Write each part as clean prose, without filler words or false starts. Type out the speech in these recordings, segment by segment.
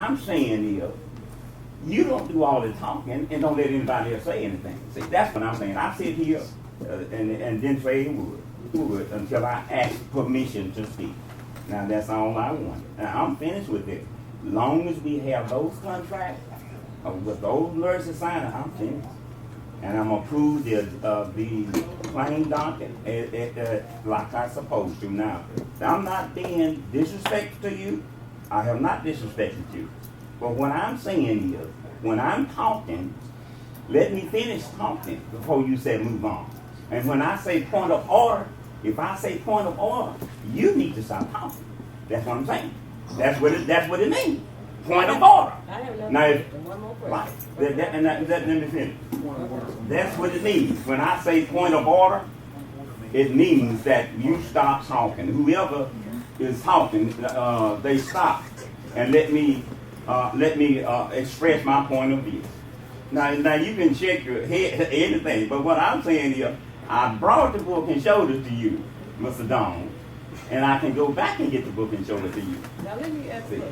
I'm saying is, you don't do all the talking and don't let anybody else say anything. See, that's what I'm saying. I sit here and didn't say a word until I asked permission to speak. Now that's all I want. Now I'm finished with it. Long as we have those contracts with those nurses signing, I'm finished. And I'm approved the plain document like I'm supposed to now. I'm not being disrespectful to you. I have not disrespected you. But what I'm saying is, when I'm talking, let me finish talking before you say move on. And when I say point of order, if I say point of order, you need to stop talking. That's what I'm saying. That's what it means. Point of order. I have Now, one more question. right. Let me finish. That's what it means. When I say point of order, it means that you stop talking. Whoever is talking, they stop and let me express my point of view. Now you can check your head anything, but what I'm saying here, I brought the book and showed it to you, Mr. Don, and I can go back and get the book and show it to you. Now let me ask you.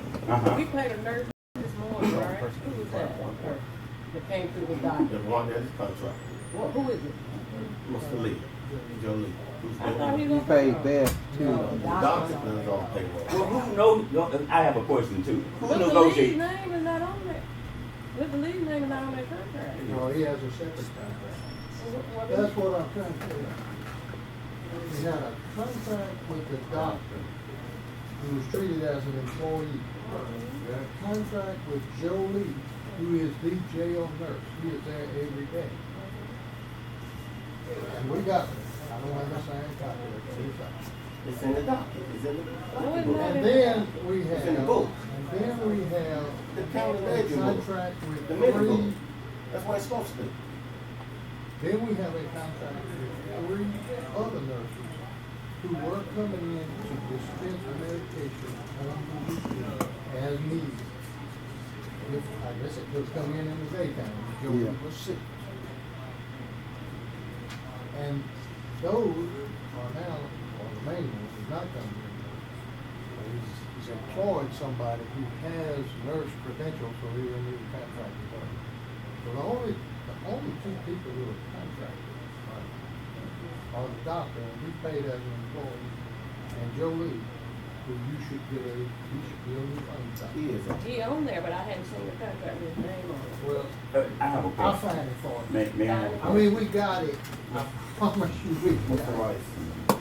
We played a nurse this morning, right? Who was that? That came through the doctor. The one that is contract. Well, who is it? Mr. Lee. Joe Lee. I thought he You was paid there too. The doctor is on payroll. Well, who knows? I have a question too. Who But the lead's negotiates? name is not on there. But the lead's name is not on that contract. No, he has a separate contract. What That's what I'm trying to tell you. He had a contract with the doctor who was treated as an employee. He had a contract with Joe Lee, who is the jail nurse. He is there every day. And we got, I don't have the same copy of it. It's in the docket. It's in the document. And then we have, It's in the book. and then we have The county a ledger book. contract with The minute book. three. That's what it's supposed to be. Then we have a contract with three other nurses who were coming in to dispense medication on the weekend as needed. If, I guess it was coming in the daytime, if Joey was sick. And those are now, or the main one is not coming in. He's employed somebody who has nurse credentials, so he will need a contract with her. So the only two people who are contracted are the doctor, and he's paid as an employee, and Joe Lee, who you should be a new contract. He is on. He on there, but I hadn't seen the contract with his name on it. Well, I have a I'll question. find it for you. May I have a I question? mean, we got it. I promise you we got Mr. it. Rice.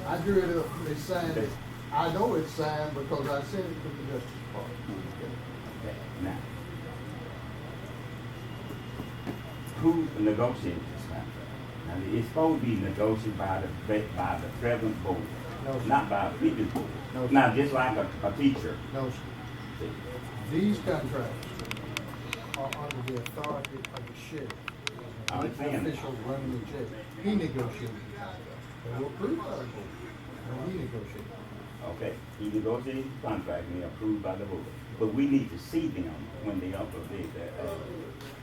I drew it up, they signed it. I know it's signed because I sent it to the Justice Department. Okay, now, who negotiates this contract? Now, it's supposed to be negotiated by the present board, No, sir. not by a previous board. No, sir. Now, just like a teacher. No, sir. These contracts are under the authority of the sheriff. I understand. Officials running the jail. He negotiated the contract. They were approved by the board. And he negotiated. Okay, he negotiated the contract and they approved by the board. But we need to see them when they update that,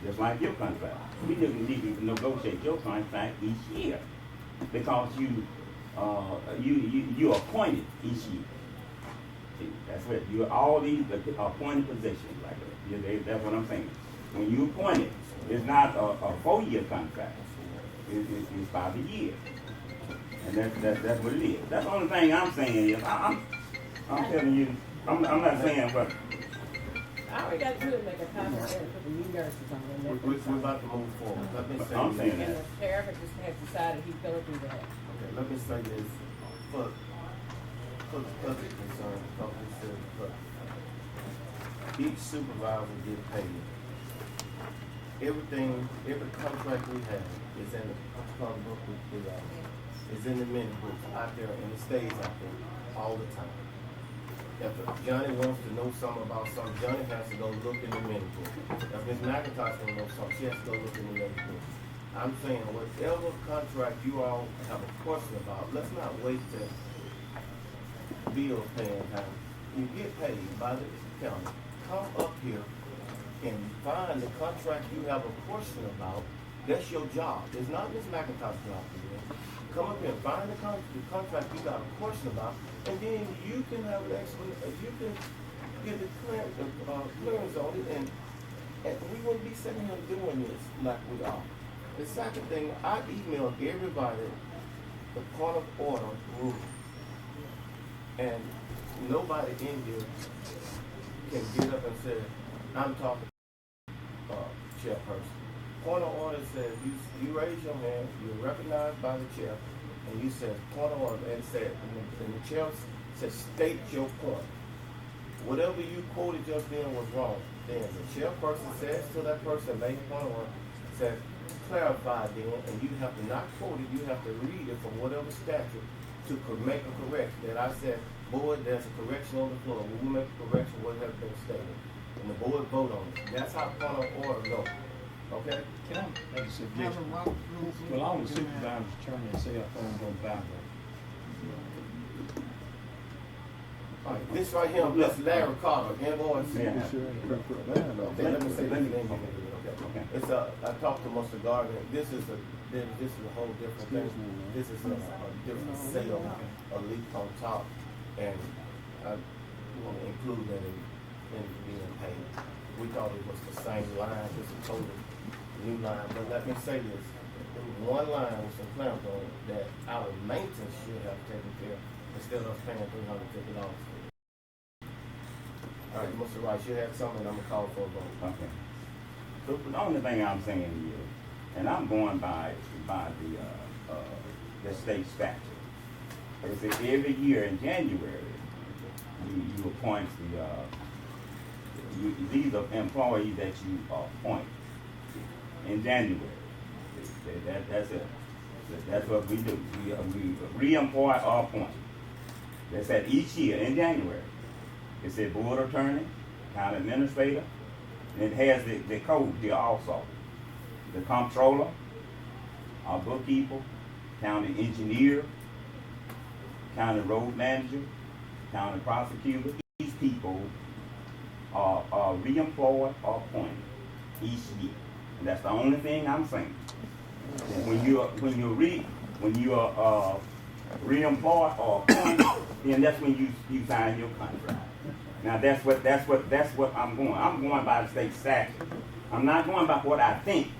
just like your contract. We need to negotiate your contract each year because you appointed each year. See, that's what you all these appointed positions like that. That's what I'm saying. When you appoint it, it's not a 4-year contract. It's by the year. And that's what it is. That's the only thing I'm saying is I'm telling you, I'm not saying what. I already got you to make a contract for the new nurses on there. We're about to move forward. Let me say I'm saying And this. the sheriff has decided he's gonna do that. Okay, let me say this for the public concern, because we said the public. Each supervisor get paid. Every contract we have is in the contract book is in the minute book out there, and it stays out there all the time. If Johnny wants to know something about something, Johnny has to go look in the minute book. If Ms. McIntosh wants to know something, she has to go look in the minute book. I'm saying, whatever contract you all have a question about, let's not wait till bill paying time. You get paid by the county. Come up here and find the contract you have a question about. That's your job. It's not Ms. McIntosh's job to do it. Come up here and find the contract you got a question about, and then you can have an explanation. You can get the clearance on it, and we wouldn't be sitting here doing this like we are. The second thing, I emailed everybody the point of order rule, and nobody in here can get up and say, I'm talking chairperson. Point of order says you raise your hand, you're recognized by the chair, and you said point of order, and the chair says state your point. Whatever you quoted just then was wrong. Then the chairperson says to that person, make point of order, says clarify then, and you have to not quote it, you have to read it from whatever statute to make a correction. That I said, board, there's a correction on the floor. We will make a correction what has been stated. And the board vote on it. That's how point of order goes. Okay? Can I make a suggestion? Well, all the supervisors, attorney, and cell phones on vibrate. All right, this right here, this Larry Carter, invoice. Yeah. Okay, let me say this thing. Okay. It's I talked to Mr. Gardner. This is a whole different thing. This is a different sale, a leak on top, and I want to include that in being paid. We thought it was the same line, just a total new line. But let me say this: there was one line with some clamps on it that our maintenance should have taken care of instead of us paying $350. All right, Mr. Rice, you had something. I'm gonna call for a vote. Okay. The only thing I'm saying is, and I'm going by the state statute. It's that every year in January, you appoint these are employees that you appoint in January. That's it. That's what we do. We re-employ or appoint. That's at each year in January. It said board attorney, county administrator, and it has the code here also. The comptroller, our bookkeeper, county engineer, county road manager, county prosecutor. These people are re-employed or appointed each year. And that's the only thing I'm saying. And when you are re-employed or appointed, then that's when you sign your contract. Now that's what I'm going. I'm going by the state statute. I'm not going by what I think.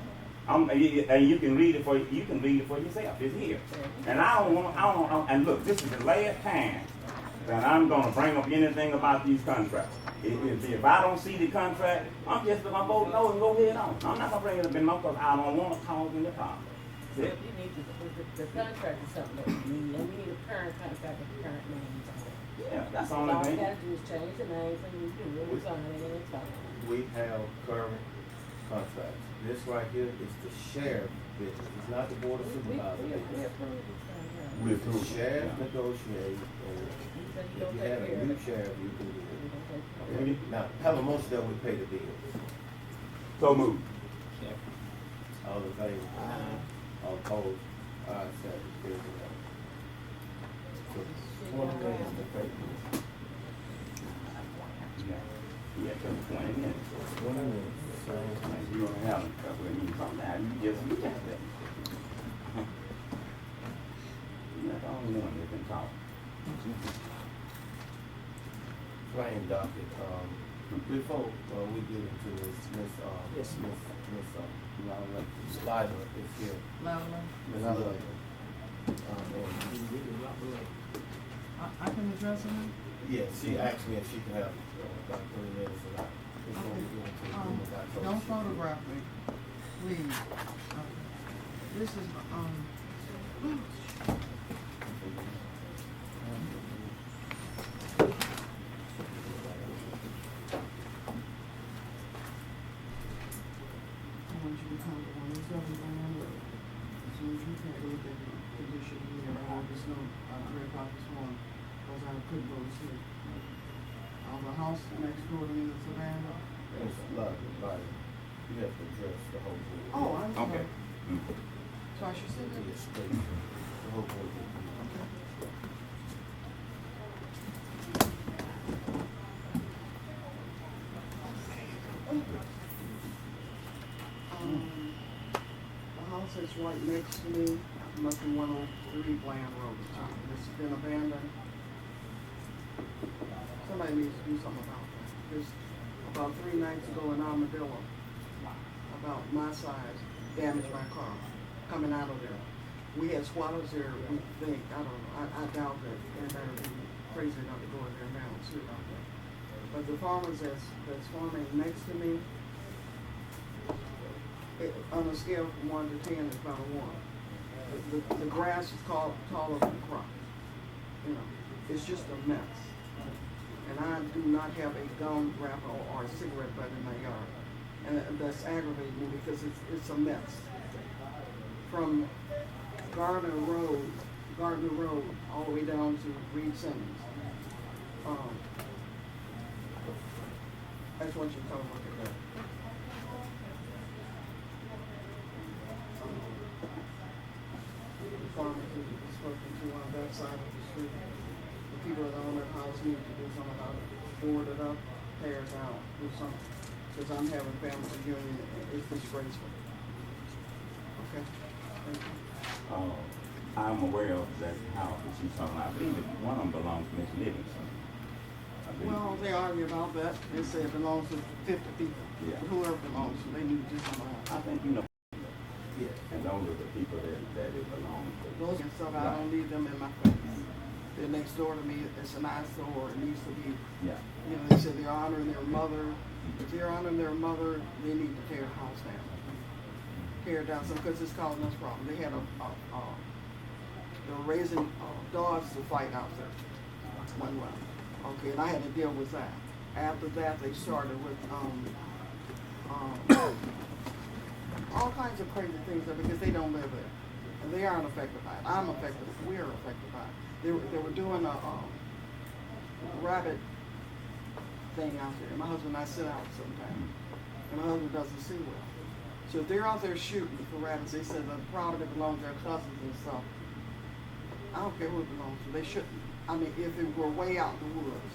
And you can read it for yourself. It's here. And I don't want. And look, this is the last time that I'm going to bring up anything about these contracts. If I don't see the contract, I'm just going to vote no and go ahead on. I'm not going to bring it up in my because I don't want to cause any problem. You need the contract is something that we need. And we need a current contract with the current names on it. Yeah, that's the All only we thing. gotta do is change the names and we do it. It's on it and it's on. We have current contracts. This right here is the sheriff business. It's not the board of supervisors. We approve this contract. We The approve. sheriff Yeah. negotiate, and said you if don't you take have a care of new it. sheriff, you can do We it. don't take care of Really? Now, how much that we pay the bills? So moved. All in favor? All opposed? Ayes have it. Carries it out. So, 20 minutes to pay. Yeah, 20 minutes. 20 minutes. Like, you don't have a couple of minutes on that. You just look at that. You're not the only one that can talk. Claim docket. Before we get into this, Miss Slider is here. Miss Love. I can address it now? Yeah, she asked me if she could have about 3 minutes or not. Before we get into the room about those. Don't photograph me, please. This is, I want you to come on this other thing. As soon as you can look at the condition here, I want this note at 3 o'clock this morning, because I couldn't go to sleep. The house next door to me is Savannah. Miss Love, you have to address the whole board. Oh, I'm sorry. Okay. So I should say that? Yes, please. The whole board. Okay. The house that's right next to me, must be 103 Bland Road. It's been abandoned. Somebody needs to do something about that. There's about 3 nights ago an armadillo, about my size, damaged my car, coming out of there. We had swallows there, we think, I don't know, I doubt that anybody would be crazy enough to go in there now and see about that. But the farmers that's farming next to me, on a scale from 1 to 10, it's about a 1. The grass is taller than the crop. You know, it's just a mess. And I do not have a gum wrapper or a cigarette butt in my yard. And that's aggravating me because it's a mess. From Gardner Road, all the way down to Reed Simmons. That's what you're talking about. The farmers is spoken to on that side of the street. The people that own their house need to do something about it. Board it up, tear it down, do something. Because I'm having family reunion, it's disgraceful. Okay, thank you. I'm aware of that house that she's talking about. I believe that one of them belongs to Miss Livingston. I believe. Well, they argue about that. They say it belongs to 50 people. Yeah. Whoever belongs to, they need to do something about I it. think you know. Yeah. And those are the people that it belongs to. Those and stuff, I don't need them in my face. They're next door to me. It's an eyesore. It needs to be, Yeah. you know, they say they're honoring their mother. If they're honoring their mother, they need to tear the house down. Tear it down, because it's causing us problems. They had they were raising dogs to fight out there. One well. Okay, and I had to deal with that. After that, they started with all kinds of crazy things there because they don't live there. And they aren't affected by it. I'm affected. We're affected by it. They were doing a rabbit thing out there. My husband and I sit out sometimes. And my husband doesn't see well. So if they're out there shooting for rabbits, they said the probably belongs to their cousins and stuff. I don't care who it belongs to. They shouldn't. I mean, if it were way out in the woods,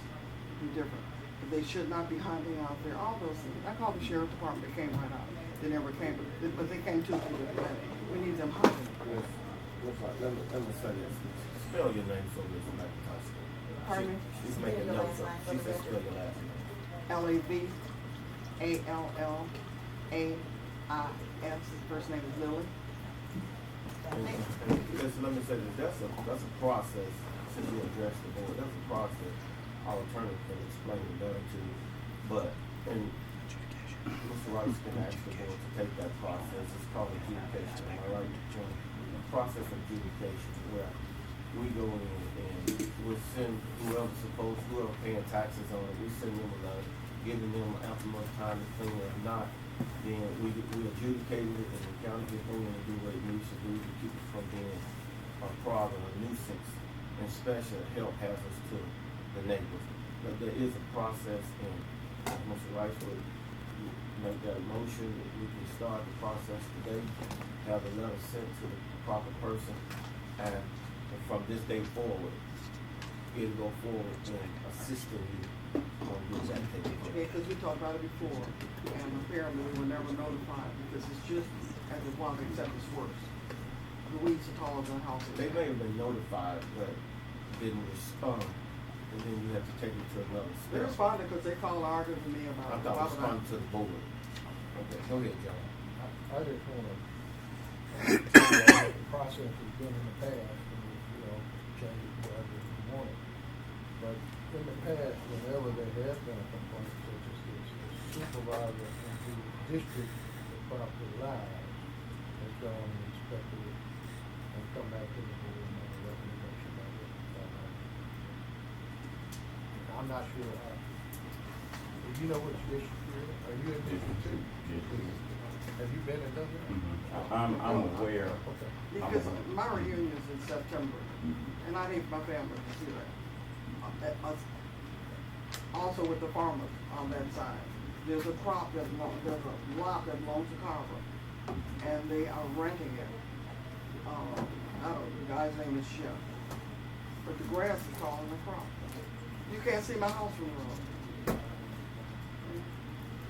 it'd be different. But they should not be hunting out there. All those things. I called the sheriff's department. They came right out. They never came, but they came 2 feet at the end. We need them hunting. Let me say this. Spell your name so Ms. McIntosh. Pardon me? She's making notes of. She said spell your last name. LAVALLAIS. First name is Lily. Listen, let me say this. That's a process. Since you addressed the board, that's a process. Our attorney can explain it better to you. But and Mr. Rice can ask the board to take that process. It's called adjudication. Am I right, John? The process of adjudication, where we go in and we send whoever paying taxes on it, we send them a letter, giving them ample enough time to clean it. If not, then we adjudicate it, and the county can go in and do what it needs to do to keep it from being a problem, a nuisance, and special help hazards to the neighbors. But there is a process, and Mr. Rice would make that motion. We can start the process today, have a letter sent to the proper person, and from this day forward, it'll go forward in assisting you on doing that thing. Yeah, because we talked about it before, and apparently we were never notified because it's just as well, except it's worse. The weeds are taller than the house. They may have been notified, but didn't respond, and then you have to take it to another step. They responded because they called arguing with me about I'm it. not responding to the board. Okay, go ahead, John. I just want to say that the process has been in the past, and change it whatever you want it. But in the past, whenever there has been a complaint such as this, the supervisor in the district that property lies has gone and inspected it and come back to the board and made a recommendation about it. I'm not sure how. Do you know which district you're in? Are you in District 2? Have you been and done that? Mm-hmm. I'm aware. Okay. Because my reunion is in September, and I need my family to see that. Also with the farmers on that side, there's a lot that belongs to Carver, and they are renting it. I don't know, the guy's name is Chef, but the grass is taller than the crop. You can't see my house from the road.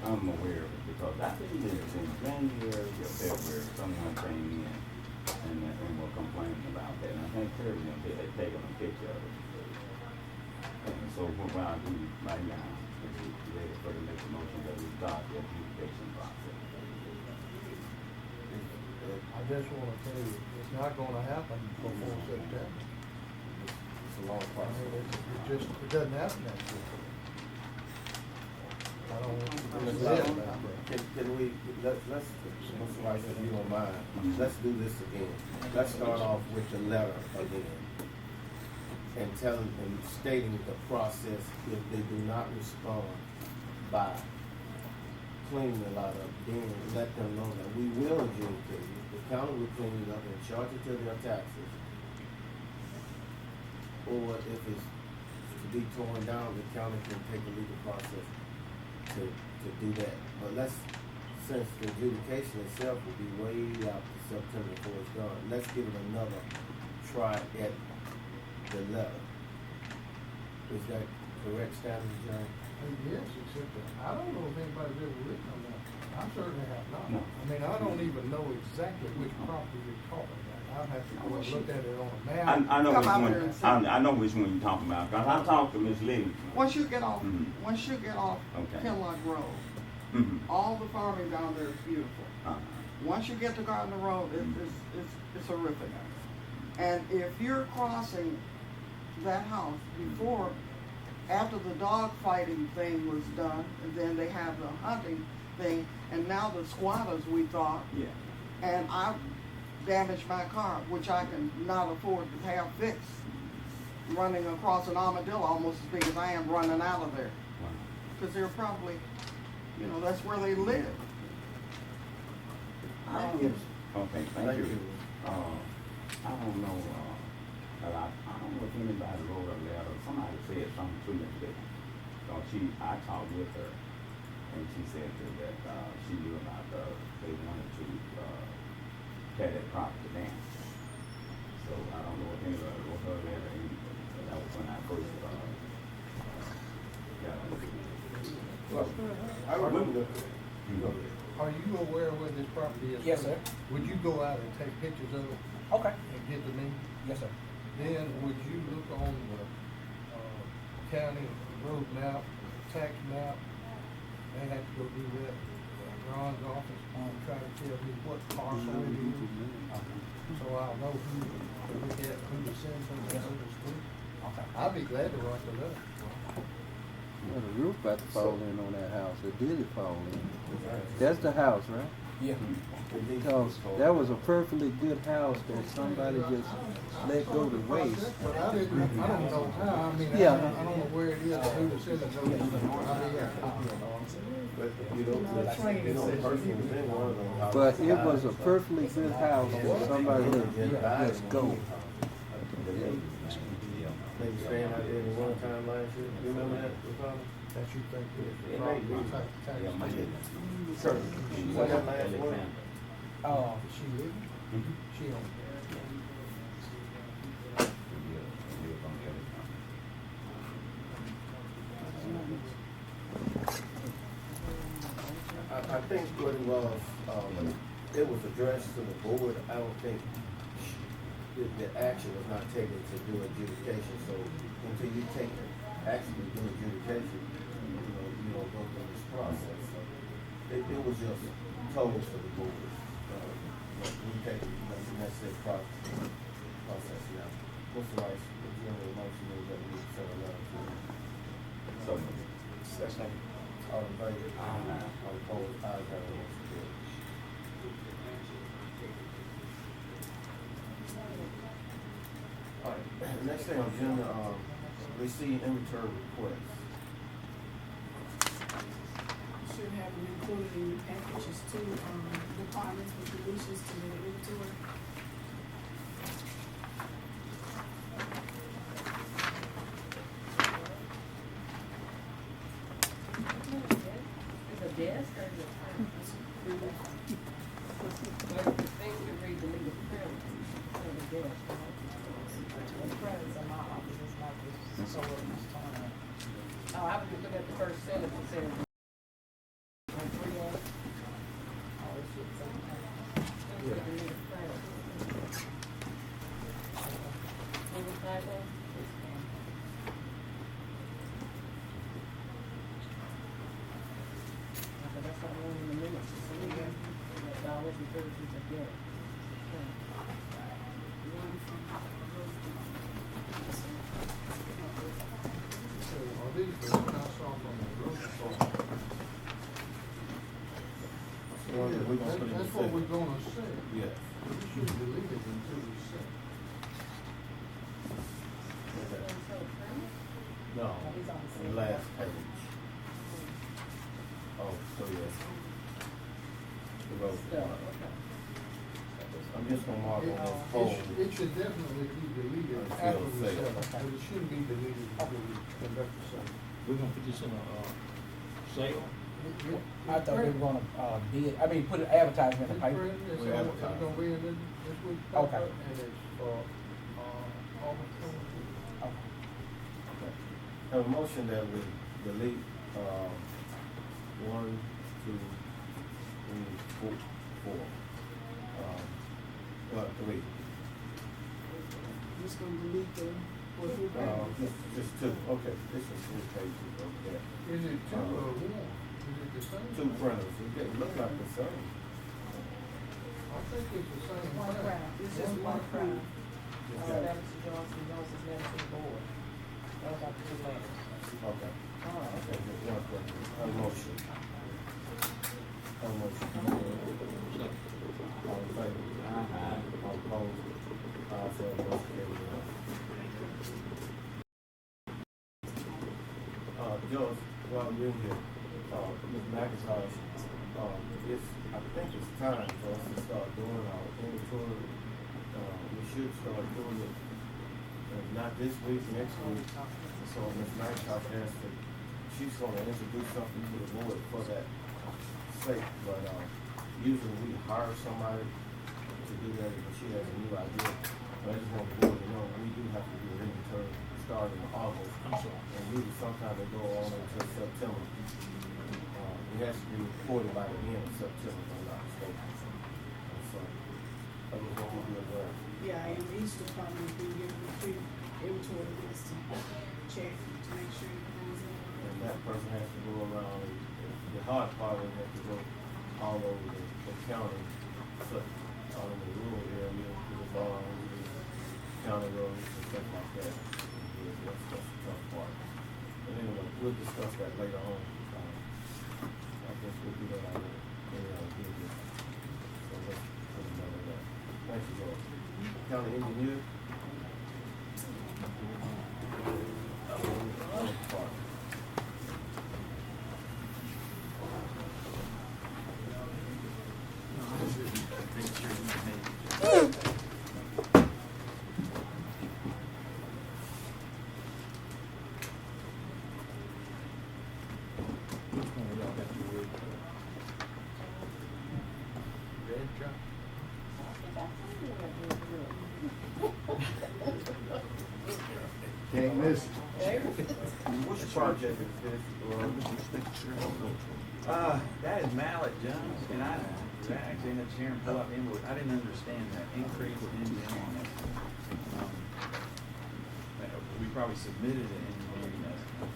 I'm aware of it because I think that in January or February, someone came in and were complaining about that. And I think Terry had taken a picture of it. And so what I do right now ready for the next motion that we start the adjudication process. I just wanna tell you, it's not gonna happen before September. It's a long I process. mean, it doesn't happen that quickly. I don't want you to say about that. Can we, let's, Mr. Rice, if you don't mind, let's do this again. Let's start off with the letter again. And telling, and stating the process, if they do not respond by cleaning a lot up, then let them know that we will adjudicate it. The county will clean it up and charge it to their taxes. Or if it's to be torn down, the county can take a legal process to do that. But let's, since the adjudication itself will be way out to September before it's done, let's give it another try at the letter. Is that correct, Stanley, John? Yes, except that I don't know if anybody's ever written on that. I certainly have not. No. I mean, I don't even know exactly which property you're talking about. I'll have to go and look at it on a map. I know Come which out one, here and see. I know which one you're talking about, cause I talked to Miss Livingstone. Once you get off, Mhm. Okay. Kinlock Road, Mm-hmm. all the farming down there is beautiful. Once you get to Gardner Road, it's horrific. And if you're crossing that house before, after the dog fighting thing was done, and then they have the hunting thing, and now the squatters, we thought, Yeah. and I damaged my car, which I can not afford to have fixed, running across an armadillo almost as big as I am running out of there. Wow. Because they're probably, that's where they live. Okay, thank you. I don't know, but I don't know if anybody wrote a letter, somebody said something to me today. So I talked with her, and she said that, she knew about, they wanted to, tear that property down. So I don't know if anybody wrote her a letter, but that was when I first, got I remember. Are you aware where this property is? Yes, sir. Would you go out and take pictures of it Okay. and get to me? Yes, sir. Then would you look on the, county road map, tax map? They have to go do that, Ron's office, and try to tell me what parcel it is. So I'll know who to look at, who to send something notice to. Okay. I'd be glad to write the letter. Well, the roof about to fall in on that house. It did fall in. That's the house, right? Yeah. Because that was a perfectly good house that somebody just let go to waste. But I don't know how, I mean, Yeah. I don't know where it is, who to send the notice to. But the person was in one of them houses. But it was a perfectly good house that somebody let just go. They were staying out there the one time last year. You remember that, Ricardo? That you think It is may be. tax. Was that last one? She living? She on. I think what it was addressed to the board. I don't think the action was not taken to do adjudication. So until you take action to do adjudication, you don't go through this process. So it was just told to the board. But we take the necessary process now. Mr. Rice, would you have a motion that we send a letter to? So, Second. All in favor? Aye. All opposed? Ayes have it, motion carries. All right, next thing on the agenda, receive inventory requests. Should have it included in your packages to, departments with the wishes to the inventory. It's a desk or is it? Things to read the legal premise of the desk. The presence in my office is not this, so what it's time. Oh, I was just looking at the first sentence that says. On 3A. Oh, this shit's on. Things read the legal premise. Legal title? versions of that. One from Rose. So are these the ones I saw from the grocery store? That's the one that we're gonna put in the That's what city. we're gonna say. Yes. We shouldn't delete it until we say. No, the last page. Oh, so yes. The road. I'm just gonna mark on this poll. It should definitely be deleted Until after we sale. sell it, but it shouldn't be deleted until we conduct the sale. We're gonna put this in a, sale. I thought they were gonna, bid, I mean, put an advertisement in the paper. It's We advertise. gonna be in this week's Okay. paper, and it's for, August 22. Okay. Have a motion that we delete, 1, 2, 3, 4. 3. Just gonna delete the, what we Just 2, okay, this is 3 pages of that. Is it two or one? Is it the same? 2 printers, it look like the same. I think it's the same. One thing. crown. It's just one crown. That was Johnson, Johnson's letter to the board. Those are the two letters. Okay. All right. Okay, just one printer, a motion. A motion. All in favor? Aye. All opposed? Ayes have it, motion carries. George, while you're here, Ms. McIntosh, I think it's time for us to start doing our inventory. We should start doing it, not this week, next week. So Ms. McIntosh has to, she's gonna introduce something to the board for that sake, but, usually we hire somebody to do that, but she has a new idea. But I just want the board to know, we do have to do an inventory starting in August. And usually sometimes they go on until September. It has to be reported by the end of September, if I'm not mistaken. And so, that was what we did there. Yeah, and each department has been given a free inventory list to check, to make sure everything's in order. And that person has to go around, the hard part is they have to go all over the county, so, all in the rural area, to the farms, the county roads, and stuff like that. Yeah, that's the tough part. But anyway, we'll discuss that later on. I guess we'll do that out of any other business. So let's put a note of that. Thank you, George. County engineer? Which one of y'all got to read? Red truck? Can't miss it. Which project is this? That is Mallet Jones, and I actually had Sharon pull up the invoice. I didn't understand that increase in engineering estimate. We probably submitted an engineering estimate,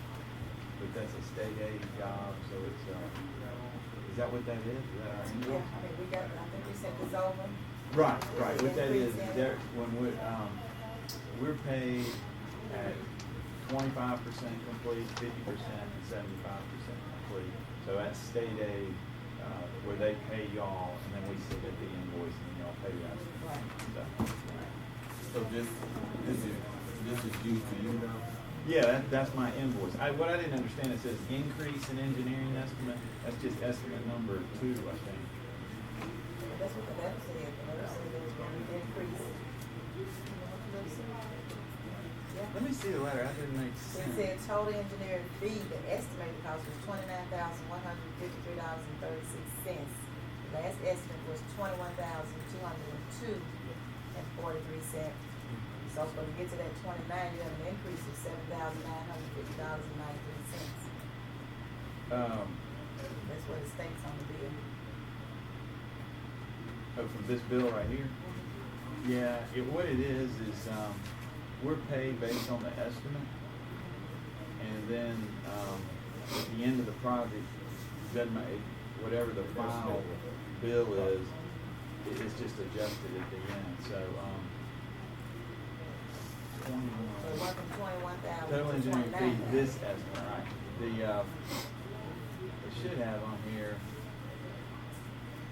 but that's a state aid job, so it's, is that what that is? Is that our Yeah, invoice? I mean, we got, I think we sent this over. Right, what that is, Increase in- there, when we're paid at 25% complete, 50%, and 75% complete. So that's state aid, where they pay y'all, and then we submit the invoice, and then y'all pay us. So this is due to you now? Yeah, that's my invoice. What I didn't understand, it says increase in engineering estimate, that's just estimate number 2, I think. That's what the letter said, the letter said there was going to be an increase. You know what the letter said? Yeah. Let me see the letter, that didn't make It sense. said total engineering fee, the estimated cost was $29,153.36. The last estimate was $21,202.43. So for to get to that 29, you have an increase of $7,950.93. That's what it states on the bill. Oh, from this bill right here? Yeah, what it is, we're paid based on the estimate. And then, at the end of the project, doesn't matter, whatever the final bill is, it's just adjusted at the end, so, 21. So it went from 21,000 Total to engineering fee, 29,000. this estimate, right, it should have on here,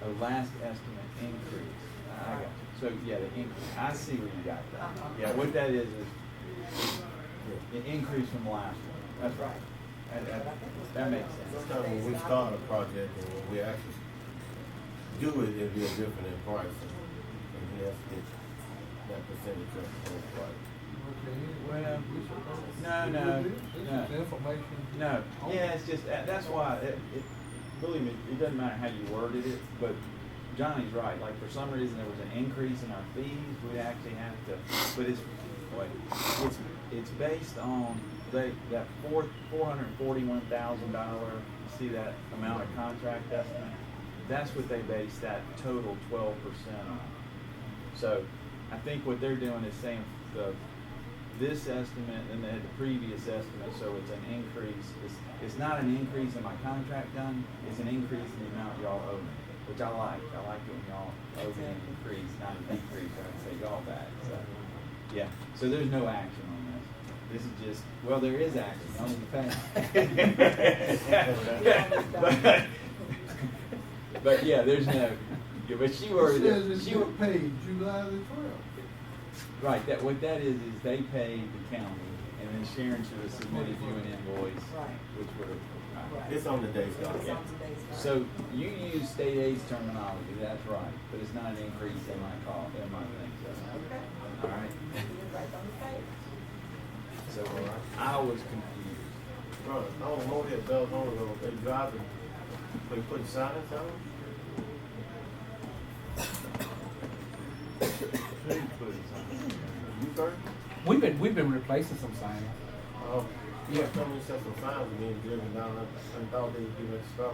a last estimate increase. I got you. So, yeah, the increase, I see where you got that. Yeah, what that is the increase from the last one. That's right. That makes sense. Sometimes when we start a project and when we actually do it, it'll be a different in price. And he has to get that percentage of the whole price. Well, This is information. No, yeah, it's just, that's why, believe me, it doesn't matter how you worded it, but Johnny's right, like, for some reason, there was an increase in our fees, we'd actually have to, but it's based on, that $441,000, you see that amount of contract estimate? That's what they base that total 12% on. So, I think what they're doing is saying this estimate and then the previous estimate, so it's an increase. It's not an increase in my contract done, it's an increase in the amount y'all owe me, which I like. I like it when y'all owe me an increase, not a decrease, I can say y'all back. So, yeah, so there's no action on this. This is just, well, there is action, y'all need to pay. But yeah, there's no, but she worded It says it. it's She been paid July the 12th. Right, what that is they paid the county, and then Sharon should have submitted you an invoice, Right. which would have. It's on the day's It's docket. on today's card. So you use state aid's terminology, that's right, but it's not an increase in my call, in my thing, so. Okay. All right, You're right on the page. so I was confused. Bro, I don't know that bells on the road, they driving, they putting signs on them? You first? We've been replacing some signs. Oh, Yeah. yeah. Somebody set some signs with me and driven down, I thought they were giving stuff.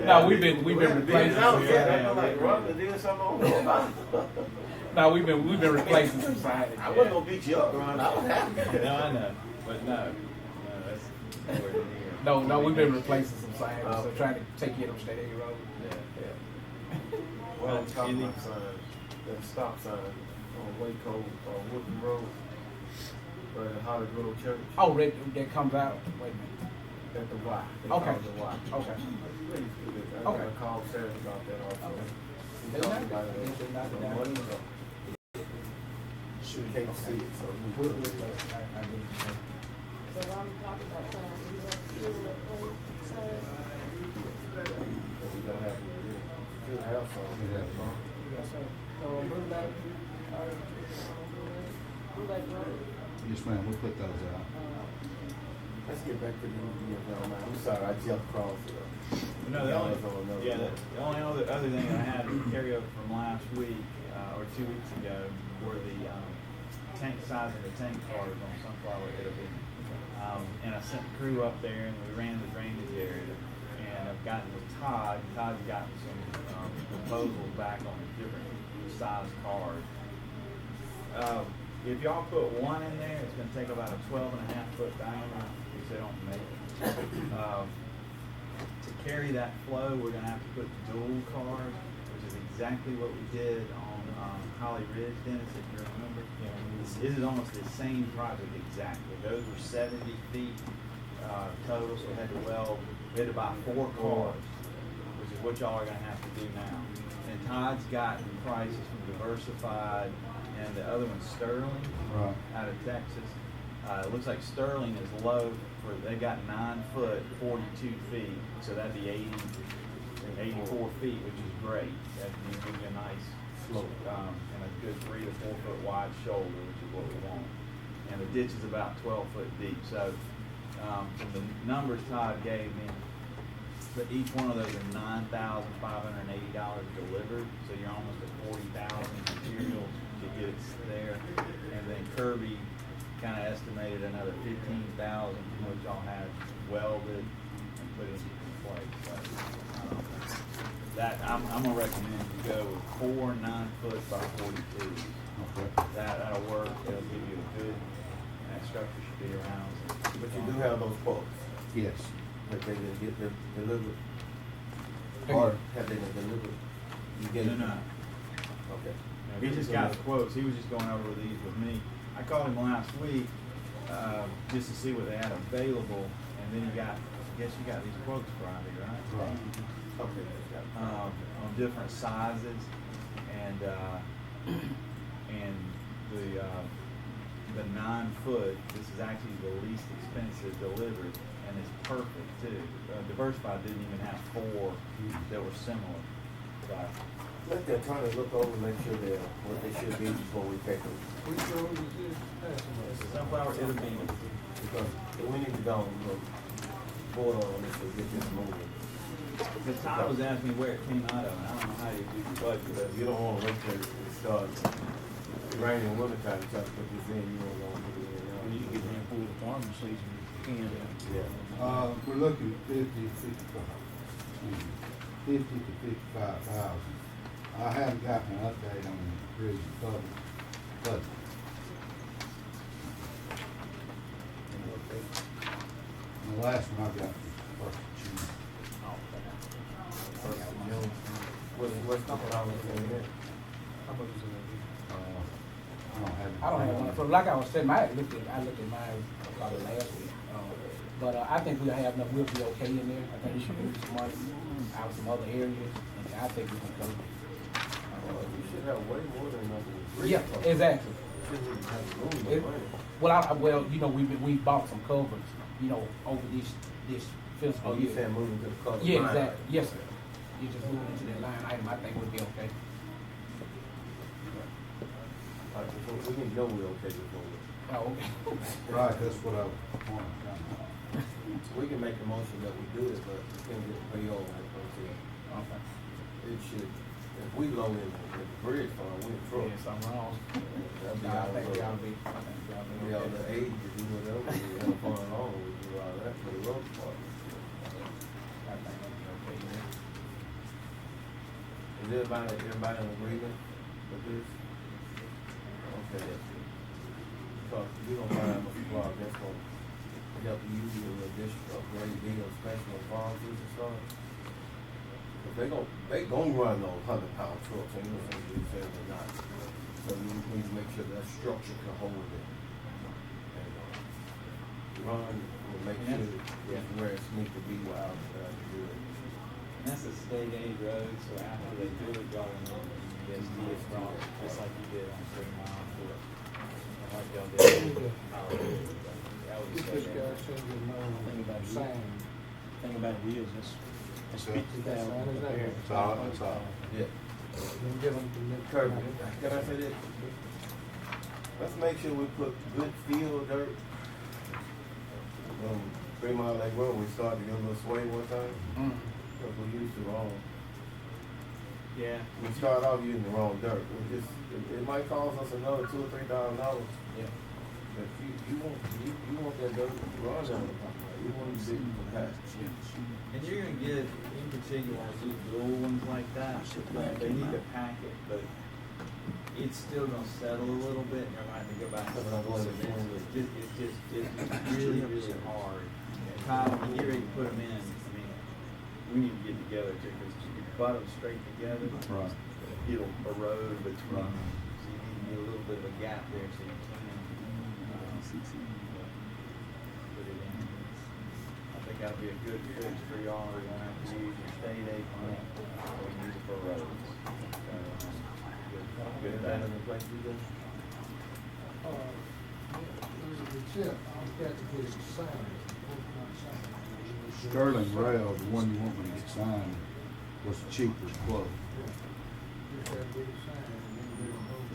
No, we've been replacing some. I'm like, Ron, they did something on the No, we've been replacing some signage. I wasn't gonna beat you up, Ron, I was happy. No, I know, but no, that's nowhere near. No, we've been replacing some signs, so Okay. trying to take you on State Aid Road. Yeah. Well, I'm talking Any- about signs, that stop sign on Waco, Woodland Road, where the Holly Grove Church, Oh, that comes out. Wait a minute. at the Y. They Okay. call it the Y. Okay. Please do it. I Okay. got a call Saturday about that also. Okay. He They talked knocked about it. it. They knocked it on down. Monday, so can't see it, so we We'll will. do it later. I do. So while we talking about signs, we want to do a whole sign. So we gonna have, still have some. Yes, sir. So Blue Lake, Blue Lake Road. Yes, ma'am, we'll put those out. Let's get back to the Indian, I'm sorry, I jumped across it. No, the only other thing I had to carry over from last week, or 2 weeks ago, were the, tank size of the tank cars on Sunflower Italy. And I sent the crew up there and we ran the drainage area. And I've gotten with Todd, Todd's gotten some, proposals back on different size cars. If y'all put one in there, it's gonna take about a 12.5-foot diameter, which they don't make. To carry that flow, we're gonna have to put dual cars, which is exactly what we did on Holly Ridge, Dennis, if you remember. This is almost the same project exactly. Those were 70 feet total, so we had to buy 4 cars, which is what y'all are gonna have to do now. And Todd's gotten prices from Diversified, and the other one's Sterling, Right. out of Texas. It looks like Sterling is low they got 9 foot, 42 feet, so that'd be 84 feet, which is great. That'd give you a nice slope, and a good 3 to 4 foot wide shoulder, which is what we want. And the ditch is about 12 foot deep, so from the numbers Todd gave me, but each one of those are $9,580 delivered, so you're almost at $40,000 materials to get it there. And then Kirby kind of estimated another $15,000 from what y'all had welded and put into place. So, that I'm gonna recommend you go with 4 9-foot by 42. Okay. That'll work. It'll give you a good. That structure should be around. But you do have those quotes, Yes. that they didn't get them delivered, Hey. or have they been delivered? You get it? No. Okay. No, he just got the quotes. He was just going over these with me. I called him last week, just to see what they had available, and then I guess you got these quotes Friday, right? Right. Okay. On different sizes, and the 9 foot. This is actually the least expensive delivered, and it's perfect too. Diversified didn't even have 4 that were similar. So, Let the attorney look over and make sure they're what they should be before we pick them. Which road is this? Passing this is us. sunflower, it'll be. Because we need to go and board on this to get this moving. The Todd was asking me where it came out of, and I don't know how you do your budget, but You don't want to wait till it starts raining in winter time to try to put this in. You don't want to put it in. When you get in for the farming season, you can. Yeah. We're looking at 50 to 55,000. I haven't gotten an update on the prison public budget. And the last one I got was first of June. What's the problem in there? I don't have it. I don't have one, so like I was saying, I looked at mine probably last week. But I think we'll have enough, we'll be okay in there. I think we should move some money out some other areas, and I think we can cover it. You should have way more than enough. Yeah, exactly. Shouldn't have room It- for money. Well, you know, we bought some covers, you know, over this fiscal Oh, you year. saying moving to the color Yeah, line? exactly, yes, sir. You just move into that line item, I think we'll be okay. All right, so we need to know we're okay before we. Oh, okay. Right, that's what I wanted to come out. We can make a motion that we do it, but we can't get the pay over it until Okay. it should, if we low in the bridge fund, we in trouble. Yes, I'm wrong. That'd be I our, think we y'all be, I think y'all be have okay. the aid to do whatever, we have a fund on, we do all that for the road department. I think we'll be okay there. Is everybody in agreement with this? Okay. So we gonna find Mr. Clark, that's gonna help you in the district upgrade deal, especially on farms and stuff. But they gonna run those 100-pound trucks, ain't no sense in saying they're not. So you need to make sure that structure can hold it. And, run, and make sure it's where it's need to be while it's good. And that's a state aid road, so after they do it, y'all will know the SDS from it, just like you did on 3 Mile for it. And like y'all did. That was If a this state guy aid. sends you no Thing about it sign, Thing about it is, it's Okay. 50,000 compared. That's all, that's all. Yeah. then give them the next. Kirby, can I say this? Let's make sure we put good field dirt. 3 Mile Lake Road, we started to get a little sway one time, because we used the wrong. Yeah. We started off using the wrong dirt. It might cost us another $2,000 or $3,000. Yeah. But you want that dirt to run on the pump. You want to be compact. And you're gonna get, in particular, these little ones like that, they need to pack it, but it's still gonna settle a little bit, and you're gonna have to go back to the ones that it's just really, really hard. And Kyle, when you're ready to put them in, I mean, we need to get together too, because if you butt them straight together, Right. it'll erode between them. So you need to get a little bit of a gap there so you can, put it in. I think that'll be a good fix for y'all. We won't have to use your state aid money, or we use it for roads. Good That thing. in the place we do? There's a tip, I've got to get it signed. Sterling Rail, the one you want me to get signed, was the cheapest quote. Just have to get it signed, and then we'll vote.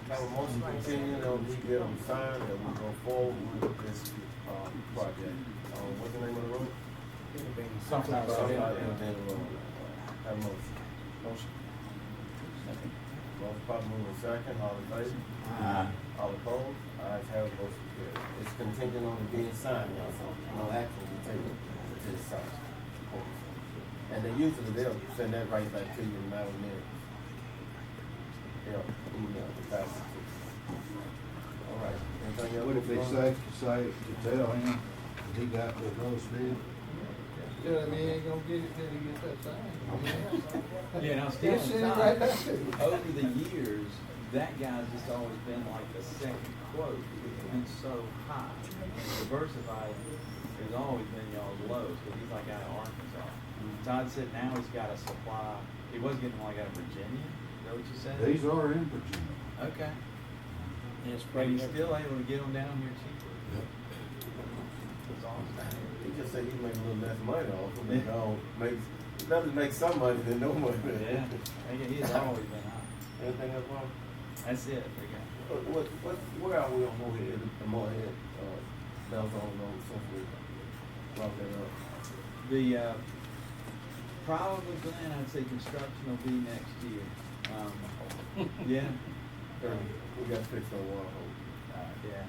Have a motion continuing, we get them signed, and we go forward with this, project. What's the name of the road? Sunflower. Independent Road. Have a motion. Motion. Most probably moving second, all in favor? All opposed? Ayes have it, motion carried. It's contingent on it being signed now, so no action will be taken until it's signed. And they usually, they'll send that right back to you in a matter of minutes. Yeah, email, pass it to you. All right, anything else? Would it be safe to say, to tell him that he got the lowest bid? tell him he ain't gonna get it till he gets that sign. Yeah, now He'll send it right back to you. over the years, that guy's just always been like the second quote because it's been so high. And Diversified has always been y'all's lowest because he's like out of Arkansas. Todd said now he's got a supply. He was getting like out of Virginia. Is that what you said? These are in Virginia. Okay. Yes, But he's still able to get them down here cheaper. That's awesome. He just said he make a little less money off them, and rather make some money than no money. Yeah. He's always been high. Anything else wrong? That's it. Big guy. Where are we on Morehead, Bells on the road, since we brought that up? The, probably, Glenn, I'd say construction will be next year. Yeah. We got to fix our water hole. Yeah.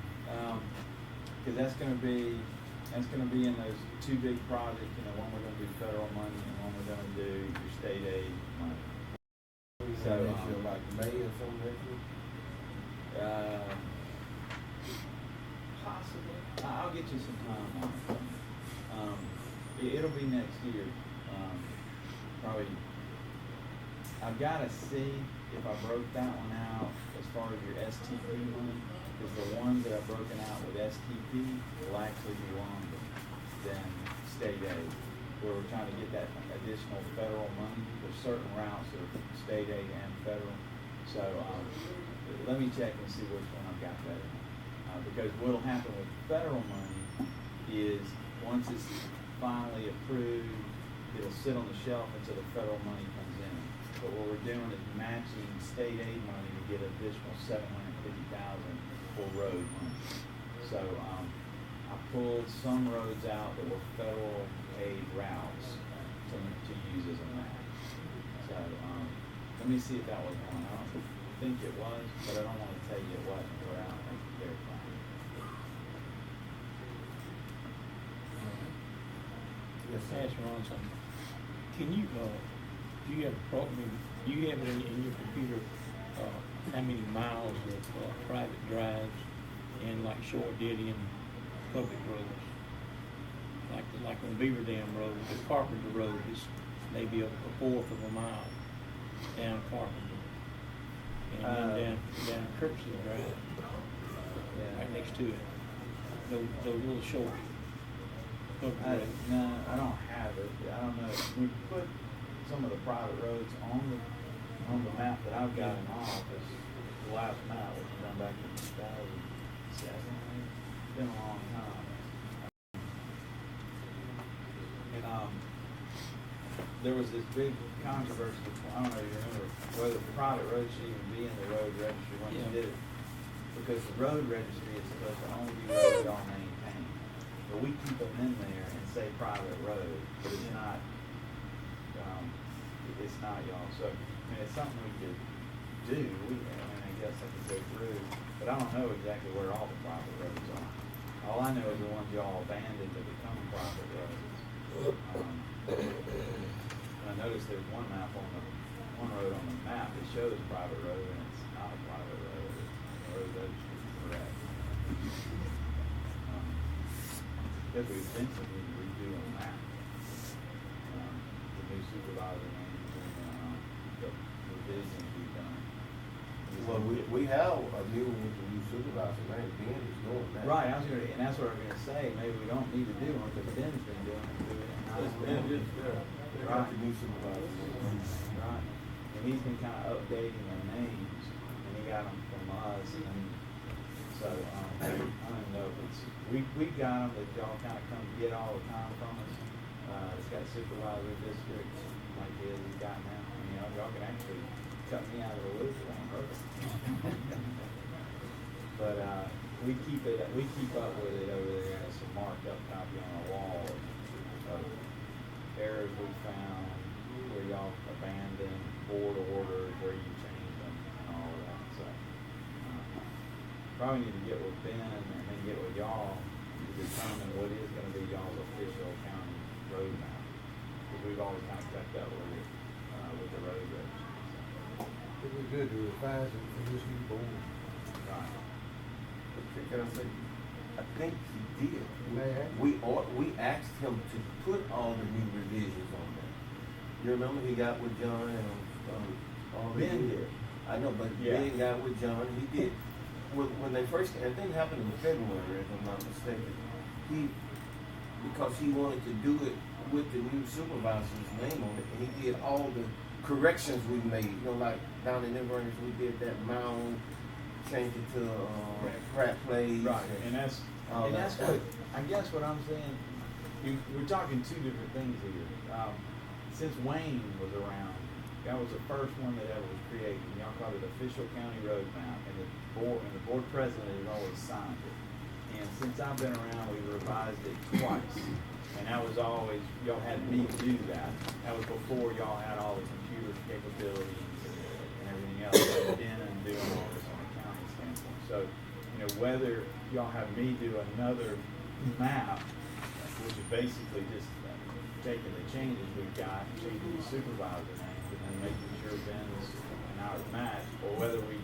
Cause that's gonna be in those two big projects, one we're gonna do federal money and one we're gonna do your state aid money. So, next year, like May or something next year? Possibly. I'll get you some time on it. It'll be next year. Probably. I've got to see if I broke that one out as far as your STP money, because the ones that I've broken out with STP will actually be longer than state aid, where we're trying to get that additional federal money. There's certain routes that are state aid and federal. So let me check and see which one I've got better. Because what'll happen with federal money is once it's finally approved, it'll sit on the shelf until the federal money comes in. But what we're doing is matching state aid money to get an additional $750,000 for road money. So I pulled some roads out that were federal aid routes to use as a match. So let me see if that was one. I don't think it was, but I don't want to tell you it wasn't without verifying. Yes, sir. Ask Ron something. Can you, do you have a program, do you have it in your computer, how many miles of private drives and like short ditty and public roads? Like on Beaver Dam Road, the Carpenter Road is maybe a fourth of a mile down Carpenter. And then down Kirksey Drive, right next to it. Those little short public roads. No, I don't have it. I don't know. We put some of the private roads on the map that I've got in my office. The last map was done back in 2007. It's been a long time. There was this big controversy. I don't know if you remember whether private roads should even be in the road registry when you did it, because the road registry is supposed to only be roads y'all maintain. But we keep them in there and say private road, but it's not. It's not y'all. So it's something we could do. I guess I could go through, but I don't know exactly where all the private roads are. All I know is the ones y'all abandoned to become private roads. I noticed there's one road on the map that shows private road and it's not a private road. The road registry is correct. Because we eventually need to redo a map. The new supervisor names and the revisions we've done. Well, we have a new one with the new supervisor, man. Ben is doing that. Right, and that's what I was gonna say. Maybe we don't need to do one because Ben's been doing it. Ben is there. Right. The new supervisor. Right. And he's been kind of updating their names, and he got them from us, and so I don't even know if it's we got them that y'all kind of come get all the time from us. It's got supervisor districts like his he's got now. I mean, y'all can actually cut me out of the loop if I'm hurt. But we keep up with it over there. It's a marked up copy on our wall of errors we found where y'all abandoned, board orders, where you changed them, and all of that. So probably need to get with Ben and then get with y'all to determine what is going to be y'all's official county road map, because we've always kind of kept up with it with the road registry. It would be good to revise it for this new board. Right. Can I say, I think he did. May I? We asked him to put all the new revisions on there. You remember he got with John and, all the. Ben did. I know, but Yeah. Ben got with John, he did. When they first, and it happened in February, if I'm not mistaken, because he wanted to do it with the new supervisor's name on it, and he did all the corrections we made, like down in Inverness, we did that mound, changed it to, Pratt Place. Right, and that's all that. what, I guess what I'm saying, we're talking two different things here. Since Wayne was around, that was the first one that ever was created, and y'all called it official county road map, and the board president has always signed it. And since I've been around, we've revised it twice, and that was always, y'all had me do that. That was before y'all had all the computer capabilities and everything else, and then and doing all this on a county standpoint. So, whether y'all have me do another map, which is basically just taking the changes we've got, changing the supervisor names, and then making sure Ben's and ours match, or whether we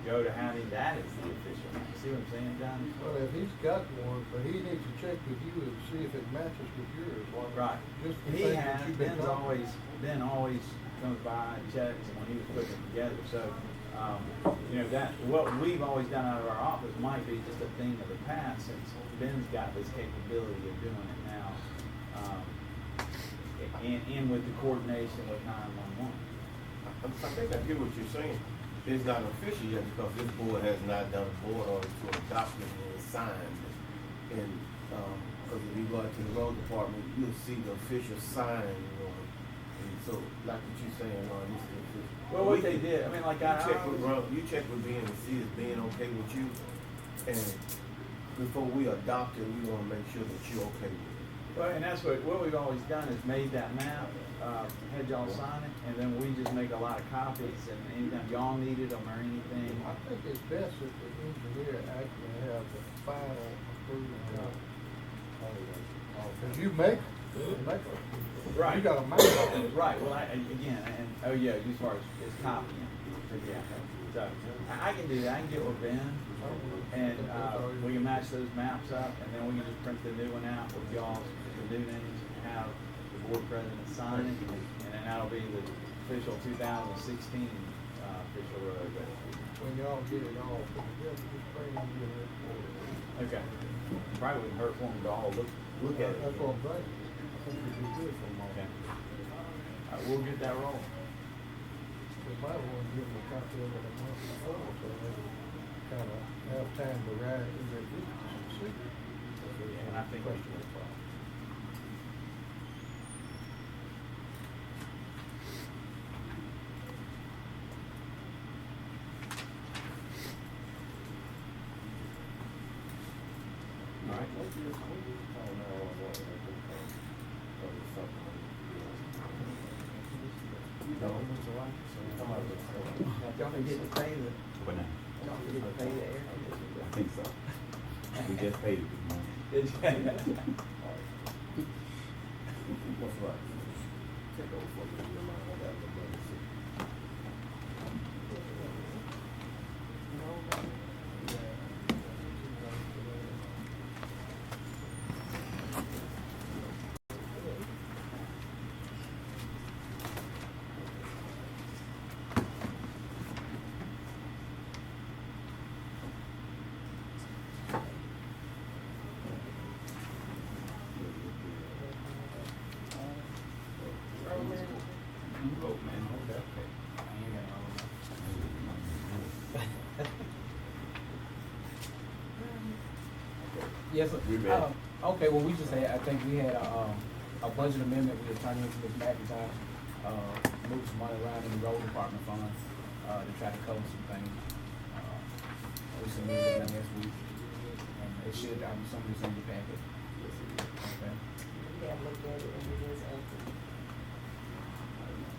go to having that as the official name. See what I'm saying, John? Well, if he's got one, but he needs to check with you and see if it matches with yours. Right. Just the He things that has, you've been talking Ben always comes by and checks, and when he was putting it together, so, that, what we've always done out of our office might be just a thing of the past, since Ben's got this capability of doing it now, and with the coordination with 911. I think I hear what you're saying. It's not official yet because this board has not done a board order to adopt it and signed. And, because if you go out to the road department, you'll see the official sign, And so, like what you're saying, this is official. Well, what they did, I mean, like, You check with Ben and see if Ben okay with you. And before we adopt it, we wanna make sure that you're okay with it. Well, and that's what we've always done is made that map, had y'all sign it, and then we just make a lot of copies, and anytime y'all needed them or anything. I think it's best if the engineer actually have the final approval. Cause you make it. Right. You got a map on it. Right, well, again, and, oh yeah, as far as copying, yeah, so, I can do that, I can get with Ben, and, we can match those maps up, and then we can just print the new one out with y'all's, the new names, and have the board president sign it, and then that'll be the official 2016, official road. When y'all get it all put together, just bring them in here. Okay. Probably wouldn't hurt for them to all look at it. That's what I'm saying. I think it'd be good for them all. Okay. All right, we'll get that rolling. We might want to give them a copy of it a month before, so they kind of have time to write it in their business and see. And I think we Question can. is fine. All right. Y'all can get to pay the, But now, y'all can get to pay the air conditioning. I think so. We just paid it this morning. Did you? That's right. Take over for me, you might have that money. You vote, man, hold that. Yes, sir. We ready. Okay, well, we just had, I think we had a budget amendment we were turning into Ms. McIntyre, move some money around in the road department fund, to try to cover some things. We submitted it last week, and it should, some of it's in the packet. Okay. Yeah, look at it and it is active.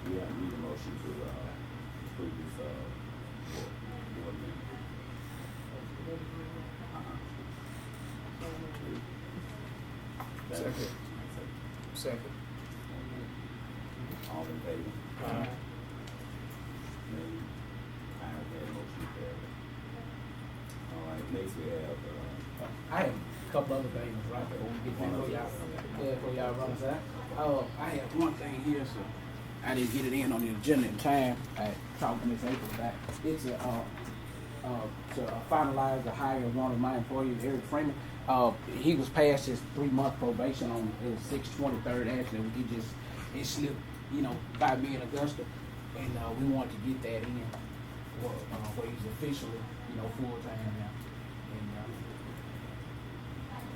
We have need a motion to, approve this, board meeting. Second. Second. All in favor? Nay. Okay, motion carried. All right, next we have, I have a couple other things right there when we get there for y'all. Yeah, for y'all run aside. I have one thing here, so I didn't get it in on the agenda in time. I talked to Ms. April about it's to finalize the hire of one of my employees, Eric Freeman. He was past his 3-month probation on 6/23 actually. It slipped, by me and Augusta, and we wanted to get that in where he's officially, full time now.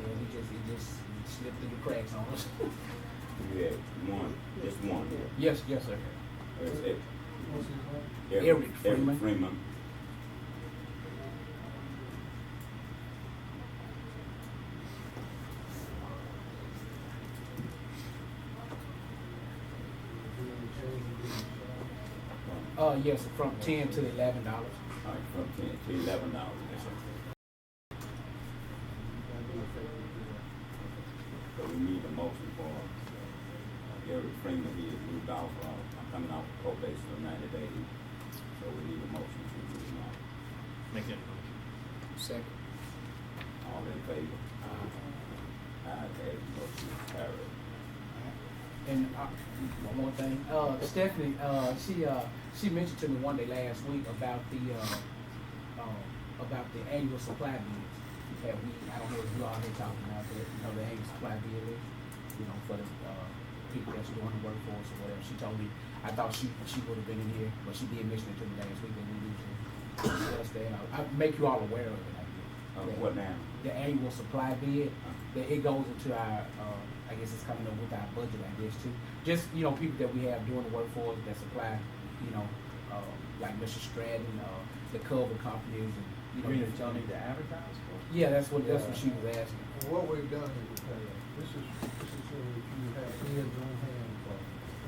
And it just slipped through the cracks on us. You had just one. Yes, sir. What's his name? Eric Freeman. Eric Freeman. Yes, from $10 to $11. All right, from $10 to $11. Yes, sir. So we need a motion for Eric Freeman. He is moved off, coming off probation of 90 days. So we need a motion to move him off. Make that motion. Second. All in favor? Aye. Ayes, motion is carried. And one more thing, Stephanie, she mentioned to me one day last week about the annual supply bids that I don't know if you all here talking about that, the annual supply bid list, for the people that's doing the workforce or whatever. She told me, I thought she would have been in here, but she did mention it to me last week that we usually discuss that. I'll make you all aware of it. What now? The annual supply bid, that it goes into our, I guess it's coming up with our budget, I guess, too. Just, people that we have doing the workforce that supply, like Mr. Stratton, the cover companies, and, You mean if y'all need to advertise for? Yeah, that's what she was asking. And what we've done is, this is so that you have hands on hand for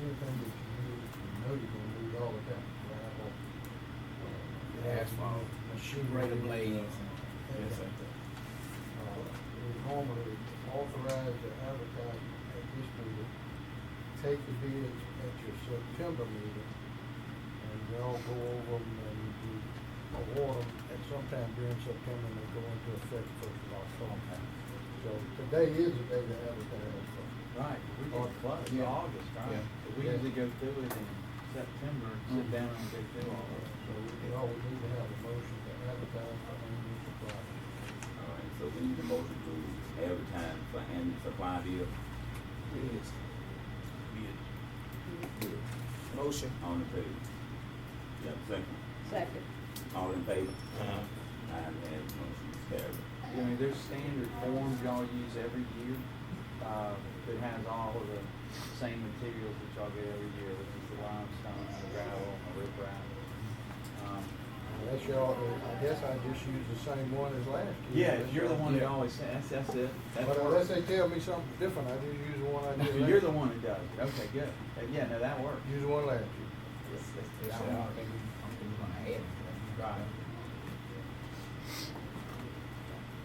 anything that you need, you're gonna need all the time. Asphalt, machinery, blades. Yes, sir. We normally authorize the advertising at this meeting, take the bids at your September meeting, and y'all go over them and you award them at some time during September, and they go into effect 1st of October. So today is the day to advertise for. Right, we Or- get close, yeah. August, right? Yeah. But we usually go through it in September, sit down and go through all of it. So we always need to have a motion to advertise for annual supply. All right, so we need a motion to advertise for annual supply bill. Bids. Motion. All in favor? You have a second? Second. All in favor? Ayes, motion is carried. There's standard forms y'all use every year, that has all of the same materials that y'all get every year, which is the limestone, the gravel, and the riprap. Unless y'all, I guess I just use the same one as last year. Yeah, you're the one that always says, that's it. That But works. unless they tell me something different, I just use the one I did last You're the year. one who does. Okay, good. Yeah, no, that works. Use the one last year. I don't think we're gonna add it. Right.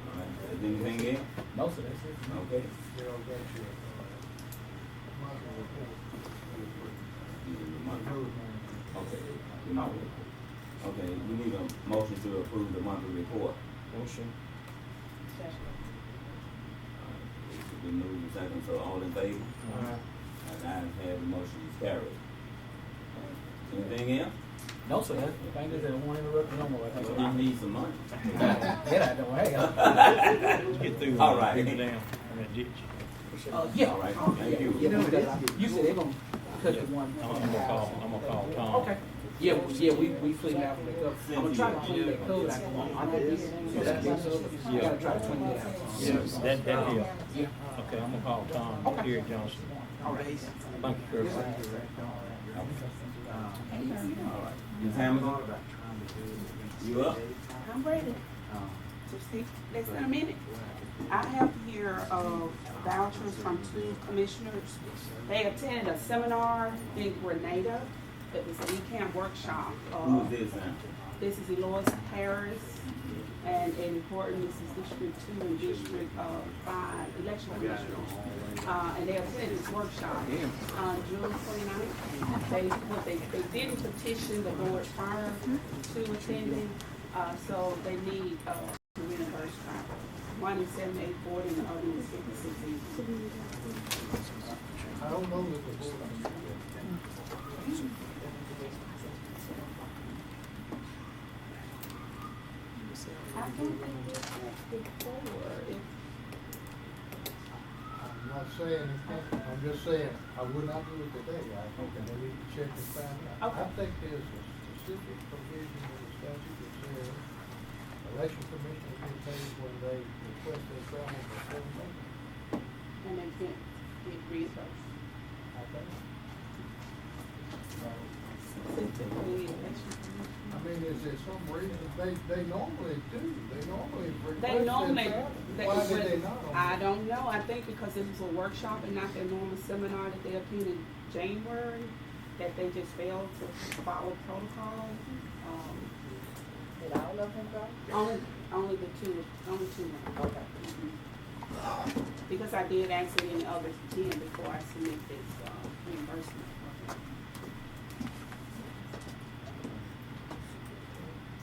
All right, is anything else? No, sir, that's it. Okay. You know, that's your, monthly report. You need a month. Approved. Okay. You know. Okay, we need a motion to approve the monthly report. Motion. Second. We moved in second, so all in favor? And ayes have, the motion is carried. Anything else? No, sir, that's the thing is that I won't interrupt you no more. I think. Well, I need some money. That I don't have. Get through. All right. Get it down in that ditch. Yeah. All right, Oh, thank yeah, you. yeah, you said they're gonna cut the one. I'm gonna call Tom. Okay. Yeah, we clean out the cup. I'm gonna try to clean that code out. I don't get it. You gotta try to clean it out. Yeah, that deal. Yeah. Okay, I'm gonna call Tom Okay. here at Johnson. All right. Thank you, Chris. All right. Ms. Hamilton, you up? I'm ready to speak less than a minute. I have here vouchers from 2 commissioners. They attended a seminar in Grenada. It was an ECAM workshop. Who is this now? This is Eloise Harris, and in important, this is District 2 and District 5 election commissioners. And they attended this workshop on June 29th. They didn't petition the board prior to attending, so they need to reimburse travel. One is 7840 and the other one is 5680. I don't know that the board. I don't think we checked before. I'm not saying it can't, I'm just saying, I would not do it today, I think, and they need to check and find out. I think there's a specific provision in the statute that says election commissioners get paid when they request their travel before May. And they can't get reimbursed. I think. Specifically, election commission. I mean, is there some reason, they normally do, they normally request They their normally, travel. they, Why did they not? I don't know, I think because this was a workshop and not their normal seminar that they appeared in January, that they just failed to follow protocol. Did all of them go? Only two. Okay. Because I did ask any others again before I submit this, reimbursement.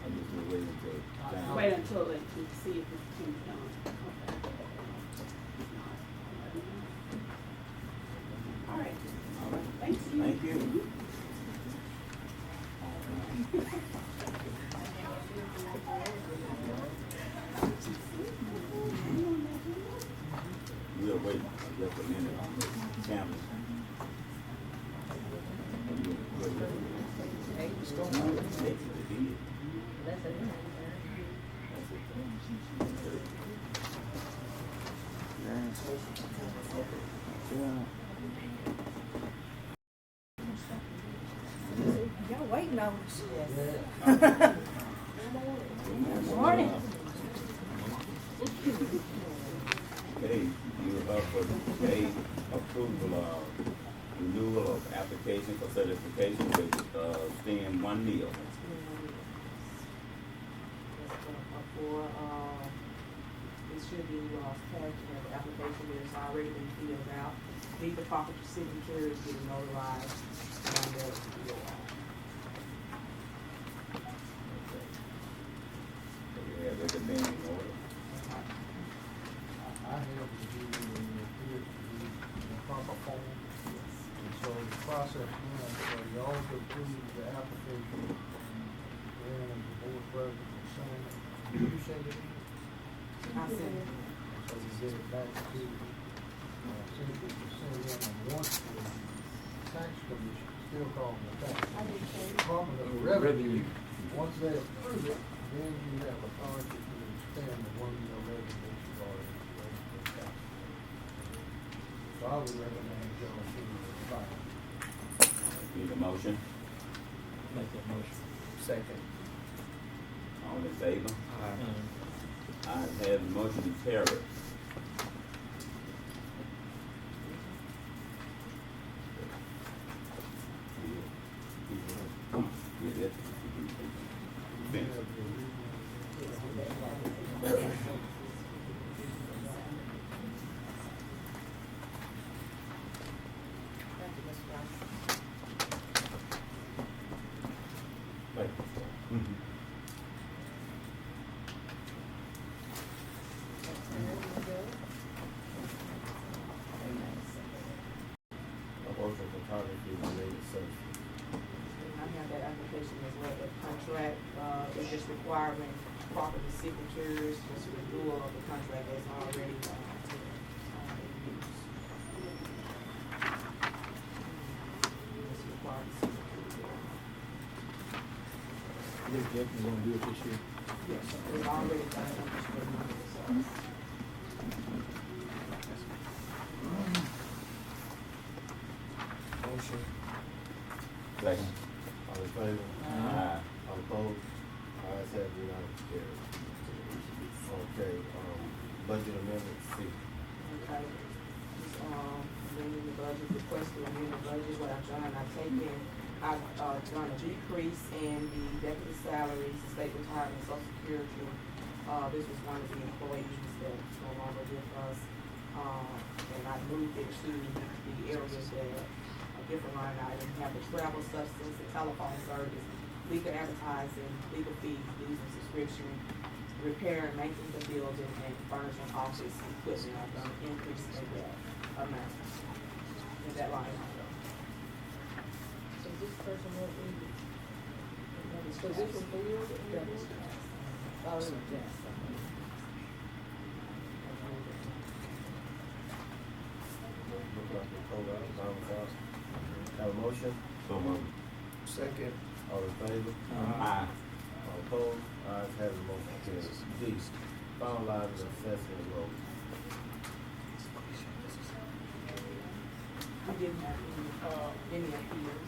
I'm just gonna wait until. Wait until it, to see if it can be done. Okay. All right. All right. Thank you. Thank you. We'll wait just a minute on the cameras. That's it. Y'all waiting on us. Yes. Morning. Okay, you're up for today approval of renewal of application for certification with STEM 1 meal. For, it should be, attached, the application is already been filled out. Need the proper signatures, getting notarized, and that's your. You have everything in order. I have reviewed and it appears to be in the proper form. And so the process runs, so you all to approve the application, and the board president will sign it. You send it in? I sent it. So we get it back to, send in, and once the tax commission, still calling the tax commission, Department of Revenue, once they approve it, then you have authority to expend the $1 million revenue that you've already raised for tax. So I would recommend y'all to file. Need a motion? Make that motion. Second. All in favor? I have the motion to carry. Come on, get it. Finish. Thank you, Mr. Rice. Right. Mhm. Abortion photography related services. I have that application as well, the contract, is just requiring proper signatures, just a renewal of the contract that's already, in use. Just require the signature. You're definitely gonna do it this year. Yes, it's already done, I'm just putting it on the side. Motion. Second. All in favor? Aye. All opposed? Ayes have it, unanimous, carried. Okay, budget amendment C. Okay, just, amending the budget, request to amend the budget, what I've done, I've done a decrease in the deputy salaries, state retirement, social security. This was one of the employees that's no longer with us. And I moved it to the areas that a different line item, have the travel, substance, and telephone service, legal advertising, legal fees, dues and subscription, repair and maintenance the building and furnishing office equipment are gonna increase in that amount. Is that line item? So this person won't be, so this was filled? Oh, it was just. Look like the code out, balance out. Have a motion? So moved. Second. All in favor? Aye. All opposed? Ayes have it, motion carries. D, finalize the assessment roll. We didn't have any appeals.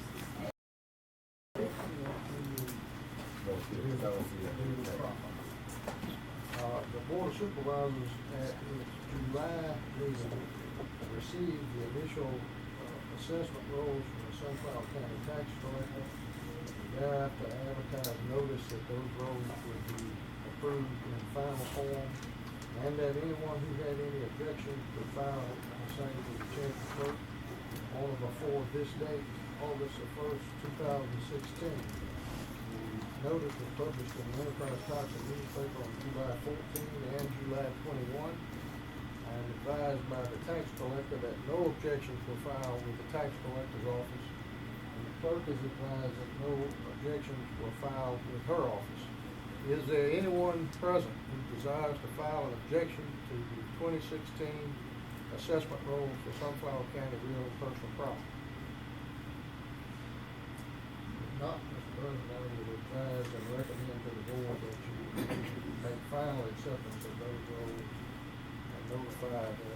No, I don't see that. The Board of Supervisors at its July meeting received the initial assessment rolls from the Sunflower County Tax Collector. Thereafter advertised notice that those rolls would be approved in final form, and that anyone who had any objections could file the same with the Chamber Clerk on or before this date, August the 1st, 2016. The notice was published in the Enterprise Township newspaper on July 14 and July 21. I am advised by the tax collector that no objections were filed with the tax collector's office, and the clerk is advised that no objections were filed with her office. Is there anyone present who desires to file an objection to the 2016 assessment roll for Sunflower County real and personal property? If not, Mr. President, I would advise and recommend to the board that you make final acceptance of those rolls and notify the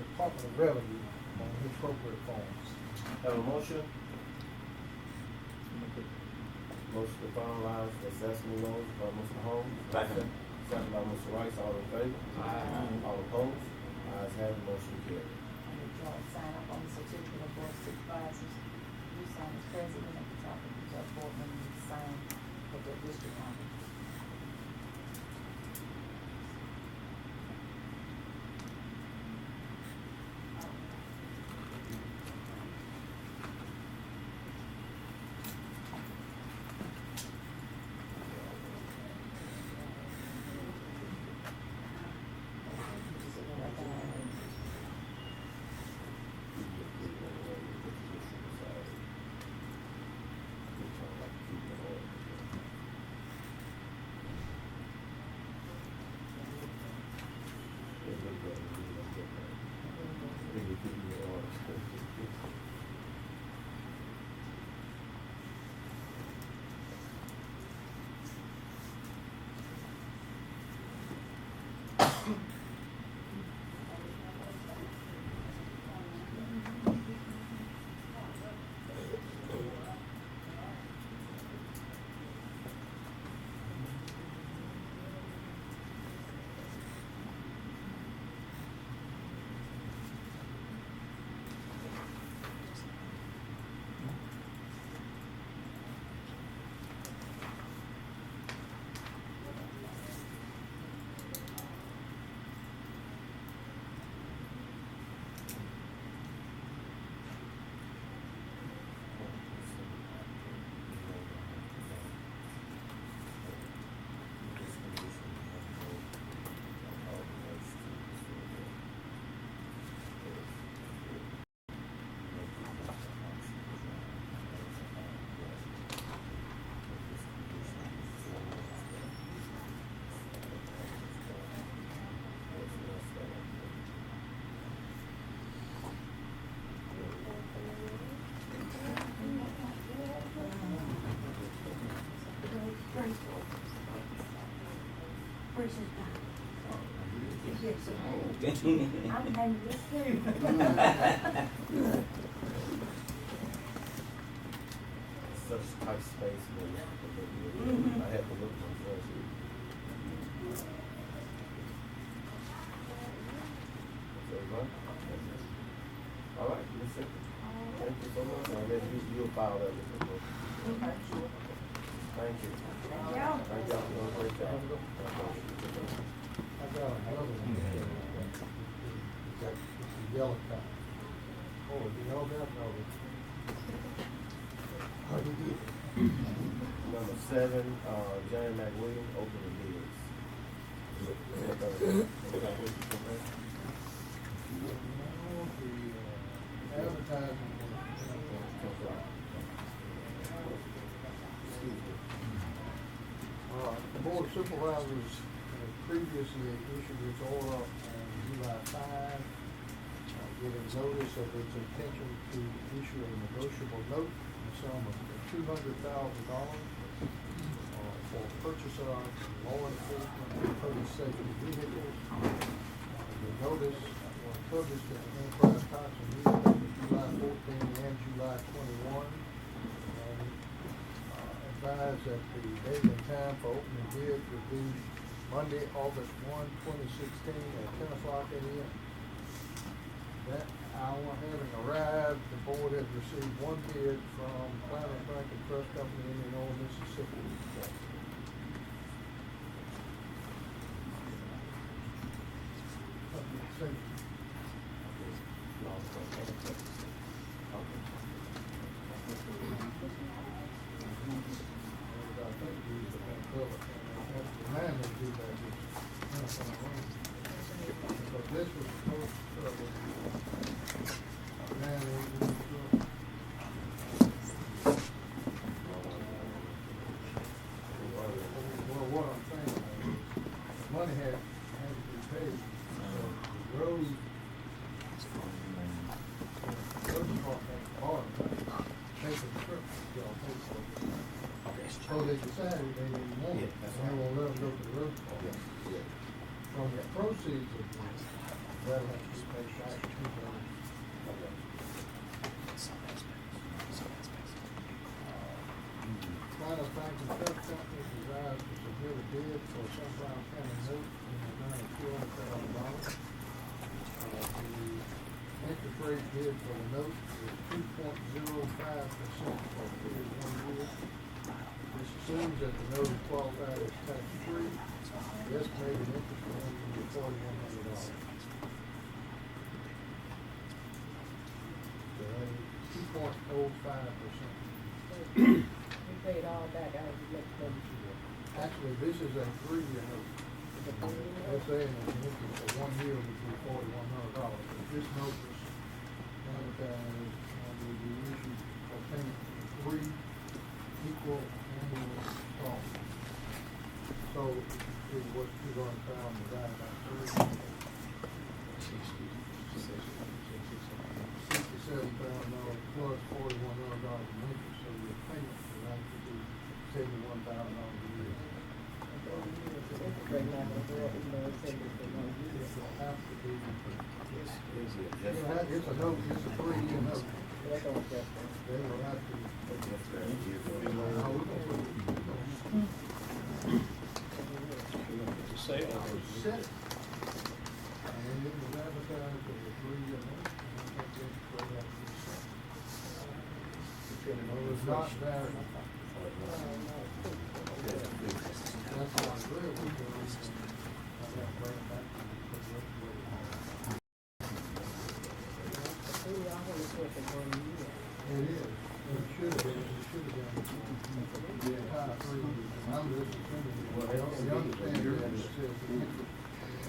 Department of Revenue on the appropriate forms. Have a motion? Motion to finalize the assessment rolls by Mr. Holmes. Second. Second by Mr. Rice, all in favor? Aye. All opposed? Ayes have it, motion carries. And if you want to sign up on the certificate of board of supervisors, you sign as president at the top of the board, and you sign for the district office. I'm hanging this thing. Such tight space, but I had to look myself. All right, Ms. Sippy. Thank you so much. And then you'll file that with the book. Okay, sure. Thank you. Thank you. Thank y'all for doing a great job. I got another one. It's a yellow copy. Oh, you know that? No. How do you get it? Number 7, Johnny McWilliams, open the bids. Advertising. The Board of Supervisors previously issued its order on July 5, giving notice of its intention to issue a negotiable note in the sum of $200,000 for purchase of law enforcement and public safety vehicles. The notice was published in the Enterprise Times and newspaper July 14 and July 21. And advised that the date and time for opening bids would be Monday, August 1, 2016 at 10 o'clock a.m. That hour having arrived, the board has received one bid from Climate Bank and Trust Company in Indianola, Mississippi. This was supposed to well, what I'm saying is, money had to be paid. So the road, taking the trip, y'all pay for it. So they decided they didn't want it, and they won't let them go to the road department. From the proceeds of this, that'll have to be paid back to people. Final Bank and Trust Company desires to submit a bid for Sunflower County note in the amount of $200,000. The interest rate bid for the note is 2.05% for a period of 1 year. This assumes that the note is qualified as tax-free. The estimated interest rate will be $4,100. So that is 2.05%. We paid all back out of the next budget. Actually, this is a 3-year note. They're saying that the interest for 1 year would be $4,100. If this note was advertised and would be issued for payment for 3 equal annual installments. So it was $200,000 divided by 3. $67,000 plus $4,100 in interest, so your payment would actually be $71,000 a year. Right now, the girl, you know, it's saving for 1 year. It'll have to be, it's a note, it's a 3-year note. That don't affect them. They will have to. Sale. Set it. And it was advertised as a 3-year note. And I think it's for that to be set. It was not valid. That's why I agree with you. I got to bring it back to the We always work for 1 year. It is. It should have been. It should have been. The entire 3 years. And I'm just assuming. Well, you understand that it says the interest,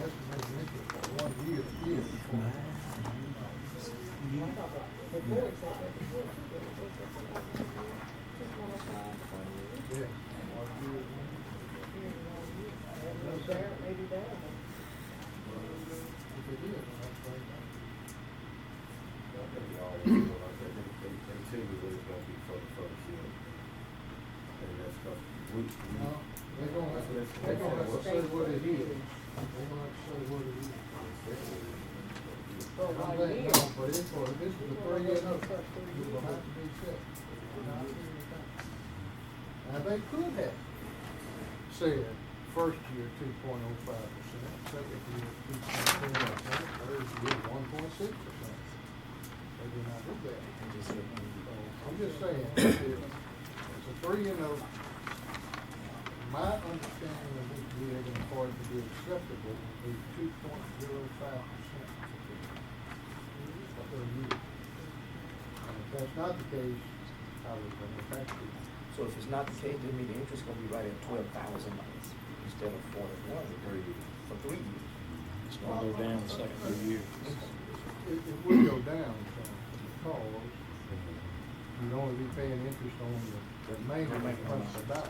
estimated interest for 1 year is. The board said that before. Yes. 1 year. Maybe that. If it is, then that's very nice. They tell you what it's gonna be for the first year. And that's what No, they're gonna have to say what it is. They're gonna have to say what it is. For I'm 1 letting year. go, but this is a 3-year note. It will have to be set. Now, they could have said, first year 2.05%, second year 2.10%, third year 1.6%. They did not do that. So, I'm just saying, it's a 3-year note. My understanding of this bid and for it to be acceptable would be 2.05%. Per year. And if that's not the case, I would bring it back to you. So if it's not the case, then the interest gonna be right at $12,000 instead of 41 per year. for 3 years. It's gonna go down the second 3 years. It will go down, because you'd only be paying interest on the maintenance plus the back.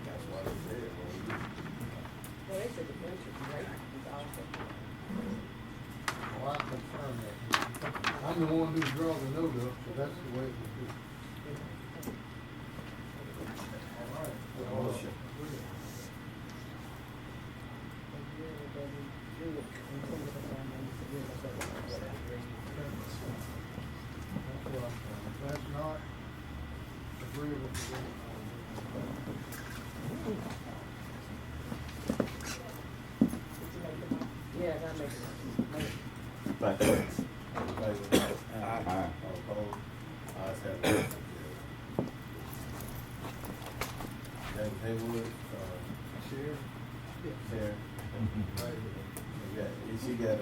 That's why they said, well, Well, they said the interest rate is also. Well, I confirm that. I'm the one who draws the note up, so that's the way it would be. All right. Well, Motion. That's not agreeable to them. Yes, I make it. But, all in favor? Aye. All opposed? Ayes have it. James Haywood, Sheriff? Sharon. She got a,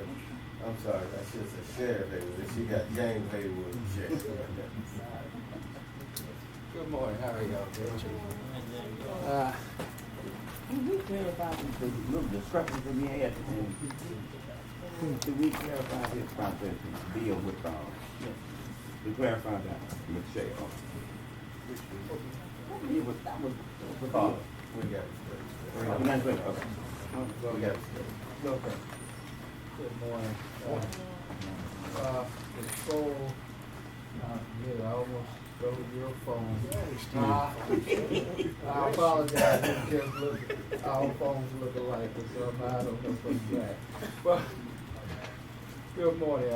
I'm sorry, I should say Sheriff Haywood, she got James Haywood, Sheriff. Good morning, how are y'all doing? can we clarify the little discrepancy we had, and did we clarify this process and deal with, we clarified that with Sheriff? It was, that was We got it straight. we got it straight, okay. We got it straight. Okay. Good morning. Before, I almost stole your phone. I apologize, it just look, our phones look alike, so I don't know what's that. Well, good morning,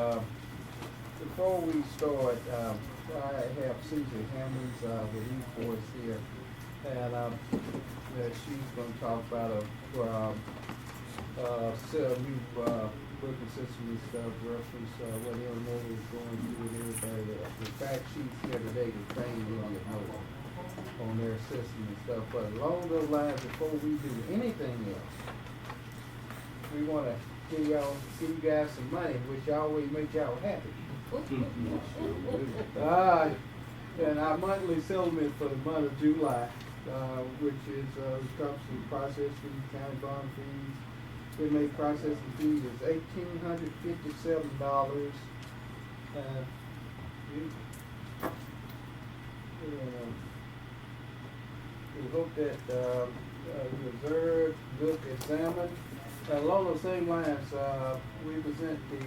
before we start, I have Susie Hammonds, with E-Force here, and, she's gonna talk about new, booking system and stuff, reference, what Illinois is going through and everybody else. In fact, she's here today to train Illinois on their system and stuff, but along those lines, before we do anything else, we wanna give you guys some money, which always makes y'all happy. And our monthly settlement for the month of July, which is, comes from process fees, county bond fees. We make processing fees is $1,857. We hope that you observe, look, examine. And along those same lines, we present the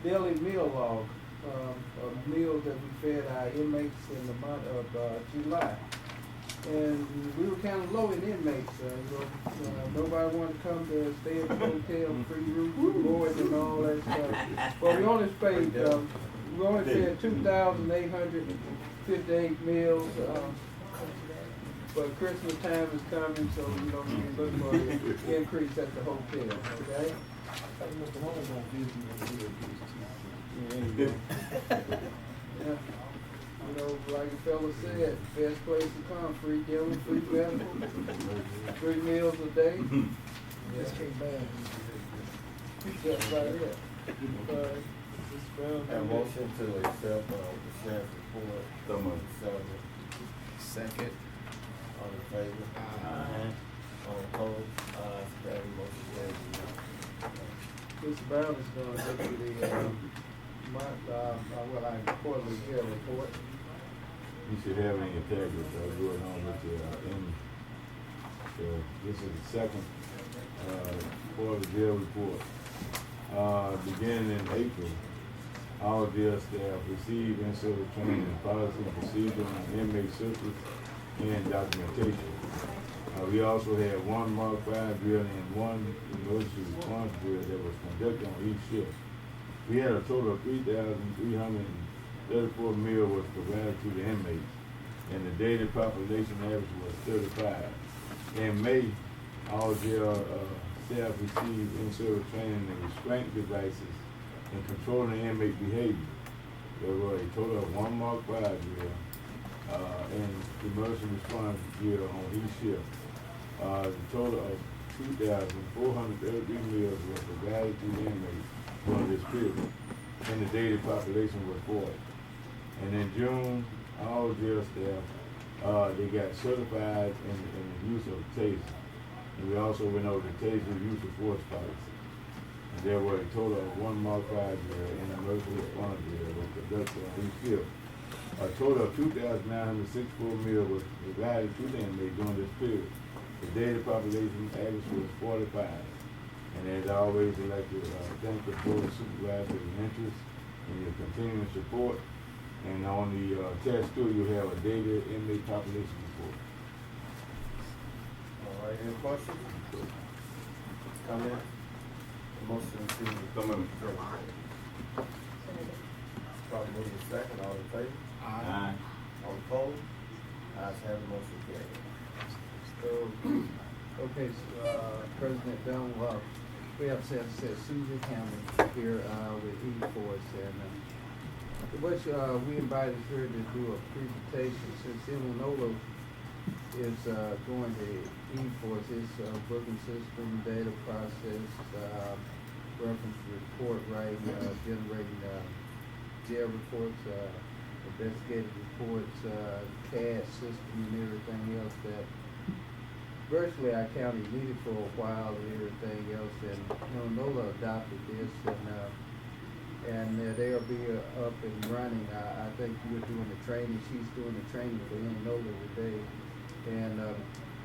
daily meal log of meals that we fed our inmates in the month of July. And we were kind of low in inmates. Nobody wanted to come to stay at the hotel, free room, board, and all that stuff. But we only paid 2,858 meals. But Christmas time is coming, so we don't look for an increase at the hotel. Okay. Yeah. You know, like the fella said, best place to come, free dinner, free medical, 3 meals a day. Just ain't bad. Just like that. Have motion to accept, the sheriff's report. So much. Second. All in favor? Aye. All opposed? Ayes have it, motion carries. Mr. Brown is gonna go to the, quarterly jail report. You should have any integrity, going on with your, so this is the second, quarterly jail report. Beginning in April, all jail staff received in-service training in policy and procedure on inmate services and documentation. We also had 1 Mark 5 drill and 1 emergency response drill that was conducted on each shift. We had a total of 3,334 meals was provided to the inmates, and the daily population average was 35. In May, all jail staff received in-service training in restraint devices and controlling inmate behavior. There were a total of 1 Mark 5 drill and emergency response drill on each shift. The total of 2,433 meals were provided to the inmates during this period, and the daily population was 40. And in June, all jail staff, they got certified in the use of taser. And we also went over the Taser use of force policy. And there were a total of 1 modified drill and an emergency response drill was conducted on each field. A total of 2,964 meals was provided to the inmates during this period. The daily population average was 45. And as always, I'd like to thank the board of supervisors for your interest and your continuing support. And on the test too, you have a daily inmate population report. All right, any questions? Comment? Motion to come in. Probably move to second, all in favor? Aye. All opposed? Ayes have the motion carried. So, okay, so, President Dunn, we have, as I said, Susan Hammond here, with E-Force, and, we invited her to do a presentation, since Illinois is, going to E-Force, it's a booking system, data process, reference report writing, generating, jail reports, investigative reports, CAD system and everything else that virtually our county needed for a while and everything else, and NOLA adopted this, and they'll be up and running. I think you're doing the training, she's doing the training for NOLA today, and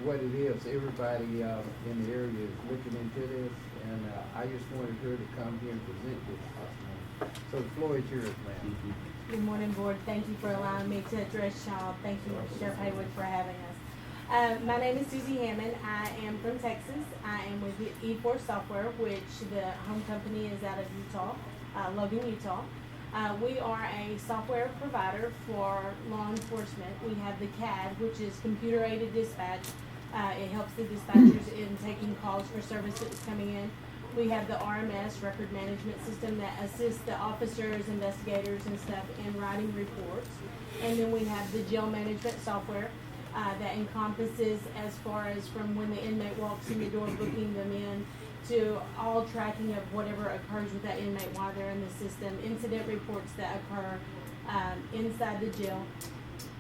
what it is, everybody in the area is looking into this, and I just wanted her to come here and present this. So the floor is yours, ma'am. Good morning, board. Thank you for allowing me to address y'all. Thank you, Sheriff Haywood, for having us. My name is Susie Hammond. I am from Texas. I am with E4 Software, which the home company is out of Utah, Logan, Utah. We are a software provider for law enforcement. We have the CAD, which is computer-aided dispatch. It helps the dispatchers in taking calls for service that's coming in. We have the RMS, record management system, that assists the officers, investigators, and stuff in writing reports. And then we have the jail management software that encompasses as far as from when the inmate walks in the door, booking them in, to all tracking of whatever occurs with that inmate while they're in the system, incident reports that occur inside the jail.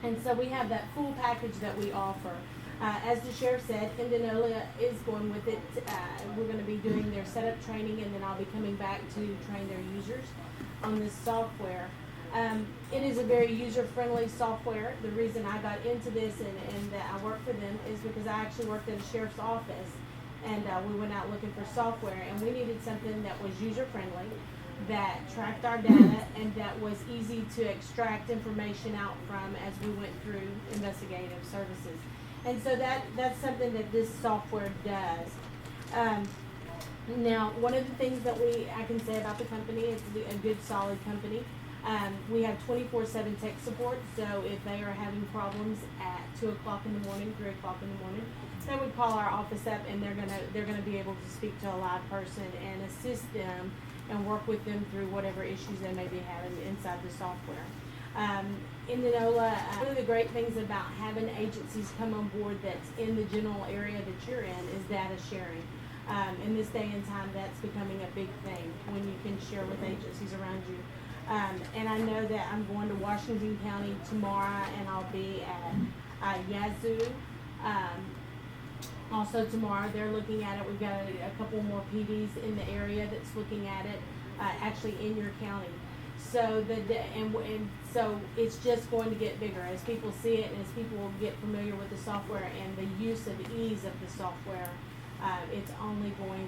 And so we have that full package that we offer. As the sheriff said, Indianola is going with it. We're going to be doing their setup training, and then I'll be coming back to train their users on this software. It is a very user-friendly software. The reason I got into this and that I work for them is because I actually worked at a sheriff's office, and we went out looking for software, and we needed something that was user-friendly, that tracked our data, and that was easy to extract information out from as we went through investigative services. And so that's something that this software does. Now, one of the things that I can say about the company, it's a good, solid company. We have 24/7 tech support, so if they are having problems at 2 o'clock in the morning, 3 o'clock in the morning, they would call our office up, and they're gonna be able to speak to a live person and assist them and work with them through whatever issues they may be having inside the software. Indianola, one of the great things about having agencies come on board that's in the general area that you're in is data sharing. In this day and time, that's becoming a big thing when you can share with agencies around you. And I know that I'm going to Washington County tomorrow, and I'll be at Yazoo. Also tomorrow, they're looking at it. We've got a couple more PDs in the area that's looking at it, actually in your county. So so it's just going to get bigger as people see it, and as people get familiar with the software and the use of ease of the software. It's only going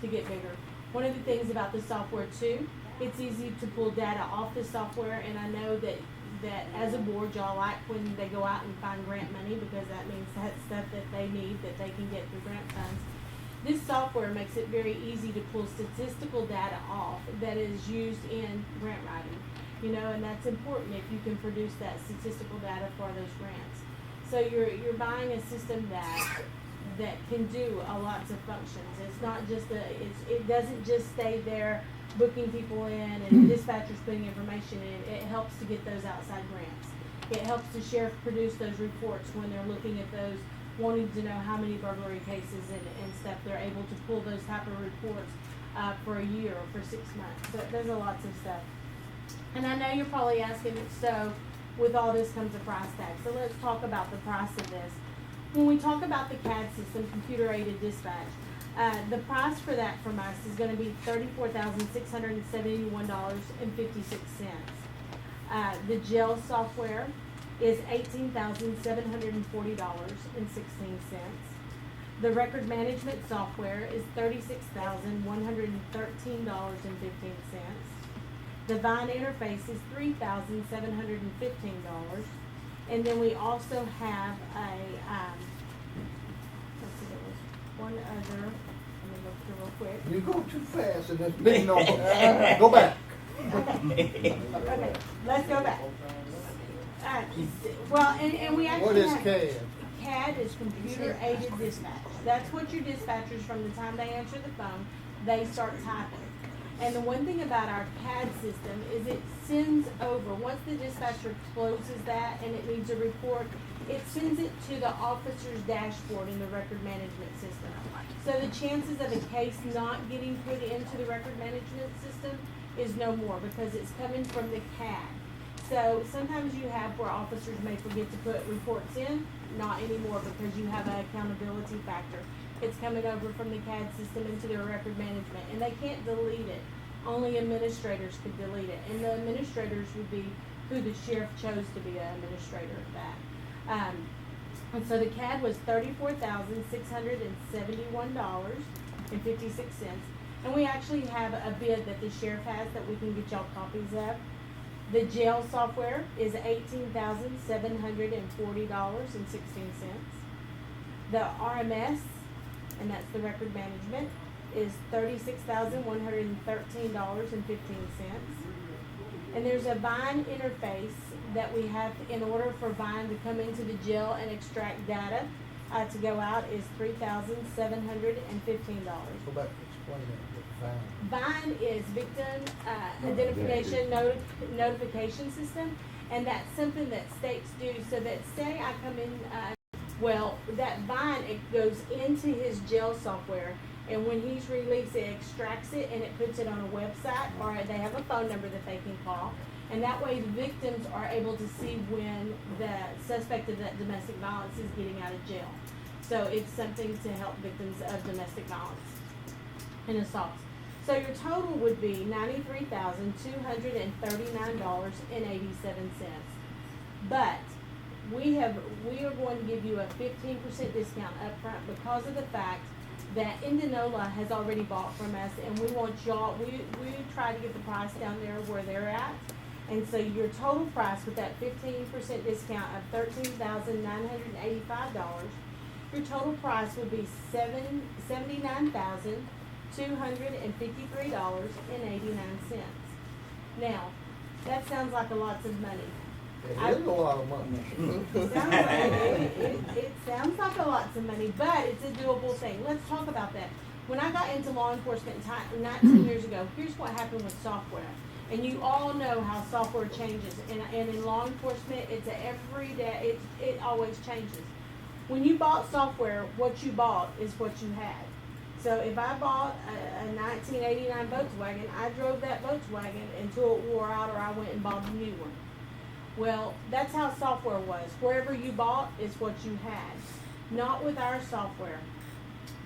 to get bigger. One of the things about the software too, it's easy to pull data off the software, and I know that as a board, y'all like when they go out and find grant money, because that means that's stuff that they need that they can get through grant funds. This software makes it very easy to pull statistical data off that is used in grant writing, and that's important if you can produce that statistical data for those grants. So you're buying a system that can do a lots of functions. It's not just it doesn't just stay there booking people in and dispatchers putting information in. It helps to get those outside grants. It helps the sheriff produce those reports when they're looking at those, wanting to know how many burglary cases and stuff. They're able to pull those type of reports for a year or for 6 months. So there's lots of stuff. And I know you're probably asking, so with all this comes a price tag. So let's talk about the price of this. when we talk about the CAD system, computer aided dispatch, the price for that from us is gonna be $34,671.56. The GEL software is $18,740.16. The record management software is $36,113.15. The Vine interface is $3,715. And then we also have a, let's see, there was one other, let me look through real quick. You go too fast in this big number. Go back. Okay, let's go back. Well, and we actually What is have- CAD? CAD is computer aided dispatch. That's what your dispatchers, from the time they answer the phone, they start typing. And the one thing about our CAD system is it sends over, once the dispatcher closes that and it needs a report, it sends it to the officer's dashboard in the record management system. So the chances of a case not getting put into the record management system is no more because it's coming from the CAD. So sometimes you have where officers may forget to put reports in, not anymore because you have an accountability factor. It's coming over from the CAD system into their record management, and they can't delete it. Only administrators could delete it, and the administrators would be who the sheriff chose to be an administrator of that. And so the CAD was $34,671.56, and we actually have a bid that the sheriff has that we can get y'all copies of. The jail software is $18,740.16. The RMS, and that's the record management, is $36,113.15. And there's a Vine interface that we have in order for Vine to come into the jail and extract data to go out is $3,715. Go back and explain that. Vine is victim identification notification system, and that's something that states do. So that say I come in, that Vine, it goes into his jail software, and when he's released, it extracts it and it puts it on a website, or they have a phone number that they can call, and that way the victims are able to see when the suspect of that domestic violence is getting out of jail. So it's something to help victims of domestic violence and assaults. So your total would be $93,239.87. But we are going to give you a 15% discount up front because of the fact that Indianola has already bought from us, and we want y'all, we try to get the price down there where they're at. And so your total price with that 15% discount of $13,985, your total price would be $79,253.89. Now, that sounds like a lot of money. It is a lot of money. It sounds like a lot of money, but it's a doable thing. Let's talk about that. When I got into law enforcement 19 years ago, here's what happened with software. And you all know how software changes. And in law enforcement, it's every day, it always changes. When you bought software, what you bought is what you had. So if I bought a 1989 Volkswagen, I drove that Volkswagen until it wore out or I went and bought a new one. Well, that's how software was. Wherever you bought is what you had. Not with our software.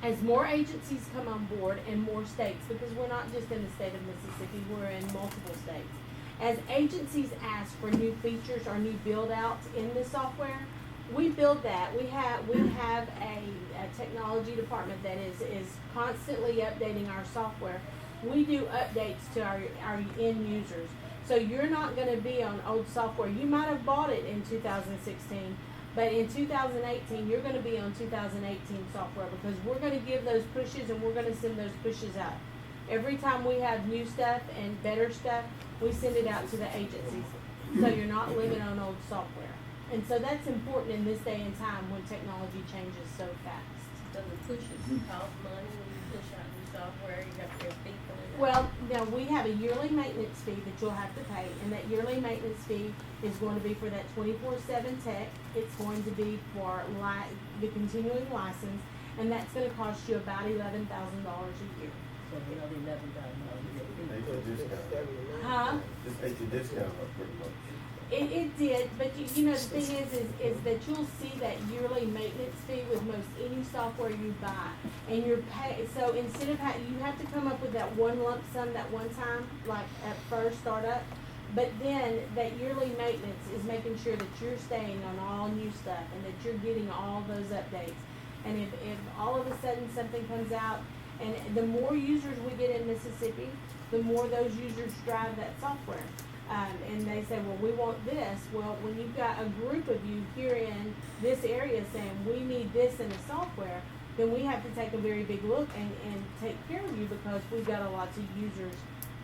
As more agencies come on board in more states, because we're not just in the state of Mississippi, we're in multiple states. As agencies ask for new features or new build outs in the software, we build that. We have a technology department that is constantly updating our software. We do updates to our end users. So you're not going to be on old software. You might have bought it in 2016, but in 2018, you're going to be on 2018 software because we're going to give those pushes and we're going to send those pushes out. Every time we have new stuff and better stuff, we send it out to the agencies. So you're not living on old software. And so that's important in this day and time when technology changes so fast. Does the pushes cost money when you push out new software? You have to pay a fee for it? Well, now we have a yearly maintenance fee that you'll have to pay, and that yearly maintenance fee is going to be for that 24/7 tech. It's going to be for the continuing license, and that's going to cost you about $11,000 a year. So another $11,000 a year. Take the discount. Huh? Just take the discount up pretty much. It did, but you know, the thing is that you'll see that yearly maintenance fee with most any software you buy. And you're so instead of you have to come up with that one lump sum that one time, like at first startup. But then that yearly maintenance is making sure that you're staying on all new stuff and that you're getting all those updates. And if all of a sudden something comes out, and the more users we get in Mississippi, the more those users drive that software. And they say, well, we want this. Well, when you've got a group of you here in this area saying, we need this in the software, then we have to take a very big look and take care of you because we've got a lot of users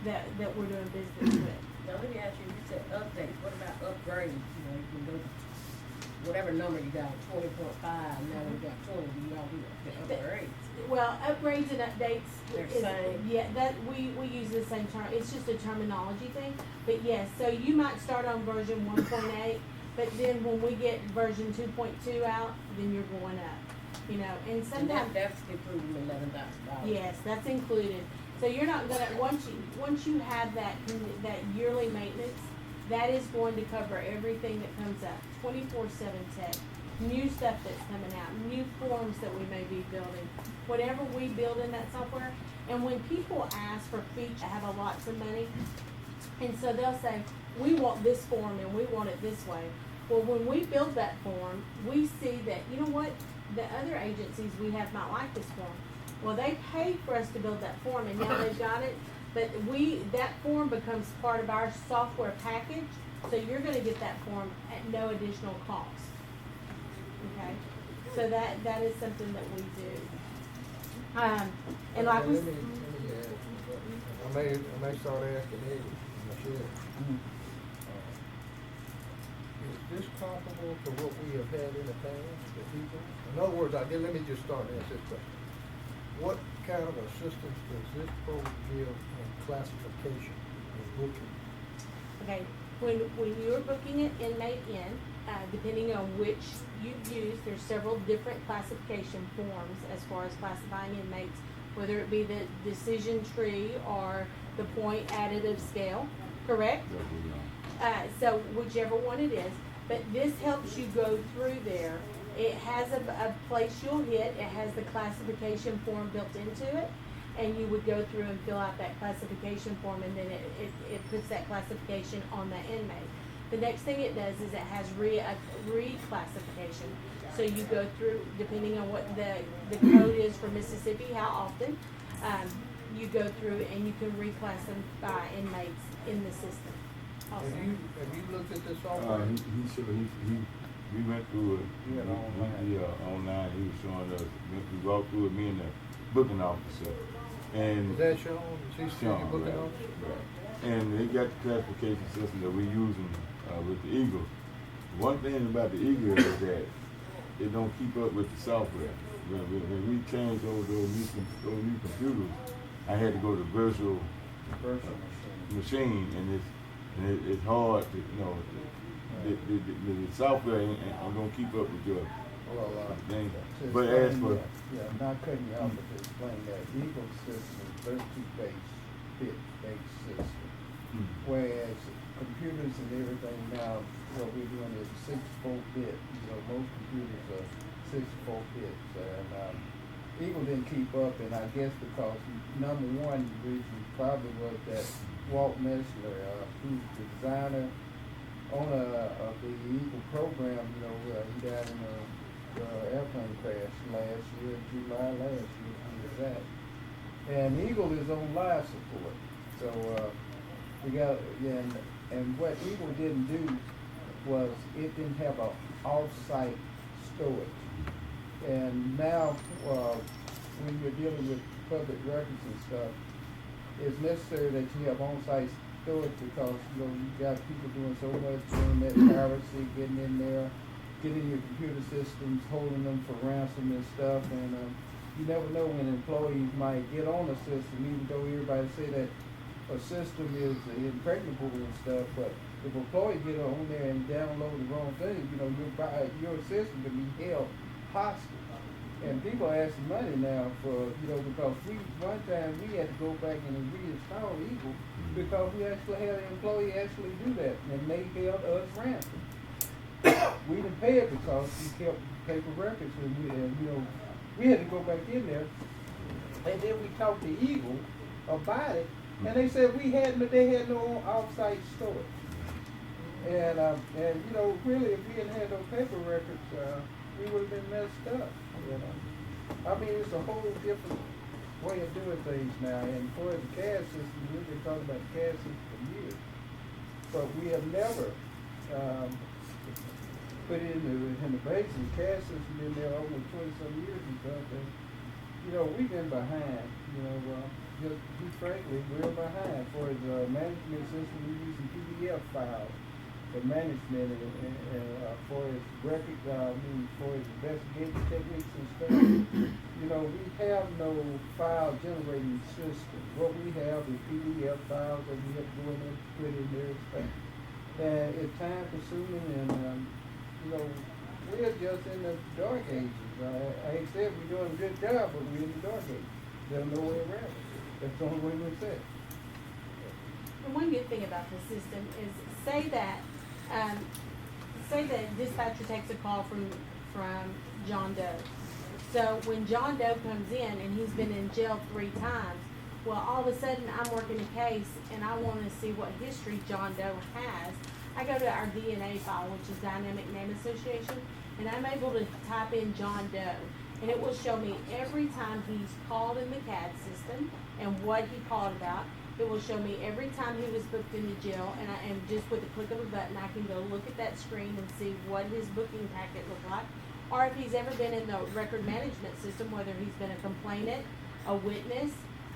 that we're doing business with. Now, let me ask you, you said updates, what about upgrades? You know, you can go, whatever number you got, 20.5, now we got 20, you all do the upgrades. Well, upgrades and updates They're is, same. yeah, that we use the same term. It's just a terminology thing. But yes, so you might start on version 1.8, but then when we get version 2.2 out, then you're going up. You know, and sometimes that's including $11,000. yes, that's included. So you're not gonna once you have that yearly maintenance, that is going to cover everything that comes up. 24/7 tech, new stuff that's coming out, new forms that we may be building, whatever we build in that software. And when people ask for features, have a lots of money, and so they'll say, we want this form and we want it this way. Well, when we build that form, we see that, you know what, the other agencies we have might like this form. Well, they paid for us to build that form and now they've got it, but that form becomes part of our software package, so you're gonna get that form at no additional cost. Okay, so that is something that we do. And like we. Let me add, I may start asking Eddie, Michelle. Is this comparable to what we have had in the past, the people? In other words, let me just start and answer this question. What kind of assistance does this program give in classification and booking? Okay, when you're booking an inmate in, depending on which you use, there's several different classification forms as far as classifying inmates, whether it be the decision tree or the point additive scale, correct? So whichever one it is, but this helps you go through there. It has a place you'll hit, it has the classification form built into it, and you would go through and fill out that classification form, and then it puts that classification on that inmate. The next thing it does is it has reclassification. So you go through, depending on what the code is for Mississippi, how often, you go through and you can reclassify inmates in the system. Also. Have you looked at this software? We went through it. Online. He was showing us. We walked through it, me and the booking officer. And is that Sean? Is he Sean, booking right, officer? right. And they got the classification system that we're using with the Eagle. One thing about the Eagle is that it don't keep up with the software. When we changed over those new computers, I had to go to virtual machine, and it's hard to, you know, the software ain't gonna keep up with your thing. But as for I'm not cutting you off, but to explain that Eagle system is 32-bit-based system, whereas computers and everything now, what we're doing is 64-bit. You know, most computers are 64 bits, and Eagle didn't keep up, and I guess because number one reason probably was that Walt Messler, who's the designer, owner of the Eagle program, you know, he died in a airplane crash last year, July last year, under that. And Eagle is on life support, so we got, and what Eagle didn't do was it didn't have a off-site storage. And now, when you're dealing with public records and stuff, it's necessary that you have on-site storage because, you know, you got people doing so much internet piracy, getting in there, getting your computer systems, holding them for ransom and stuff, and you never know when employees might get on a system, even though everybody say that a system is impregnable and stuff, but if an employee get on there and download the wrong thing, you know, your system can be held hostage. And people are asking money now for, because one time we had to go back and reinstall Eagle because we actually had an employee actually do that, and they held us ransom. We didn't pay it because we kept paper records, and we had to go back in there, and then we talked to Eagle about it, and they said they had no off-site storage. And really, if we hadn't had those paper records, we would have been messed up. I mean, it's a whole different way of doing things now. And for the CAD system, we've been talking about the CAD system for years, but we have never put it in the basic CAD system been there over 20-some years and stuff. And we've been behind. Just frankly, we're behind. For the management system, we're using PDF files for management and for its record, for its investigative techniques and stuff. We have no file generating system. What we have is PDF files that we have to go in there and put in there and stuff. And it's time consuming, and we're just in the dark ages. I said we're doing a good job, but we're in the dark ages. There's no way around it. That's the only way we say it. And one good thing about the system is say that dispatcher takes a call from John Doe. So when John Doe comes in and he's been in jail 3 times, well, all of a sudden I'm working a case and I want to see what history John Doe has. I go to our DNA file, which is Dynamic Name Association, and I'm able to type in John Doe, and it will show me every time he's called in the CAD system and what he called about. It will show me every time he was booked into jail, and just with the click of a button, I can go look at that screen and see what his booking packet looked like, or if he's ever been in the record management system, whether he's been a complainant, a witness,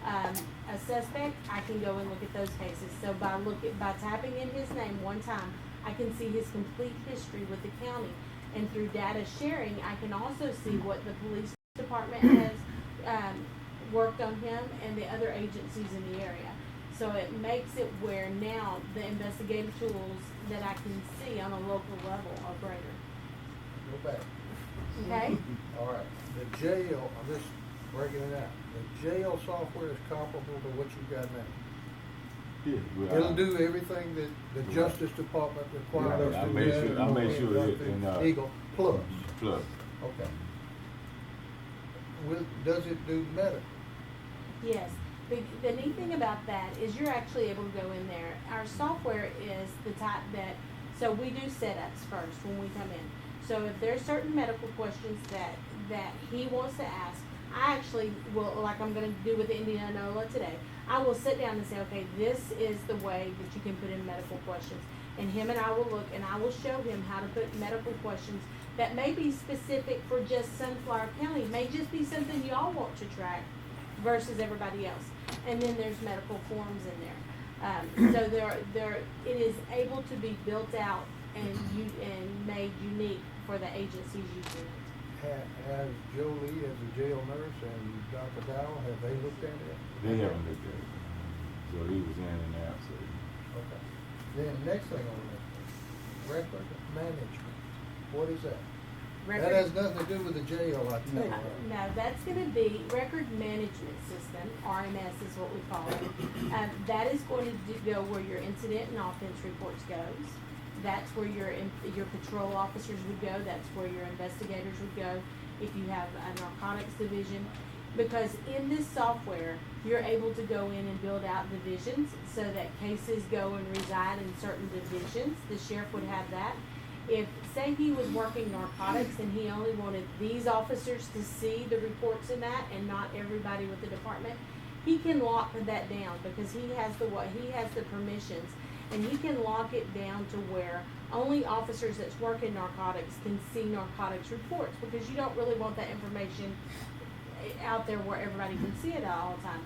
a suspect. I can go and look at those cases. So by typing in his name one time, I can see his complete history with the county, and through data sharing, I can also see what the police department has worked on him and the other agencies in the area. So it makes it where now the investigative tools that I can see on a local level are greater. Go back. Okay? All right. The jail, I'm just breaking it out. The jail software is comparable to what you got now. Yeah, It'll do everything that the Justice Department requires us to do. I made sure it in Eagle Plus. Plus. Okay. Does it do medical? Yes. The neat thing about that is you're actually able to go in there. Our software is the type that, so we do setups first when we come in. So if there's certain medical questions that he wants to ask, I actually will, like I'm going to do with Indianola today, I will sit down and say, okay, this is the way that you can put in medical questions. And him and I will look, and I will show him how to put medical questions that may be specific for just Sunflower County. May just be something y'all want to track versus everybody else. And then there's medical forms in there. So it is able to be built out and made unique for the agencies using it. Has Jolie as a jail nurse and Dr. Dowell, have they looked at it? They haven't looked at it. So he was in and out, so. Okay. Then next thing on the record management. What is that? That has nothing to do with the jail, I think. No, that's going to be record management system. RMS is what we call it. That is going to go where your incident and offense reports goes. That's where your patrol officers would go. That's where your investigators would go if you have a narcotics division. Because in this software, you're able to go in and build out divisions so that cases go and reside in certain divisions. The sheriff would have that. If, say, he was working narcotics and he only wanted these officers to see the reports in that and not everybody with the department, he can lock that down because he has the permissions, and he can lock it down to where only officers that's working narcotics can see narcotics reports, because you don't really want that information out there where everybody can see it at all times.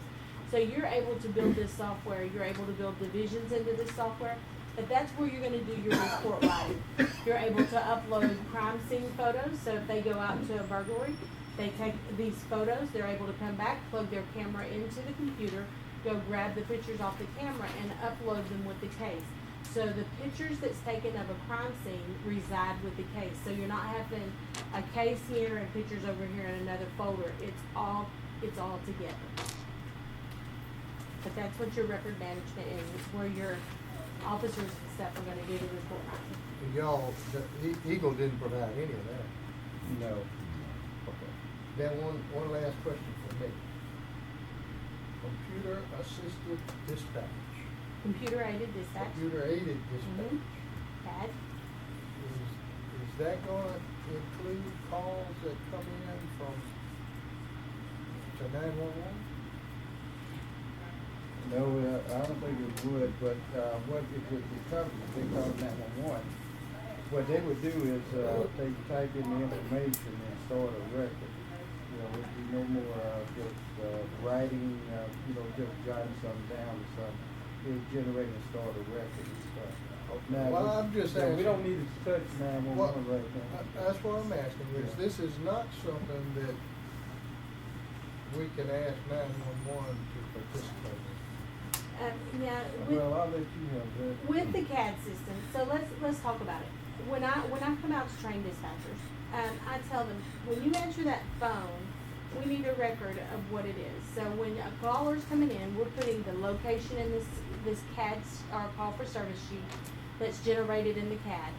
So you're able to build this software, you're able to build divisions into this software, but that's where you're going to do your report writing. You're able to upload crime scene photos, so if they go out into a burglary, they take these photos, they're able to come back, plug their camera into the computer, go grab the pictures off the camera and upload them with the case. So the pictures that's taken of a crime scene reside with the case. So you're not having a case here and pictures over here in another folder. It's all together. But that's what your record management is. It's where your officers and stuff are gonna do the report writing. Y'all, Eagle didn't provide any of that. No. Okay. Then one last question for me. Computer assisted dispatch. Computer aided dispatch. Computer aided dispatch. Mhm. CAD. Is that gonna include calls that come in from, to 911? No, I don't think it would, but, what it would be covered, if they call 911, what they would do is, they type in the information and start a record. You know, it'd be no more, just, writing, just jotting something down or something. It would generate and start a record and stuff. Now, Well, I'm just yeah, asking. we don't need to touch 911 right now. That's what I'm asking, is Yeah. this is not something that we can ask 911 to participate in. Now, Well, I'll let you have that. with the CAD system, so let's talk about it. When I come out to train dispatchers, I tell them, when you answer that phone, we need a record of what it is. So when a caller's coming in, we're putting the location in this CAD, our call for service sheet that's generated in the CAD.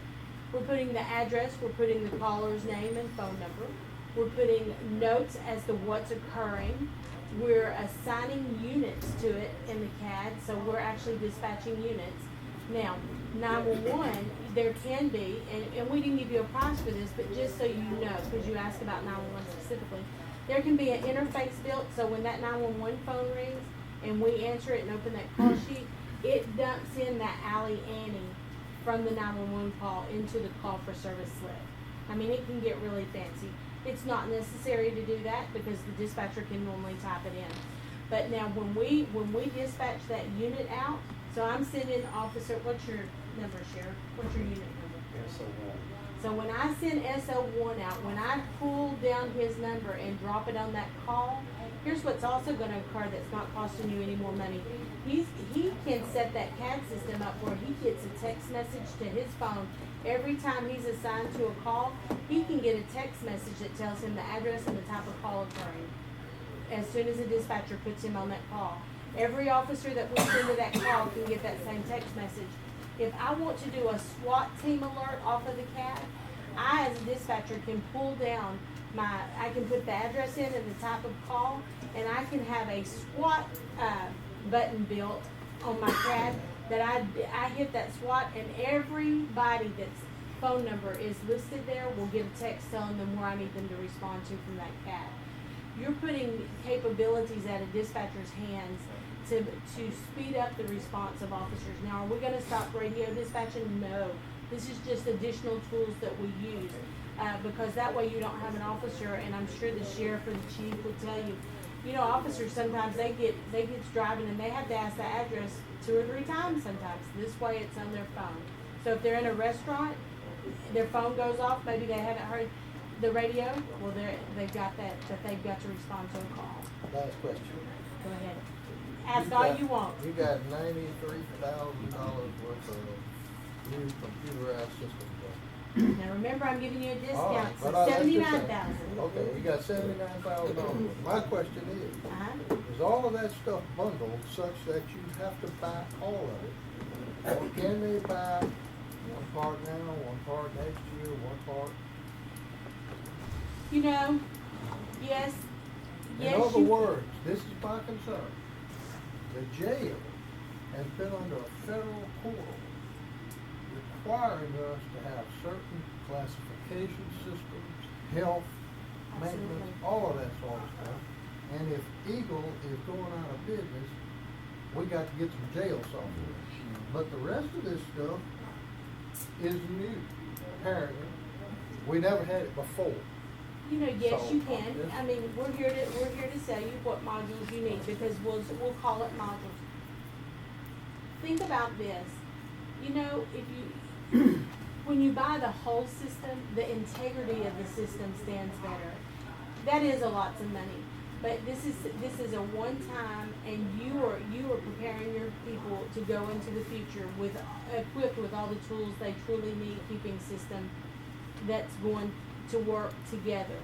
We're putting the address, we're putting the caller's name and phone number. We're putting notes as to what's occurring. We're assigning units to it in the CAD, so we're actually dispatching units. Now, 911, there can be, and we didn't give you a price for this, but just so you know, because you asked about 911 specifically, there can be an interface built, so when that 911 phone rings and we answer it and open that call sheet, it dumps in that Allie Annie from the 911 call into the call for service slip. I mean, it can get really fancy. It's not necessary to do that because the dispatcher can normally type it in. But now when we dispatch that unit out, so I'm sending officer, what's your number, Sheriff? What's your unit number? So when I send SO1 out, when I pull down his number and drop it on that call, here's what's also gonna occur that's not costing you any more money. He can set that CAD system up where he gets a text message to his phone. Every time he's assigned to a call, he can get a text message that tells him the address and the type of call occurring as soon as the dispatcher puts him on that call. Every officer that we send to that call can get that same text message. If I want to do a SWAT team alert off of the CAD, I as a dispatcher can pull down I can put the address in and the type of call, and I can have a SWAT button built on my CAD that I hit that SWAT, and everybody that's phone number is listed there will get a text telling them where I need them to respond to from that CAD. You're putting capabilities at a dispatcher's hands to speed up the response of officers. Now, are we gonna stop radio dispatching? No. This is just additional tools that we use, because that way you don't have an officer, and I'm sure the sheriff or the chief will tell you, officers sometimes they get driving and they have to ask the address 2 or 3 times sometimes. This way it's on their phone. So if they're in a restaurant, their phone goes off, maybe they haven't heard the radio, well they've got that they've got to respond to a call. Last question. Go ahead. Ask all you want. You got $93,000 worth of new computerized systems. Now remember, I'm giving you a All right, discount, but so that's just a- 79,000. Okay, you got $79,000. My question Uh-huh. is all of that stuff bundled such that you have to buy all of it? Or can they buy one part now, one part next year, one part? Yes. In other words, this is my concern. The jail has been under a federal court requiring us to have certain classification systems, health, maintenance, Absolutely. all of that sort of stuff. And if Eagle is going out of business, we got to get some jail software. But the rest of this stuff is new, apparently. We never had it before. Yes, So, you can. yes. I mean, we're here to tell you what modules you need because we'll call it modules. Think about this. If you when you buy the whole system, the integrity of the system stands better. That is a lot of money. But this is a one-time, and you are preparing your people to go into the future with, equipped with all the tools they truly need, keeping system that's going to work together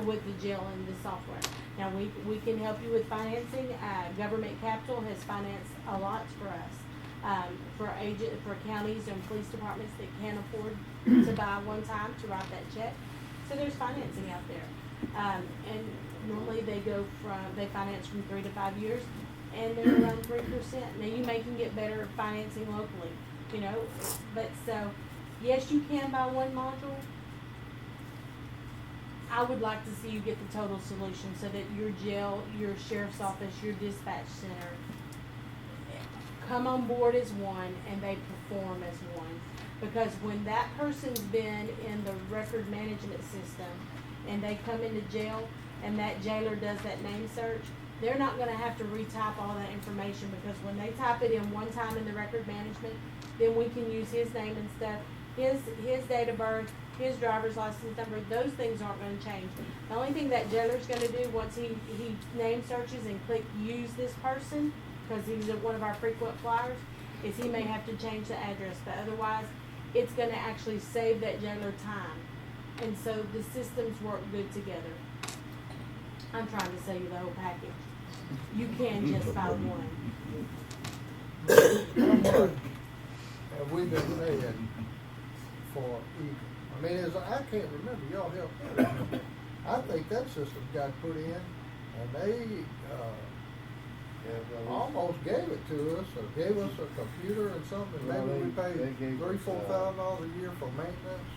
with the jail and the software. Now, we can help you with financing. Government Capital has financed a lot for us. For counties and police departments that can't afford to buy one time to write that check. So there's financing out there. And normally they finance from 3 to 5 years, and they're around 3%. Now you can get better financing locally, you know, but so, yes, you can buy one module. I would like to see you get the total solution so that your jail, your sheriff's office, your dispatch center come on board as one and they perform as one. Because when that person's been in the record management system and they come into jail and that jailer does that name search, they're not gonna have to retype all that information, because when they type it in one time in the record management, then we can use his name and stuff, his date of birth, his driver's license number. Those things aren't gonna change. The only thing that jailer's gonna do once he name searches and click use this person, because he's one of our frequent flyers, is he may have to change the address, but otherwise it's gonna actually save that jailer time. And so the systems work good together. I'm trying to sell you the whole package. You can just buy one. Have we been paying for Eagle? I mean, I can't remember, y'all help me remember. I think that system got put in, and they, almost gave it to us, or gave us a computer and something, Well, maybe we they paid gave us, $3,000-4,000 a year for maintenance.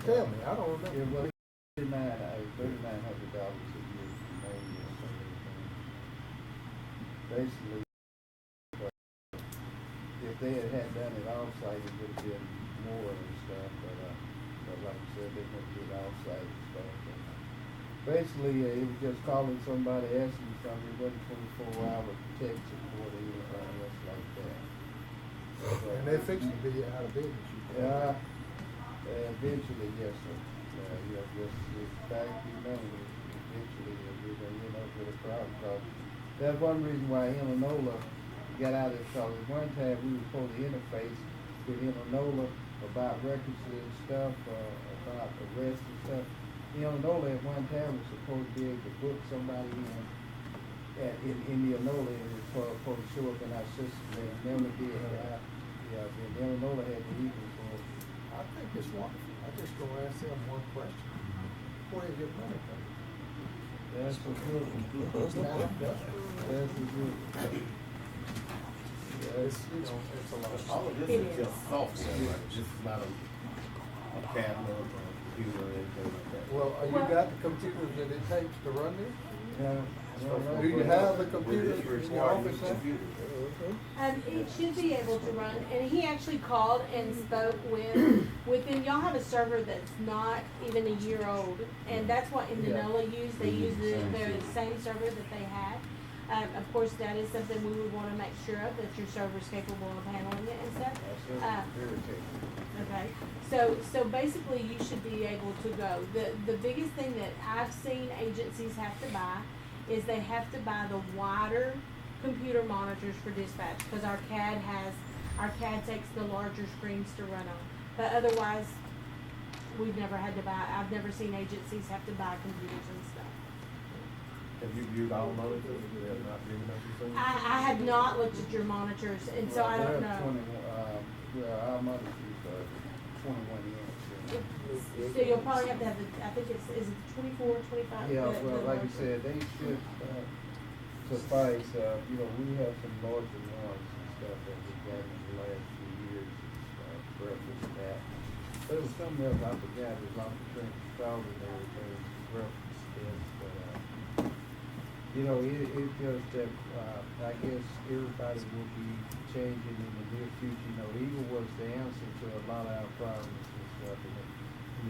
Tell me, I don't remember. Yeah, well, $3,900 a year for maintenance and everything. Basically, if they had done it off-site, it would have been more and stuff, but like I said, they couldn't do it off-site and stuff. Basically, it was just calling somebody, asking something. It wasn't 24-hour tech support or anything else like that. And they're fixing to be out of business. Eventually, yes, sir. Just back, eventually we're going to end up with a problem. Because that's one reason why Illinois got out of it. Because at one time we were supposed to interface with Illinois about records and stuff, about arrests and stuff. Illinois at one time was supposed to be able to book somebody in Illinois, and it was supposed to show up in our system, and it never did. And Illinois had the reason for it. I think it's wonderful. I just go ask them one question. Where do you get money from? That's a good one. That's a good one. It's, it's a lot. All of this is just software, right? This is not a cabinet or a computer or anything like that. Well, you got the computers that it takes to run this? Yeah. Do you have the computers in your office? It should be able to run, and he actually called and spoke with them. Y'all have a server that's not even a year old, and that's what Indianola used. They use the same server that they had. Of course, that is something we would want to make sure of, that your server is capable of handling it and stuff. Okay, so basically you should be able to go. The biggest thing that I've seen agencies have to buy is they have to buy the wider computer monitors for dispatch, because our CAD takes the larger screens to run on. But otherwise, we've never had to buy, I've never seen agencies have to buy computers and stuff. Have you viewed all monitors? You have not viewed them? I have not looked at your monitors, and so I don't know. Our monitors are 21 inch. So you'll probably have to have I think is it 24, 25? Yeah, well, like you said, they should suffice. We have some larger ones and stuff that we've got in the last few years, reference to that. There was something else I forgot, it was off the train control and everything, reference to this, but, it's just that, I guess everybody will be changing in the near future. Eagle was the answer to a lot of our problems and stuff, and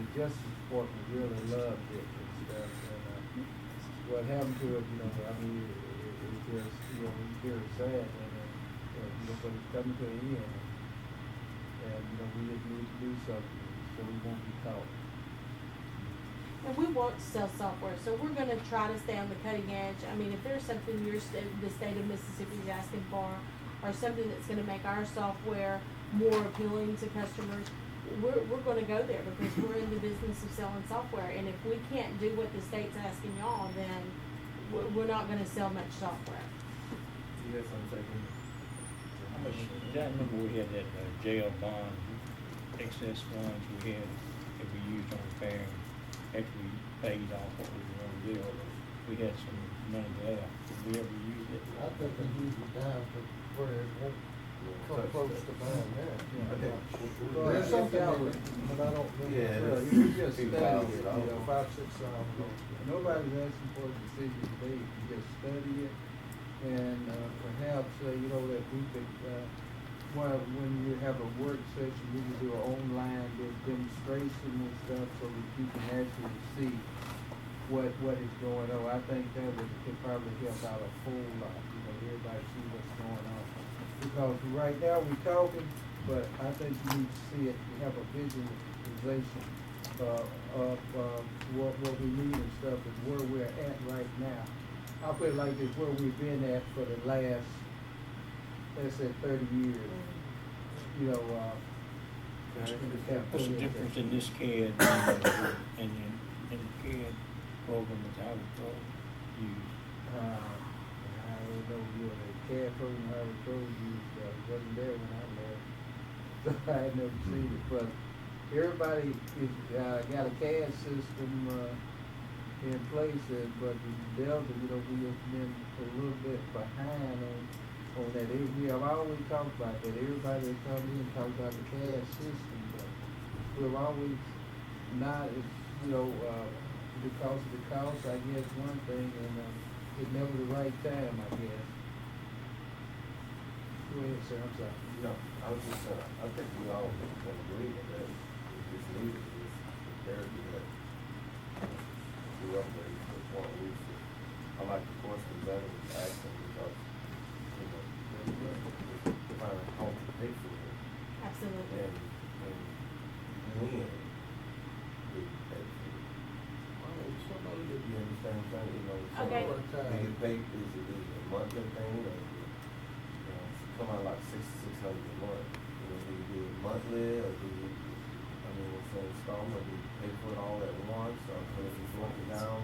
the Justice Department really loved it and stuff, and, what happened to it, it's just, it's very sad, and, but it's coming to an end, and, we just need to do something, so we won't be caught. And we want to sell software, so we're gonna try to stay on the cutting edge. I mean, if there's something the state of Mississippi is asking for, or something that's gonna make our software more appealing to customers, we're gonna go there because we're in the business of selling software. And if we can't do what the state's asking y'all, then we're not gonna sell much software. You got something to say? How much, I remember we had that jail bond excess funds we had that we used on fair. After we paid off what we were gonna do, we had some money left. Did we ever use it? I think they use it down to where it won't come close to buying that. Okay. There's something in it, but I don't remember. Yeah, Well, that's- you just study $2,000. it, you know. $5,000-6,000. Nobody's asking for a decision today, you just study it, and, perhaps, you know, that we could, when you have a work session, we can do an online demonstration and stuff, so that you can actually see what is going on. I think that could probably help out a whole lot, you know, everybody see what's going on. Because right now, we talking, but I think you need to see it, have a visualization of what we need and stuff, and where we're at right now. I feel like it's where we've been at for the last, let's say, 30 years. You know, What's the difference in this CAD and the CAD program that Howard Pro used? I don't know, you know, the CAD program I was told you, wasn't there when I left. So I had never seen it, but everybody is, got a CAD system, in place, but the Delta, you know, we have been a little bit behind on that. We have always talked about that. Everybody that comes in talks about the CAD system, but we've always not, you know, because of the cost, I guess, one thing, and it's never the right time, I guess. Go ahead, sir, I'm sorry. No, I was just, I think we all can agree with that. It's needed, it's very good. To upgrade to the point we should. I like the question better than asking because, you know, if I home to pay for it. Absolutely. And when we pay for it. You understand what I'm saying? You know, so Okay. they get paid, is it a monthly thing or, you know, it's come out like $600 a month. You know, do you do it monthly or do you, I mean, it's an installment, do you pay for it all at once or if you broke it down?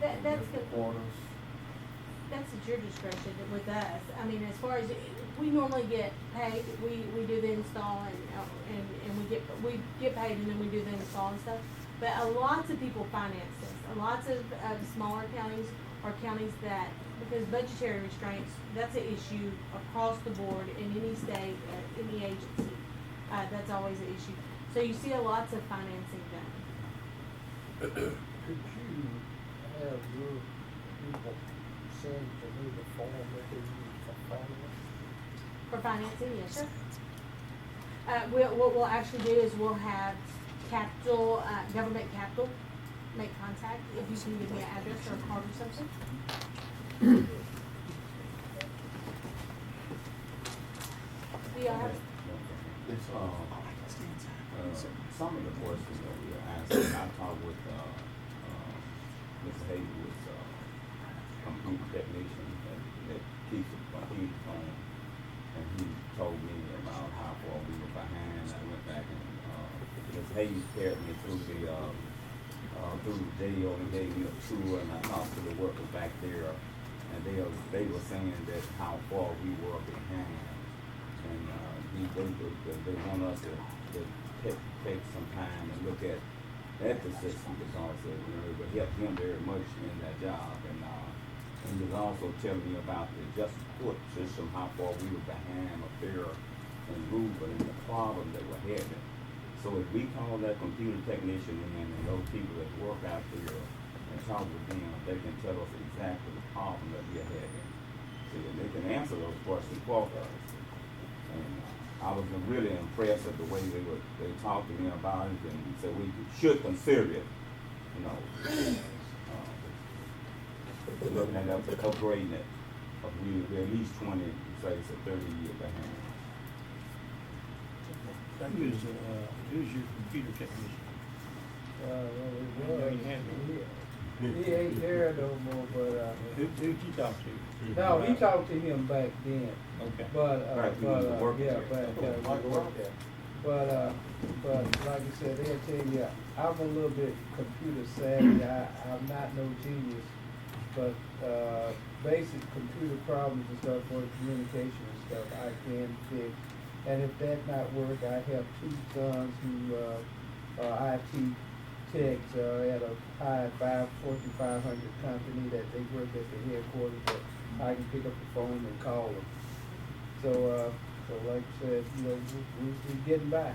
That's different good. quarters? That's at your discretion with us. I mean, as far as, we normally get paid, we do the install and we get paid and then we do the install and stuff. But lots of people finance this. Lots of smaller counties are counties that, because budgetary restraints, that's an issue across the board in any state, any agency. That's always an issue. So you see lots of financing done. Could you have your people send to me the form that they use for finance? For financing, yes, sir. What we'll actually do is we'll have capital, government capital make contact, if you can give me an address or a card or something. Do y'all have? It's, some of the questions that we are asking, I talked with, Mr. Haywood's, computer technician that keeps the computer phone. And he told me about how far we were behind. I went back and, Mr. Hayes carried me through the jail and gave me a tour, and I talked to the workers back there, and they were saying that how far we were behind. And, they want us to take some time and look at the system because it would help them very much in their job. And he was also telling me about the justice court system, how far we were behind Affair and Ruben and the problem that we're having. So if we call that computer technician in and those people that work out there and talk with them, they can tell us exactly the problem that we're having. See, and they can answer those questions for us. And I was really impressed at the way they talked to me about it and said we should consider it, you know. Looking at us upgrading it, we're at least 20, say it's a 30 year behind. Who's your computer technician? Well, You know, you have ain't there no more, but, Who'd you talk to? no, we talked to him back then. Okay. But, Right, he was working yeah, there. back, worked there. But like I said, they'll tell you, I'm a little bit computer savvy, I'm not no genius, but, basic computer problems and stuff for communication and stuff, I can fix. And if that not work, I have two sons who, are IT techs, at a high Fortune 500 company that they work at the headquarters, that I can pick up the phone and call them. So like I said, you know, we're getting by,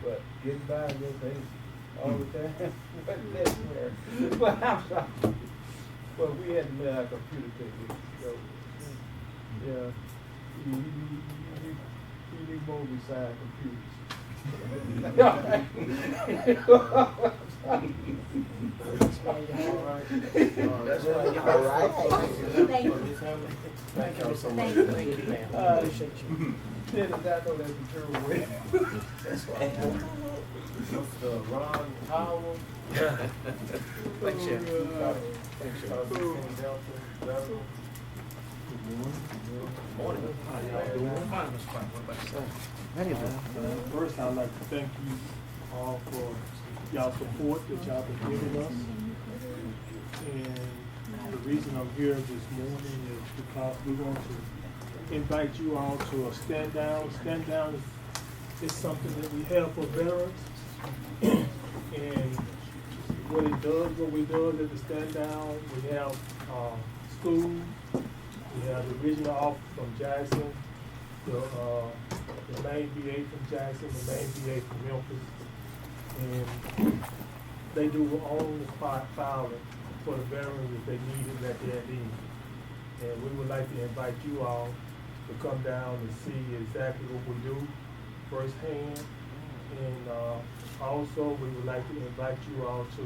but getting by is just ain't all the time, but that's where, but I'm sorry. But we had to let our computer technician, so, yeah, you need more beside computers. Thank y'all so much. Thank you. Dennis, I know that's a terrible way. Mr. Ron Howell. Thanks, Chef. Thanks, Chef. Morning. How y'all doing? Fine, Mr. Frank. What about yourself? First, I'd like to thank you all for y'all support that y'all been giving us. And the reason I'm here this morning is because we want to invite you all to a stand down. Stand down is something that we have for veterans. And what we do at the stand down, we have school. We have the original office from Jackson, the main VA from Jackson, the main VA from Memphis. And they do on-the-spot filing for the veterans if they need it at their need. And we would like to invite you all to come down and see exactly what we do firsthand. And also, we would like to invite you all to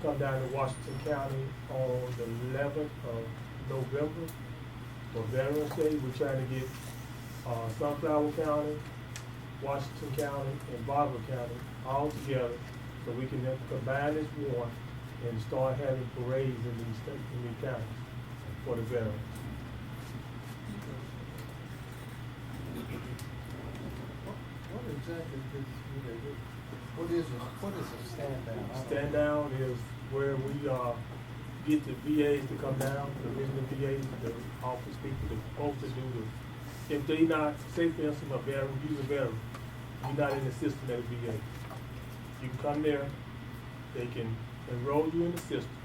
come down to Washington County on the 11th of November for Veterans Day. We're trying to get Sunflower County, Washington County, and Barber County all together so we can then combine as one and start having parades in these counties for the veterans. What exactly do they do? What is a stand down? Stand down is where we get the VAs to come down, the original VAs, the office people, the folks to do the, if they not, say for instance, a veteran, you're a veteran, you're not in the system at a VA. You can come there, they can enroll you in the system,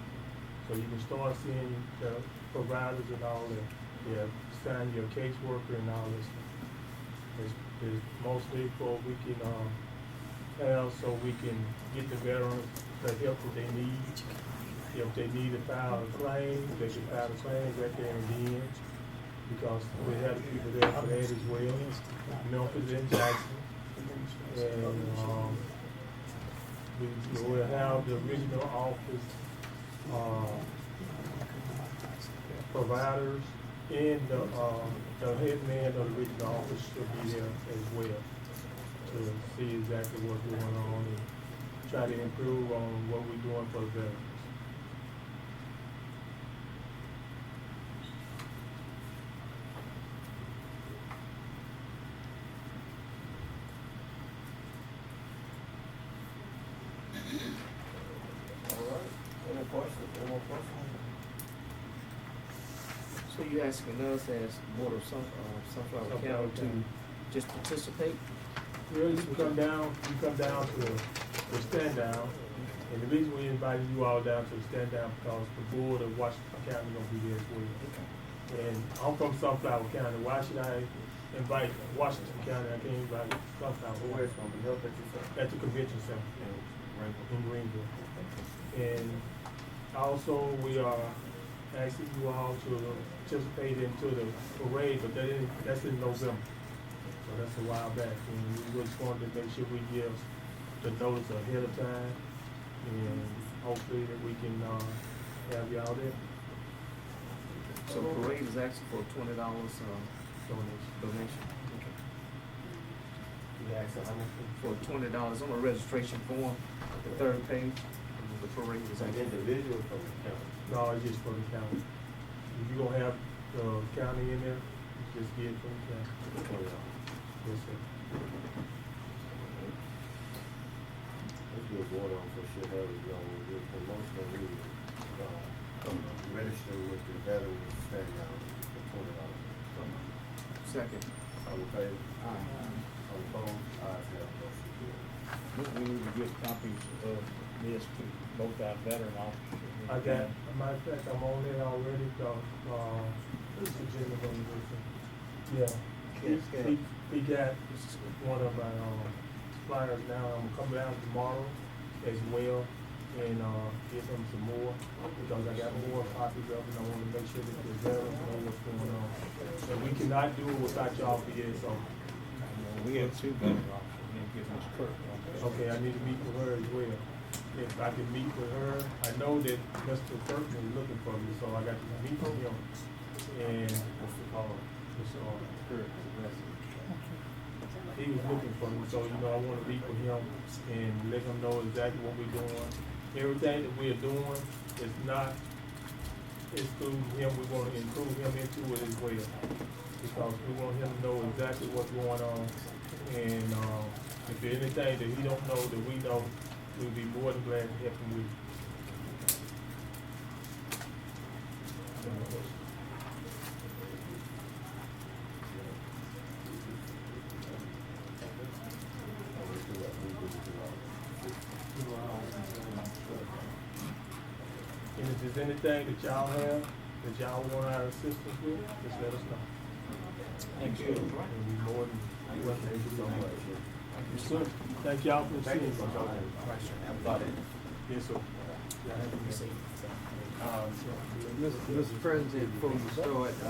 so you can start seeing the providers and all that. Yeah, sign your caseworker and all this. It's mostly for we can have so we can get the veterans the help that they need. If they need to file a claim, they can file a claim right there and then, because we have people there for that as well. Memphis and Jackson. And we will have the original office providers and the head man of the regional office should be there as well to see exactly what's going on and try to improve on what we're doing for the veterans. All right, any questions, any more questions? So you asking us as Board of Sunflower County to just participate? Really, you come down to the stand down, and the reason we invited you all down to the stand down because the board of Washington County gonna be there as well. And I'm from Sunflower County. Why should I invite Washington County? I can't invite Sunflower. Where it's gonna be held at your center? At the convention center in Greenville. And also we are asking you all to participate into the parade, but that's in November. So that's a while back, and we just wanted to make sure we give the notice ahead of time, and hopefully that we can have y'all there. So the parade is actually for $20 donation. Okay. You asked how much? For $20 on a registration form, the third page. the parade is an individual from the county. No, it's just for the county. If you gonna have the county in there, just get it from the county. Yes, sir. Let's do a board on for sure, how we go, we'll do a promotion, we, register with the veterans, stand down for $20. Second. All in favor? All opposed? Ayes have it, motion carries. We need to get copies of this to both our veteran officers. I got, as a matter of fact, I'm on it already, who's the gentleman with him? Yeah. He got one of my, flyers now, I'm gonna come down tomorrow as well and, give him some more, because I got more copies of it, I wanna make sure that the veterans know what's going on. And we cannot do it without y'all BSO. We have two veteran officers, we need to get Ms. Kirk on this. Okay, I need to meet with her as well. If I can meet with her, I know that Mr. Kirkman is looking for me, so I got to meet with him. And, Kirk, he was looking for me, so, you know, I wanna meet with him and let him know exactly what we're doing. Everything that we're doing is not excluding him, we wanna include him into it as well. Because we want him to know exactly what's going on, and, if there's anything that he don't know that we know, we'll be more than glad to help him with it. And if there's anything that y'all have, that y'all want our assistance with, just let us know. Thank you. And we more than welcome to do so much. Thank you, sir. Thank y'all for seeing us. Yes, sir. Y'all have a good day. Mr. President, before we start, I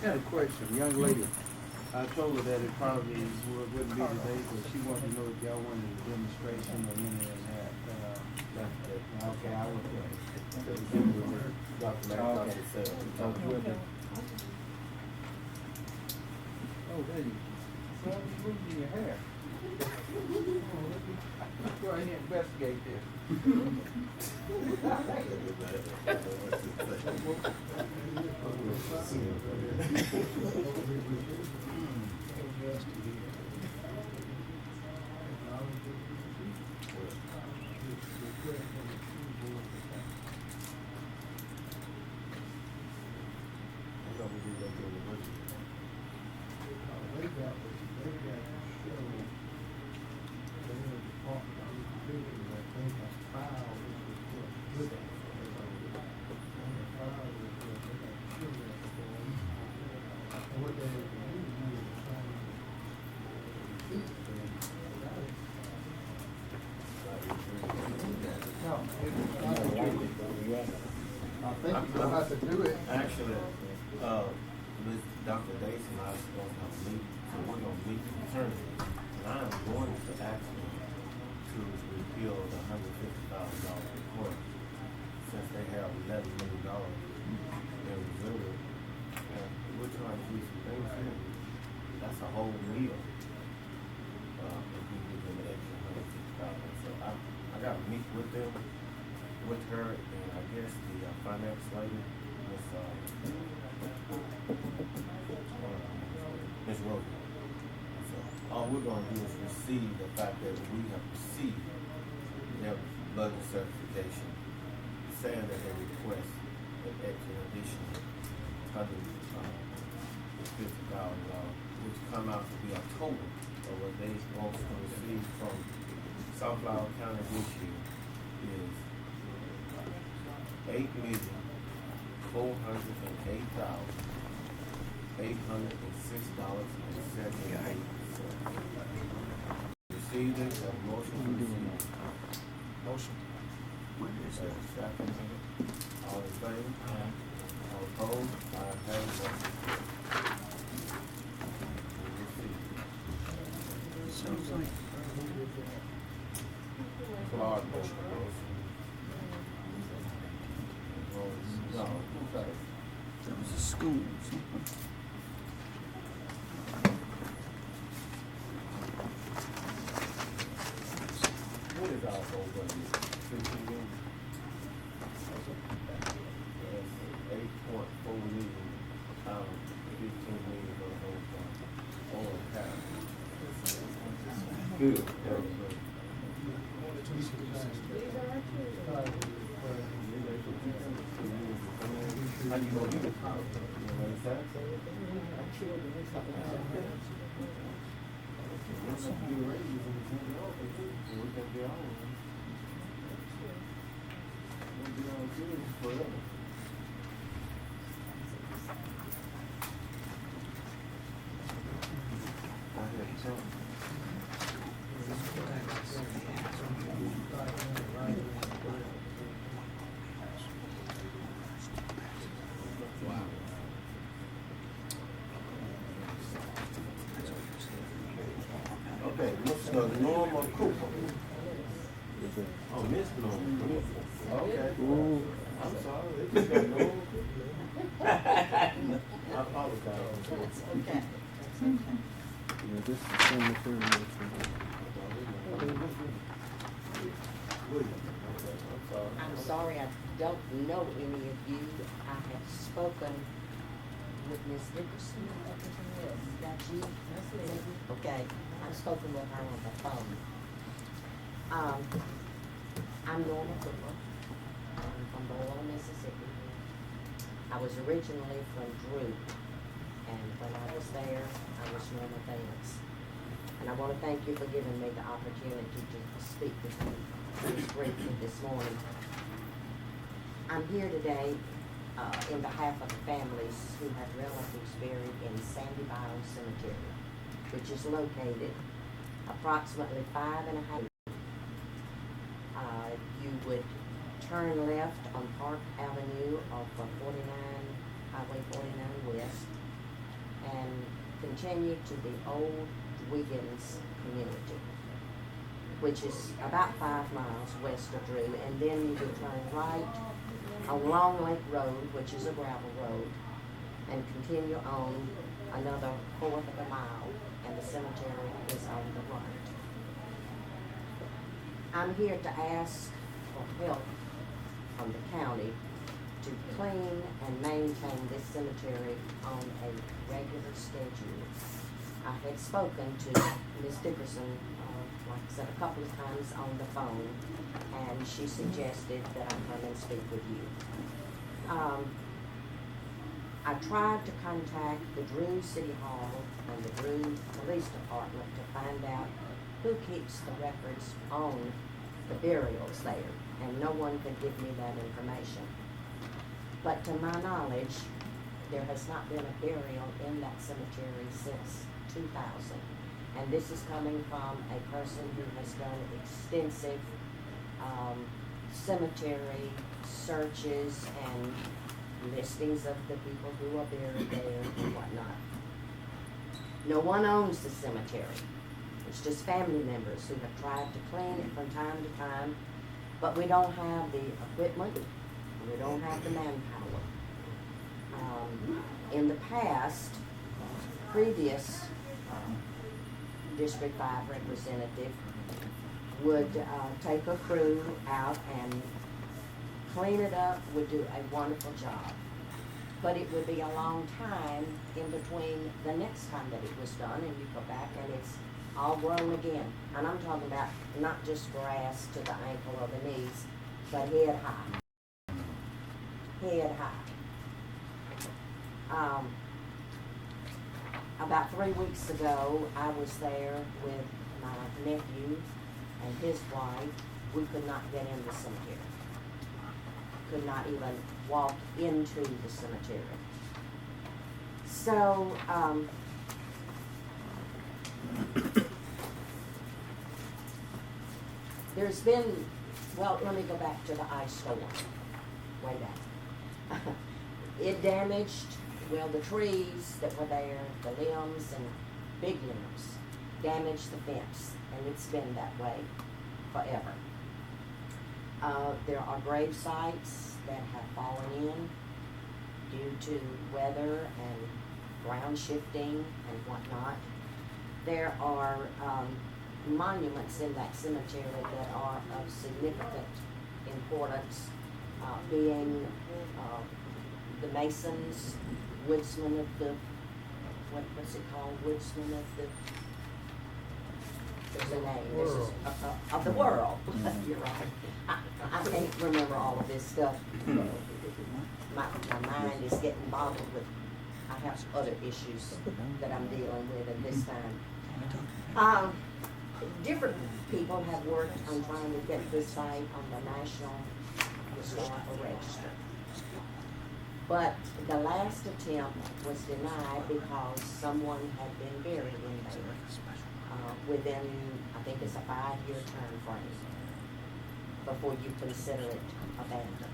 had a question. Young lady, I told her that it probably wouldn't be today, but she wanted to know if y'all wanted a demonstration or any of that. Okay, I will. Dr. Mack, Dr. Sell. Oh, there you go. Well, you're losing your hair. Let's go ahead and investigate this. I think you're gonna have to do it. Actually, with Dr. Dace and I are supposed to have a meeting, so we're gonna meet internally. And I am going to ask them to repeal the $150,000 report, since they have $11 million in reserve. And we're trying to do some things here. That's a whole meal. If we give them an extra $150,000. So I gotta meet with them, with her, and I guess the finance lady, Ms. Rogan. So all we're gonna do is receive the fact that we have received their budget certification, saying that they request an extra additional $150,000, which come out to be a total of what they want to receive from Sunflower County this year is $8,408,806.78. Received it, a motion to receive. Motion. Second. All in favor? All opposed? Ayes have it. Sounds like, Florida motion. No, okay. that was a school or something. What is our whole budget? 15 million? good. These are our children. How you gonna do it? Okay, Mr. Norma Cooper. Oh, Miss Norma Cooper. Okay. I'm sorry, they just got Norma Cooper. I apologize. Okay. Yeah, this is the same material. I'm sorry, I don't know any of you. I have spoken with Ms. Dickerson. Is that you? Okay, I've spoken with her on the phone. I'm Norma Cooper. I'm from Boyle, Mississippi. I was originally from Drew, and when I was there, I was Norma Vance. And I want to thank you for giving me the opportunity to speak with you briefly this morning. I'm here today in behalf of the families who have relatives buried in Sandy Bayou Cemetery, which is located approximately 5.5. You would turn left on Park Avenue off of Highway 49 West, and continue to the old Wiggins community, which is about 5 miles west of Drew, and then you would turn right on Long Lake Road, which is a gravel road, and continue on another 1/4 of a mile, and the cemetery is on the right. I'm here to ask for help from the county to clean and maintain this cemetery on a regular schedule. I had spoken to Ms. Dickerson, like I said, a couple of times on the phone, and she suggested that I come and speak with you. I tried to contact the Drew City Hall and the Drew Police Department to find out who keeps the records on the burials there, and no one could give me that information. But to my knowledge, there has not been a burial in that cemetery since 2000. And this is coming from a person who has done extensive cemetery searches and listings of the people who are buried there and whatnot. No one owns the cemetery. It's just family members who have tried to clean it from time to time, but we don't have the equipment, we don't have the manpower. In the past, previous District 5 representative would take a crew out and clean it up, would do a wonderful job. But it would be a long time in between the next time that it was done, and you go back and it's all grown again. And I'm talking about not just grass to the ankle or the knees, but head high. Head high. About 3 weeks ago, I was there with my nephew and his wife. We could not get in the cemetery. Could not even walk into the cemetery. So, there's been, well, let me go back to the ice storm, way back. It damaged, well, the trees that were there, the limbs and big limbs, damaged the fence, and it's been that way forever. There are grave sites that have fallen in due to weather and ground shifting and whatnot. There are monuments in that cemetery that are of significant importance, being the Masons, woodsmen of the, what's it called, woodsmen of the there's a name, this is, World. of the world, you're right. I can't remember all of this stuff. My mind is getting boggled with, I have other issues that I'm dealing with at this time. Different people have worked on trying to get this site on the National Historical Register. But the last attempt was denied because someone had been buried in there within, I think it's a 5-year term frame before you consider it abandoned.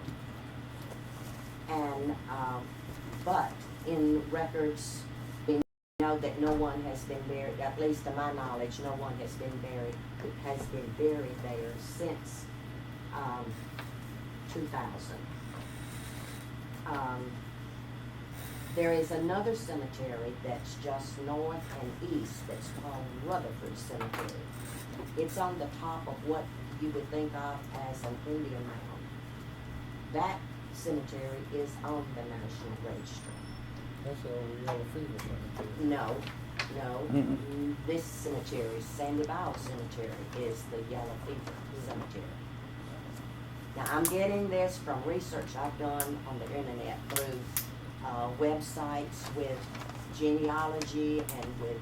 And, but in records, we know that no one has been buried, at least to my knowledge, no one has been buried there since 2000. There is another cemetery that's just north and east that's called Rutherford Cemetery. It's on the top of what you would think of as an Indian mound. That cemetery is on the National Register. That's a yellow fever cemetery. No. This cemetery, Sandy Bowles Cemetery, is the Yellow Fever Cemetery. Now, I'm getting this from research I've done on the internet through websites with genealogy and with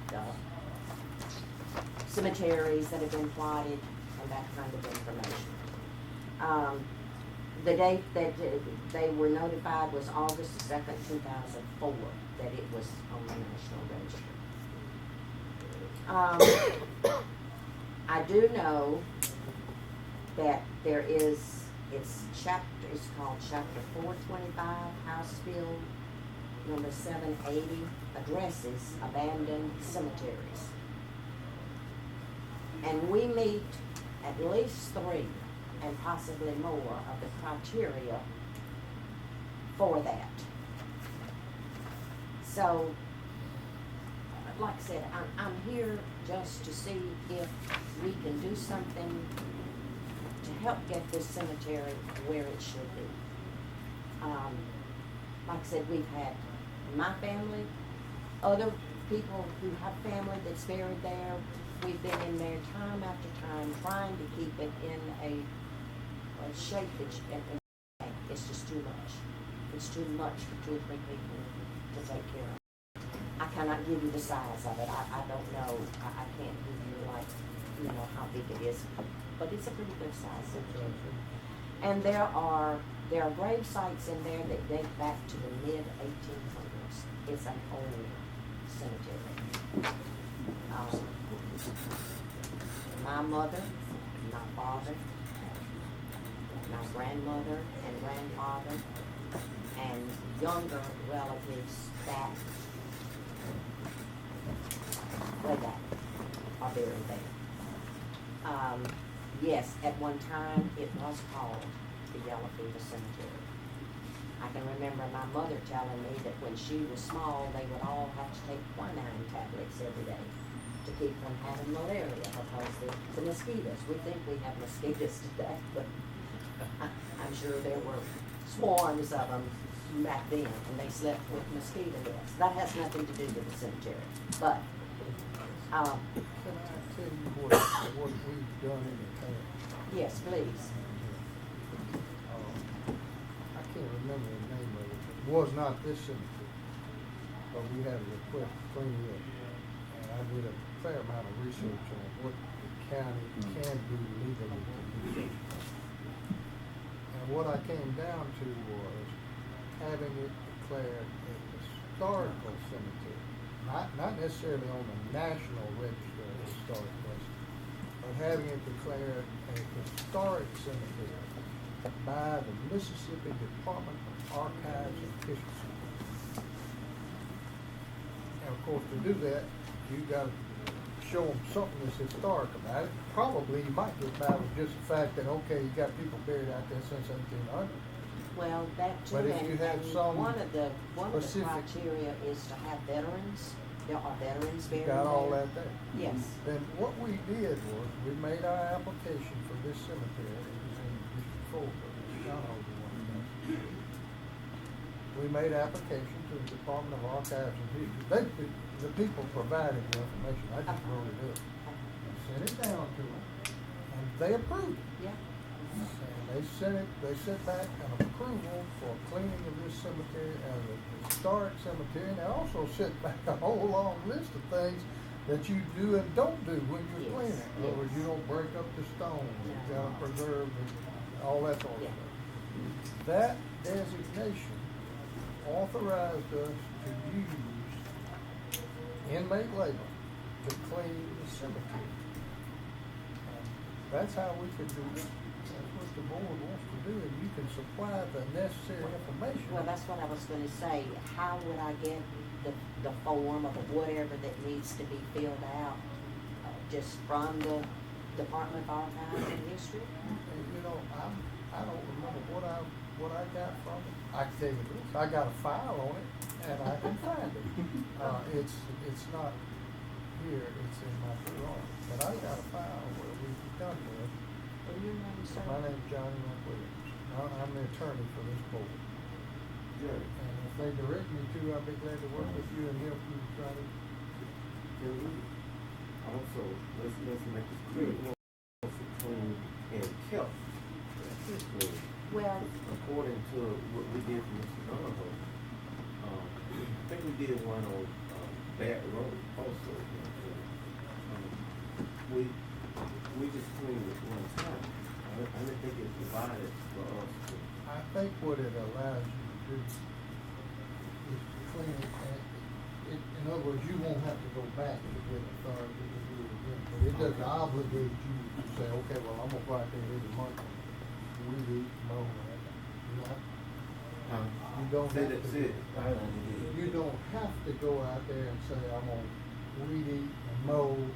cemeteries that have been plotted and that kind of information. The date that they were notified was August 2nd, 2004, that it was on the National Register. I do know that there is, it's called Chapter 425, House Bill number 780, addresses abandoned cemeteries. And we meet at least 3 and possibly more of the criteria for that. So, like I said, I'm here just to see if we can do something to help get this cemetery where it should be. Like I said, we've had my family, other people who have family that's buried there. We've been in there time after time trying to keep it in a shape that it's just too much. It's too much for 2 or 3 people to take care of. I cannot give you the size of it. I don't know. I can't give you how big it is, but it's a pretty good size cemetery. And there are grave sites in there that date back to the mid-1800s. It's an old cemetery. My mother, my father, my grandmother and grandfather, and younger relatives back, way back, are buried there. Yes, at one time it was called the Yellow Fever Cemetery. I can remember my mother telling me that when she was small, they would all have to take quinine tablets every day to keep from having malaria because the mosquitoes. We think we have mosquitoes today, but I'm sure there were swarms of them back then, and they slept with mosquito nets. That has nothing to do with the cemetery, but Can I tell you what we've done in the past? yes, please. I can't remember the name of it. It was not this cemetery, but we had a request to clean it up. And I did a fair amount of research on what the county can do legally to do so. And what I came down to was having it declared a historical cemetery. Not necessarily on the National Register of Historic Places, but having it declared a historic cemetery by the Mississippi Department of Archives and History. And of course, to do that, you've got to show them something that's historic about it. Probably you might get by with just the fact that, okay, you got people buried out there since 1800. Well, that too, But if you had some one of the specific- criteria is to have veterans. There are veterans You buried got all there. that there. Yes. Then what we did was, we made our application for this cemetery. It was in District 4, but John Holder wanted it. We made application to the Department of Archives and History. The people provided the information, I just wrote it up and sent it down to them, and they approved it. Yeah. And they sent back an approval for cleaning of this cemetery as a historic cemetery, and they also sent back a whole long list of things that you do and don't do when you're Yes, cleaning. In other words, you don't break up the stones, you gotta preserve all that sort of Yeah. stuff. That designation authorized us to use inmate labor to clean the cemetery. That's how we could do it. That's what the board wants to do, and you can supply the necessary information. Well, that's what I was gonna say. How would I get the form or whatever that needs to be filled out? Just from the Department of Archives and History? And, you know, I don't remember what I got from it. I can tell you this, I got a file on it, and I can find it. It's not here, it's in my drawer, but I got a file where we've done this. What do you name, sir? My name's Johnny McWilliams. I'm the attorney for this board. Jerry, And if they direct me to, I'll be glad to work with you and help you try to. can we also, let's make this clear, we want to clean and kept. Clean. Well, According to what we did for Mr. Donahoe, I think we did one on, Back Road also. We just cleaned it one time. I didn't think it provided for us to. I think what it allows you to do is to clean it, and in other words, you won't have to go back to get authority to do it again. But it doesn't obligate you to say, okay, well, I'm gonna go out there every month and weed eat, mow, and, you know. You don't Say have that's to. it. You don't have to go out there and say, I'm gonna weed eat and mow. And,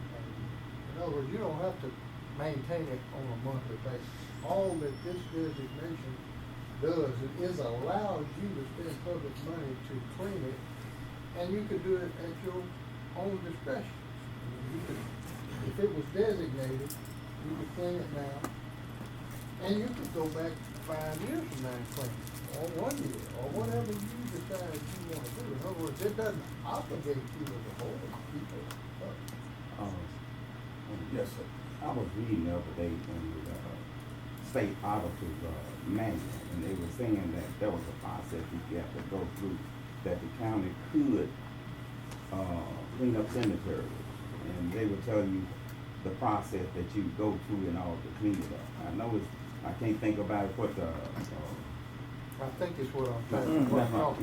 in other words, you don't have to maintain it on a monthly basis. All that this designation does is allows you to spend public money to clean it, and you could do it at your own discretion. You could, if it was designated, you could clean it now, and you could go back 5 years from now and clean it, or 1 year, or whatever you decide you want to do. In other words, it doesn't obligate you as a board to keep it up. Yes, sir. I was reading the other day in the state auditor's manual, and they were saying that there was a process you have to go through, that the county could clean up cemeteries, and they would tell you the process that you go through in order to clean it up. I know I can't think about what the. I think it's what I'm trying to.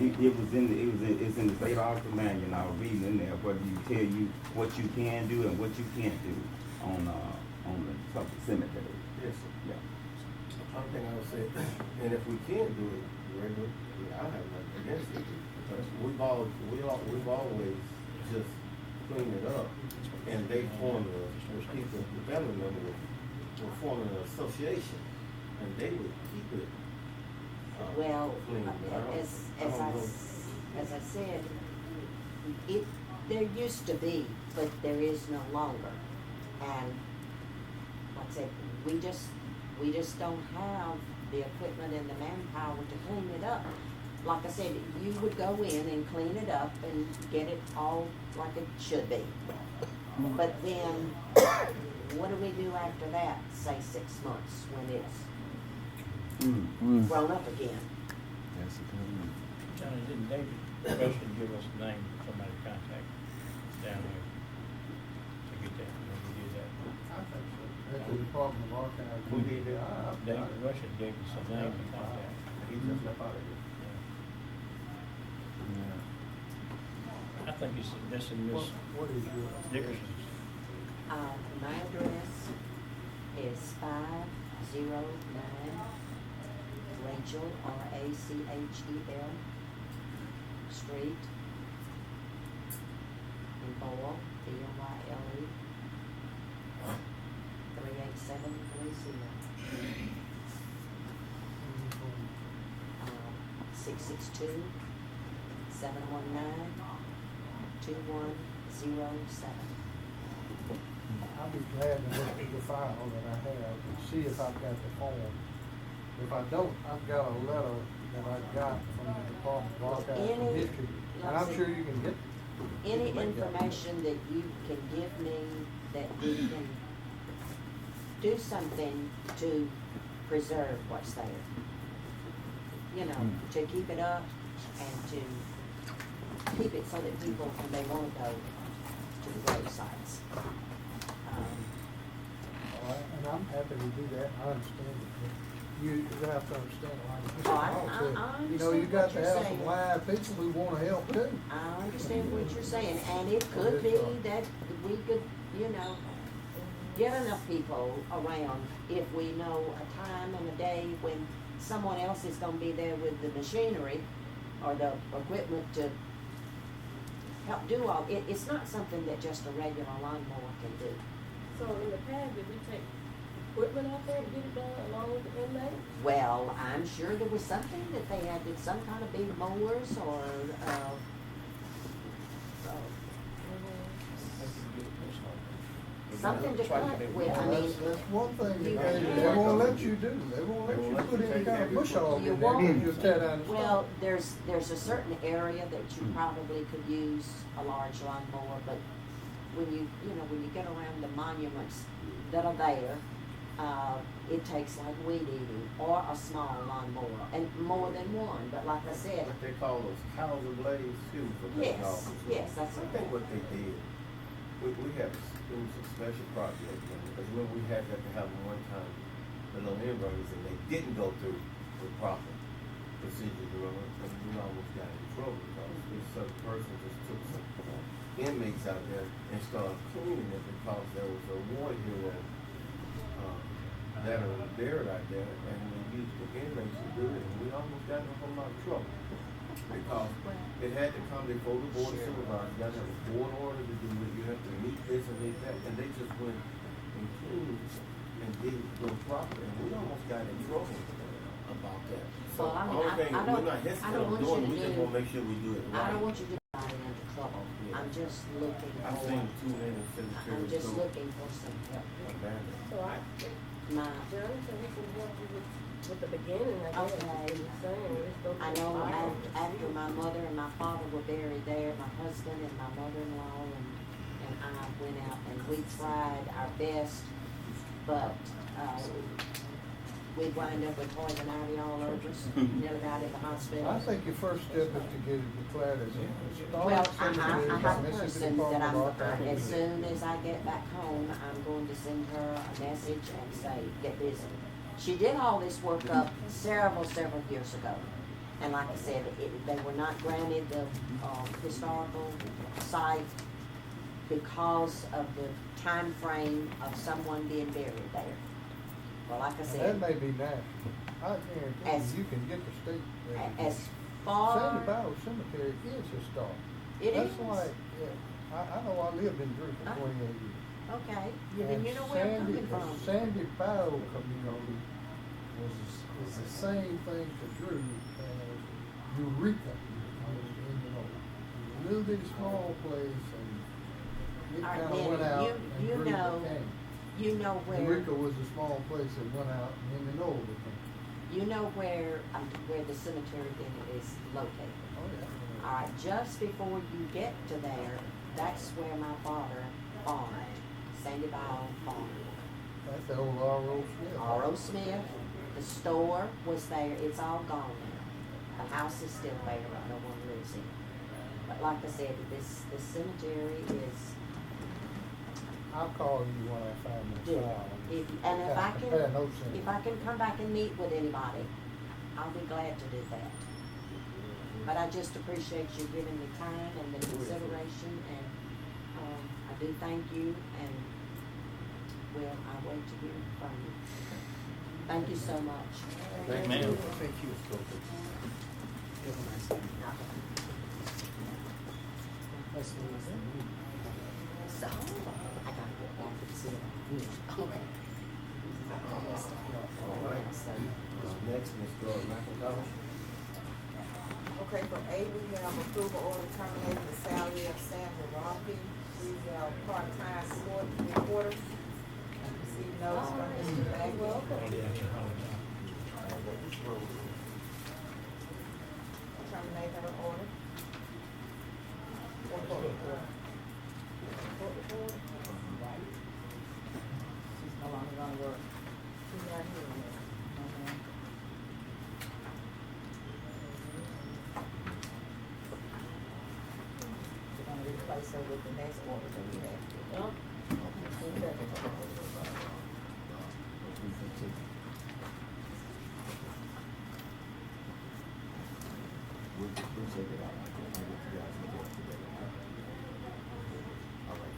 It's in the state auditor manual, and I was reading in there, where you tell you what you can do and what you can't do on the public cemetery. Yes, sir. Yeah. One thing I would say, and if we can do it regularly, I have nothing against it. Because we've always just cleaned it up, and they formed the family members were forming an association, and they would keep it well, clean. But I don't know. as I said, there used to be, but there is no longer. And like I said, we just don't have the equipment and the manpower to clean it up. Like I said, you would go in and clean it up and get it all like it should be. But then, what do we do after that, say 6 months, when it's grown up again? Johnny, didn't David Rushton give us the name of somebody to contact down there to get that, when we did that? I think so. That's the Department of Archives. We did that. David Rushton gave us a name to contact. He just left out of here. I think it's, that's in Miss What is your? Dickerson's. My address is 509 Rachel, Rachel Street in Boyle, Byle, 38730. 662-719-2107. I'll be glad to look through the file that I have and see if I've got the form. If I don't, I've got a letter that I got from the Department of Archives and History, and I'm sure you can get. Any information that you can give me that we can do something to preserve what's there. You know, to keep it up and to keep it so that people, when they wanna go to the grave sites. And I'm happy to do that, I understand it, but you have to understand, like Oh, I- Mr. Hall said, I you know, you understand got what to you're have saying. some live people who wanna help too. I understand what you're saying, and it could be that we could, you know, get enough people around if we know a time and a day when someone else is gonna be there with the machinery or the equipment to help do all, it's not something that just a regular lawnmower can do. So in the past, did we take equipment out there to get it done along with the inmates? Well, I'm sure there was something that they had, did some kind of big mowers or, something to cut with, I mean. That's one thing you that they can't- won't let you do, they won't let you put any kind of bush hog You in there, won't. you'll tear down the Well, stump. there's a certain area that you probably could use a large lawnmower, but when when you get around the monuments that are there, it takes like weed eating or a small lawnmower, and more than one, but like I said, What they call those Hauser blades, excuse me for cutting Yes, off. yes, that's I think what they did, we have, it was a special project, because when we had that to happen one time, the little inroads, and they didn't go through the proper procedure to run, and we almost got in trouble, because this certain person just took some inmates out there and started cleaning it, because there was a water here that are buried out there, and we used the inmates to do it, and we almost got in a whole lot of trouble. Because it had to come before the board of supervisors, you gotta have a board order to do it, you have to meet this and meet that, and they just went and cleaned and did it properly, and we almost got in trouble about that. So, Well, I mean, only thing, I don't- we're not I hesitant don't on want doing, you we to just do- wanna make sure we do it right. I don't want you to get anybody into trouble. Yeah. I'm just looking for. I've seen too many cemeteries. I'm just go looking for some help. abandoned. So My, Jonathan, we can help you with the beginning, I guess, Okay. what you're saying, let's go I through know the file. after my mother and my father were buried there, my husband and my mother-in-law and I went out and we tried our best, but, we wind up with poison ivy all over us, nearly died at the hospital. I think your first step is to get it declared as a Well, historic I cemetery have by a Mississippi person Department that of as Archives. soon as I get back home, I'm going to send her a message and say, get busy. She did all this work up several years ago. And like I said, they were not granted the, historical site because of the time frame of someone being buried there. Well, like I That said, may be national. I guarantee As- you can get the state. as far, Sandy Bauer Cemetery is historic. it is. That's like, yeah, I know I lived in Drew for 28 years. Okay, then And you know where I'm coming the from. Sandy Bauer community was the same thing to Drew as Eureka. I mean, you know, a little bitty small place and it All right, kinda then went out you and Drew know became. You know where. Eureka was a small place that went out and then it all became. You know where the cemetery then is located. Oh, yeah. All right, just before you get to there, that's where my father farmed, Sandy Ball Farm. That's the old R.O. Smith. R.O. Smith, the store was there, it's all gone now. The house is still there, but no one lives in it. But like I said, this cemetery is, I'll call you when I find the do. file. Compare notes in it. If I can come back and meet with anybody, I'll be glad to do that. But I just appreciate you giving me time and the consideration, and, I do thank you, and, well, I wait to hear from you. Thank you so much. Thank you. Ma'am. Thank you. So, I gotta get back and see it. Okay. All right. Next, Ms. Gloria McIntosh. Okay, for A, we have approval order terminating the salary of Sandra Rocky, who's our part-time reporter. Receive notice from Mr. Mackey. Terminate her order. She's no longer gonna work. so with the next order that we have. Oh, okay. We'll check it out. I'll get you guys the board today, okay? All right.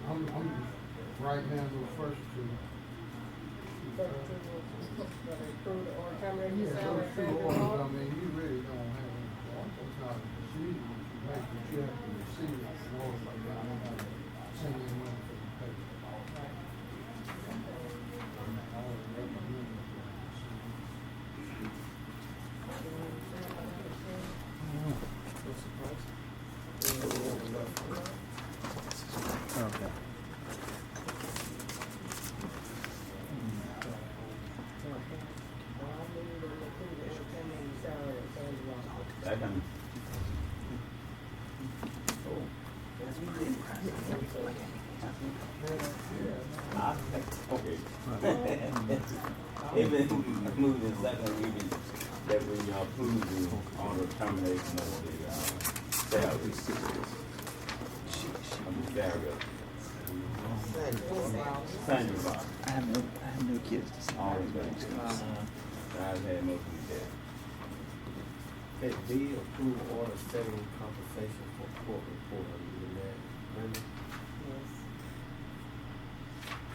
I'm right now the first two. For the approved or terminated Yeah, salary. those two orders, I mean, you really don't have any, it's not a procedure that you make, but you have to receive it for order like that. I don't have to send in money for the paper. I would recommend it. What's the price? Okay. Second. Okay. It been moved in second, that we approve the on the termination of the salary. Of the salary. Sandra Box. I have no kids to see. All in favor? Guys had motion carried. Okay, B, approve order setting compensation for court reporter, you that, Brenda? Yes.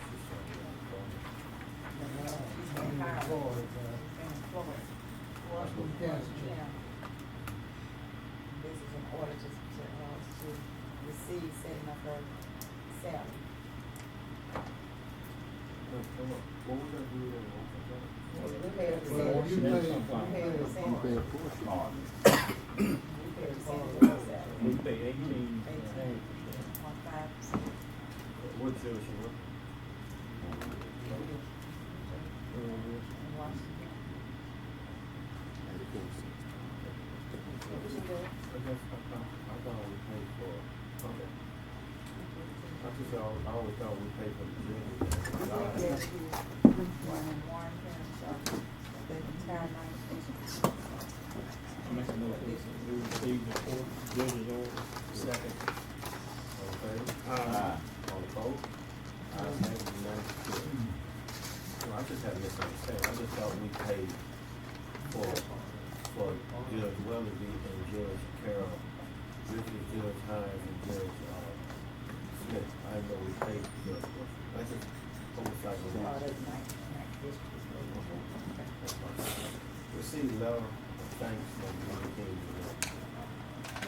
She's trying to get on the phone. She's been hired. Employed, She's been employed. Yes. Yeah. This is in order to receive setting up her salary. No, come on, what was that we were on? We pay her Well, percentage. you We pay- pay her percentage. a portion. Oh, We pay a percentage of her salary. We pay 18. 18.5%. What jail she work? In Washington. I thought we paid for, okay. I always thought we paid for the jail. Warren County, so the entire night. Make a motion, we receive the court judge's order. Second. All in favor? Aye. All opposed? Ayes have it, unanimous carried. Well, I just had a misunderstanding, I just thought we paid for Judge Wellaby and Judge Carroll, this is Judge Hines and Judge, Smith. I didn't know we paid for Judge Wellaby. That's just oversight. Receive letter of thanks from Mr. King. We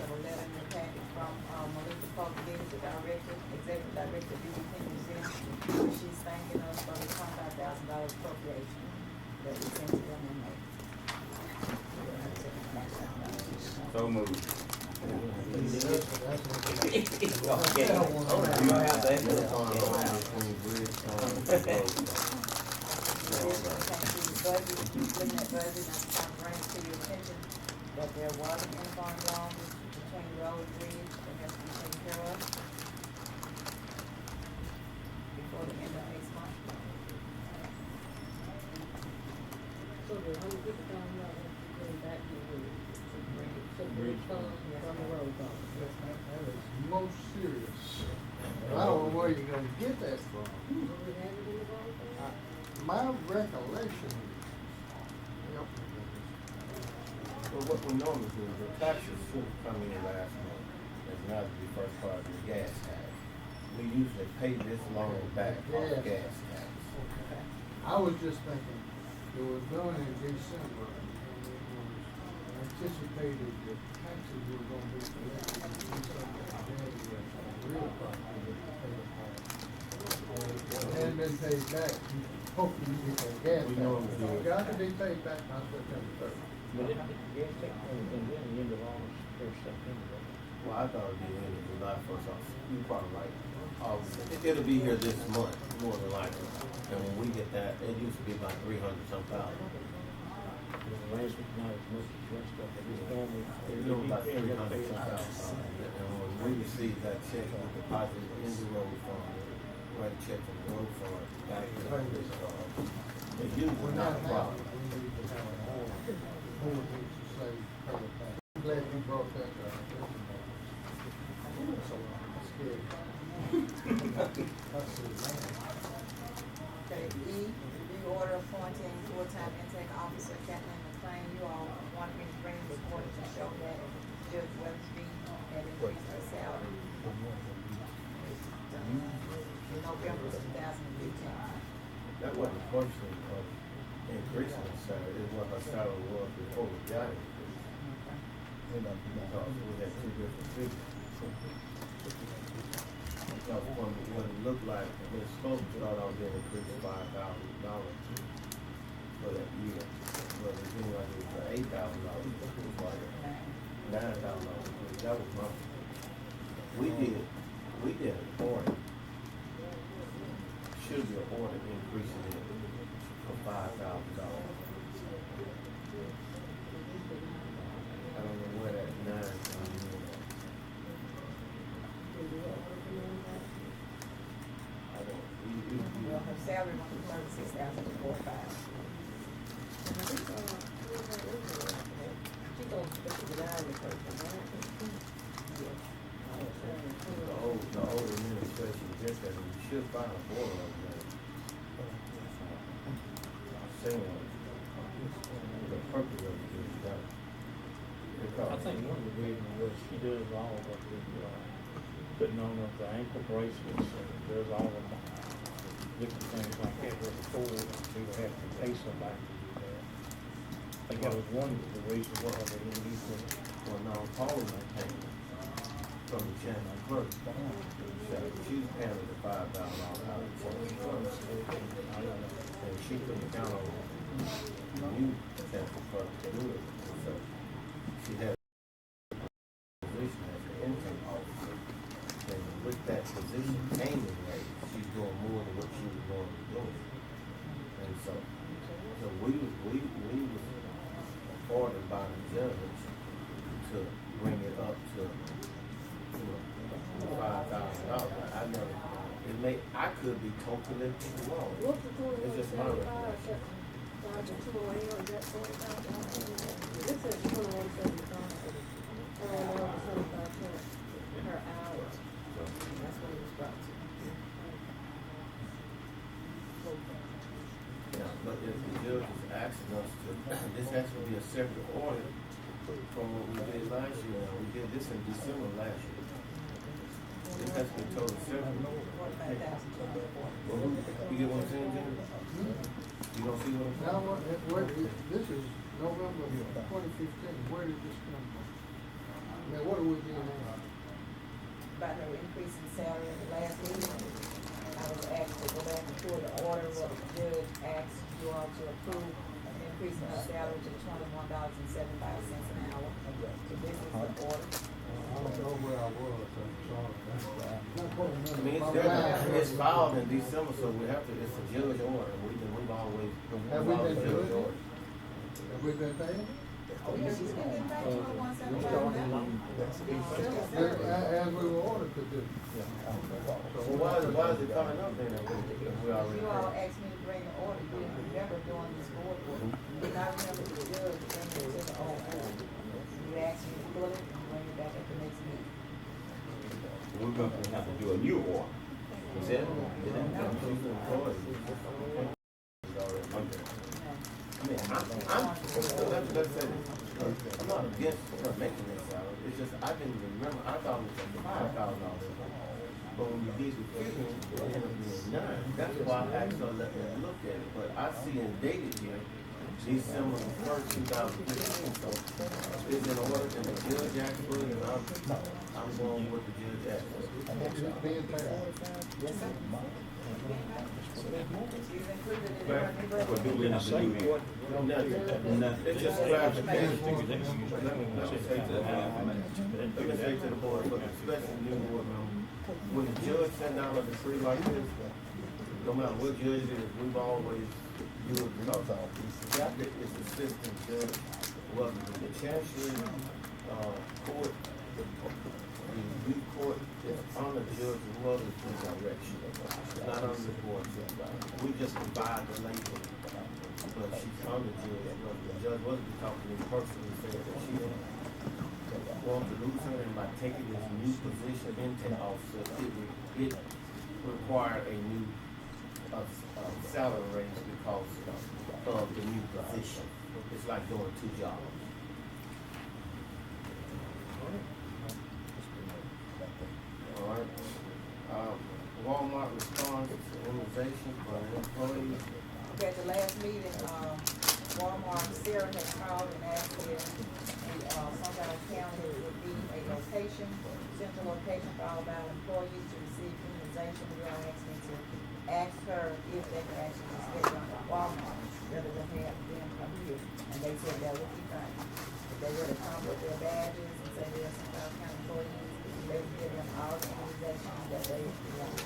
have a letter in the packet from, Melissa Pope-Gibbs, the director, executive director of Beauty King Museum. She's thanking us for the $25,000 appropriation that we sent to them in May. so moved. That's Okay. I don't want to- You don't have that. Between Bridgestone and Rosedale. Budget, looking at budget, I'm bringing to your attention that there was an interfund loan between Road and Bridge that has to be taken care of before the end of next month. So the $150,000 going back to the bridge fund from the road fund. That is most serious. I don't know where you're gonna get that from. Do we have it in the road fund? My recollection is, Well, what we normally do is the taxes should come in last month, as not the first part of the gas tax. We usually pay this loan back off gas tax. okay. I was just thinking, it was done in December, and it was anticipated that taxes were gonna be collected in December, January, on real property that paid off. It hadn't been paid back, hopefully you get that gas We tax. normally do it. It got to be paid back by September 30th. But it, gas tax comes in the end of August, first September. Well, Well, I thought it'd be the end of July first, you probably right. It'll be here this month, more than likely. And when we get that, it used to be about 300-some thousand. Last week, not as much as rest of it. It's normally, It was about 300-some thousand. And when we received that check, we deposited in the road fund, write a check from the road fund back to the it usually not a problem. We need to have an order. Board needs to say, pay it back. I'm glad you brought that up. So I'm scared. That's it, man. Okay, E, review order appointing full-time intake officer Kathleen McLean. You all wanted me to bring this order to show that Judge Weathersby had increased her salary in November 2015. That wasn't a question of increasing her salary, it's what her salary was before we got it. Because we had two different figures. Because what it looked like, when it's supposed to start out being increased $5,000 for that year. But it seemed like it was $8,000, it was like $9,000. That was my, we did an order. Should be an order increasing it for $5,000. I don't know where that 9 comes in. Well, her salary went from $36,000 to $45,000. She goes to the hourly person, right? The old administration did that, and you should find a board on that. Saying the purpose of it is done. I think one of the reasons was she does all of the, putting on of the ankle bracelets, and does all of the different things like that before, she would have to pay somebody to do that. I think that was one of the reasons why they didn't use it. Well, now, Parliament came from the Chandler clerk. So she's handling the $5,000 out of the Chandler clerk. And she couldn't count on the new Chandler clerk to do it. So she had a position as an intern officer. And with that position came in rate, she's doing more than what she was going to be doing. And so we was ordered by the judge to bring it up to $5,000. I could be totally wrong. It's just my recollection. Yeah, but if the judge is asking us to, this has to be a separate order from what we did last year. We did this in December last year. This has to be totally separate. You get what I'm saying, Jimmy? You don't see what I'm saying? Now, this is November 2015. Where did this come from? I mean, what are we doing now? About her increase in salary at the last meeting. I was asked to go back and pull the order what the judge asked you all to approve an increase in her salary to $21.75 an hour. So this is the order. I don't know where I was, I'm sorry. I mean, it's filed in December, so we have to, it's a judge order. We've always Have we been doing it? Have we been paying? Oh, yeah, she's been getting paid $21.75 an hour. As we were ordered to do. So why is it coming up then? If we already You all asked me to bring the order, you didn't remember doing this board order. You did not remember the judge bringing it to the old order. You asked me to pull it and bring it back at the next meeting. We're gonna have to do a new order. You said? I'm not against her making this salary. It's just I didn't remember. I thought it was $5,000. But when you did the figure, it ended up being 9. That's why I asked her to let me look at it. But I see it dated here, December 1st, 2015. So it's in order, and the judge asked for it, and I I'm going with the judge asked. It's being fair. Yes, sir. She's included in her new budget. But do we have to do anything? Nothing. It's just clarification. Let me say to the board, but especially new board members, when the judge sent down a decree like this, no matter what judge it is, we've always used it's assistant judge. Well, the chancery, court, the youth court is on the judge's mother's direction. It's not on the board's. We just provide the label, but she's on the judge. The judge wasn't talking to me personally, saying that she didn't want to lose her, and by taking this new position intake officer, it required a new salary raise because of the new position. It's like doing two jobs. All right. Walmart responds to immunization for employees. Okay, at the last meeting, Walmart, Sarah had called and asked if Sundown County would be a location, central location for all of our employees to receive immunization. We are asking to ask her if they could actually just get it on Walmart rather than have them come here. And they said that would be fine. If they were to come with their badges and say they're Sundown County employees, they would give them all the immunization that they want.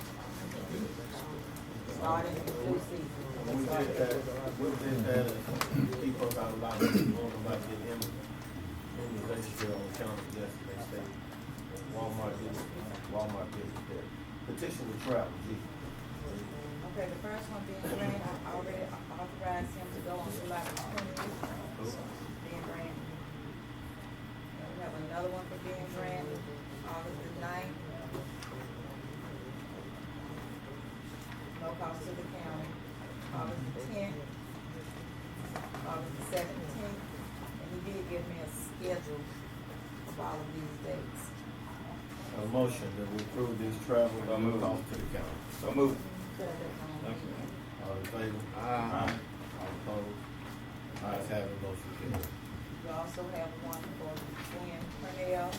Starting in the flu season. We did that, keep us out of line, we want nobody to get immunization on county yesterday state. Walmart did it. Petition to travel, G. Okay, the first one being Grant, I already authorized him to go on July 20th. Ben Grant. And we have another one for Ben Grant, August the 9th. No cost to the county. August the 10th. August the 17th. And he did give me a schedule of all of these dates. A motion that we approve these travel and no cost to the county. So move. All in favor? Aye. All opposed? Ayes have it, motion carries. You also have one for Gwen Cornell.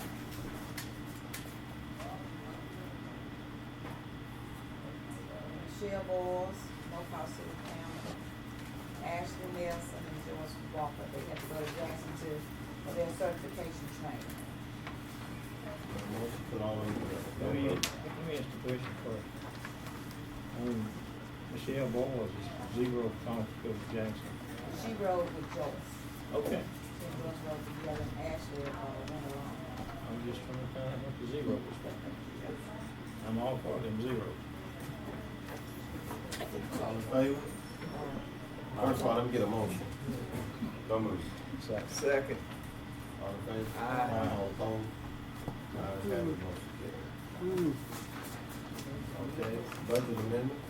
Michelle Boyles, no cost to the county. Ashley Nelson and George Walker, they have to go to Jackson for their certification training. Motion put all in Let me ask the question first. Michelle Boyles is zero cost to Jackson. She rode with Joyce. Okay. She and Joyce rode together and Ashley, went along. I'm just trying to find out what the zero was for. I'm all for them zeros. All in favor? First of all, let me get a motion. So move. Second. All in favor? Aye. All opposed? Ayes have it, motion carries. Okay, budget amendment.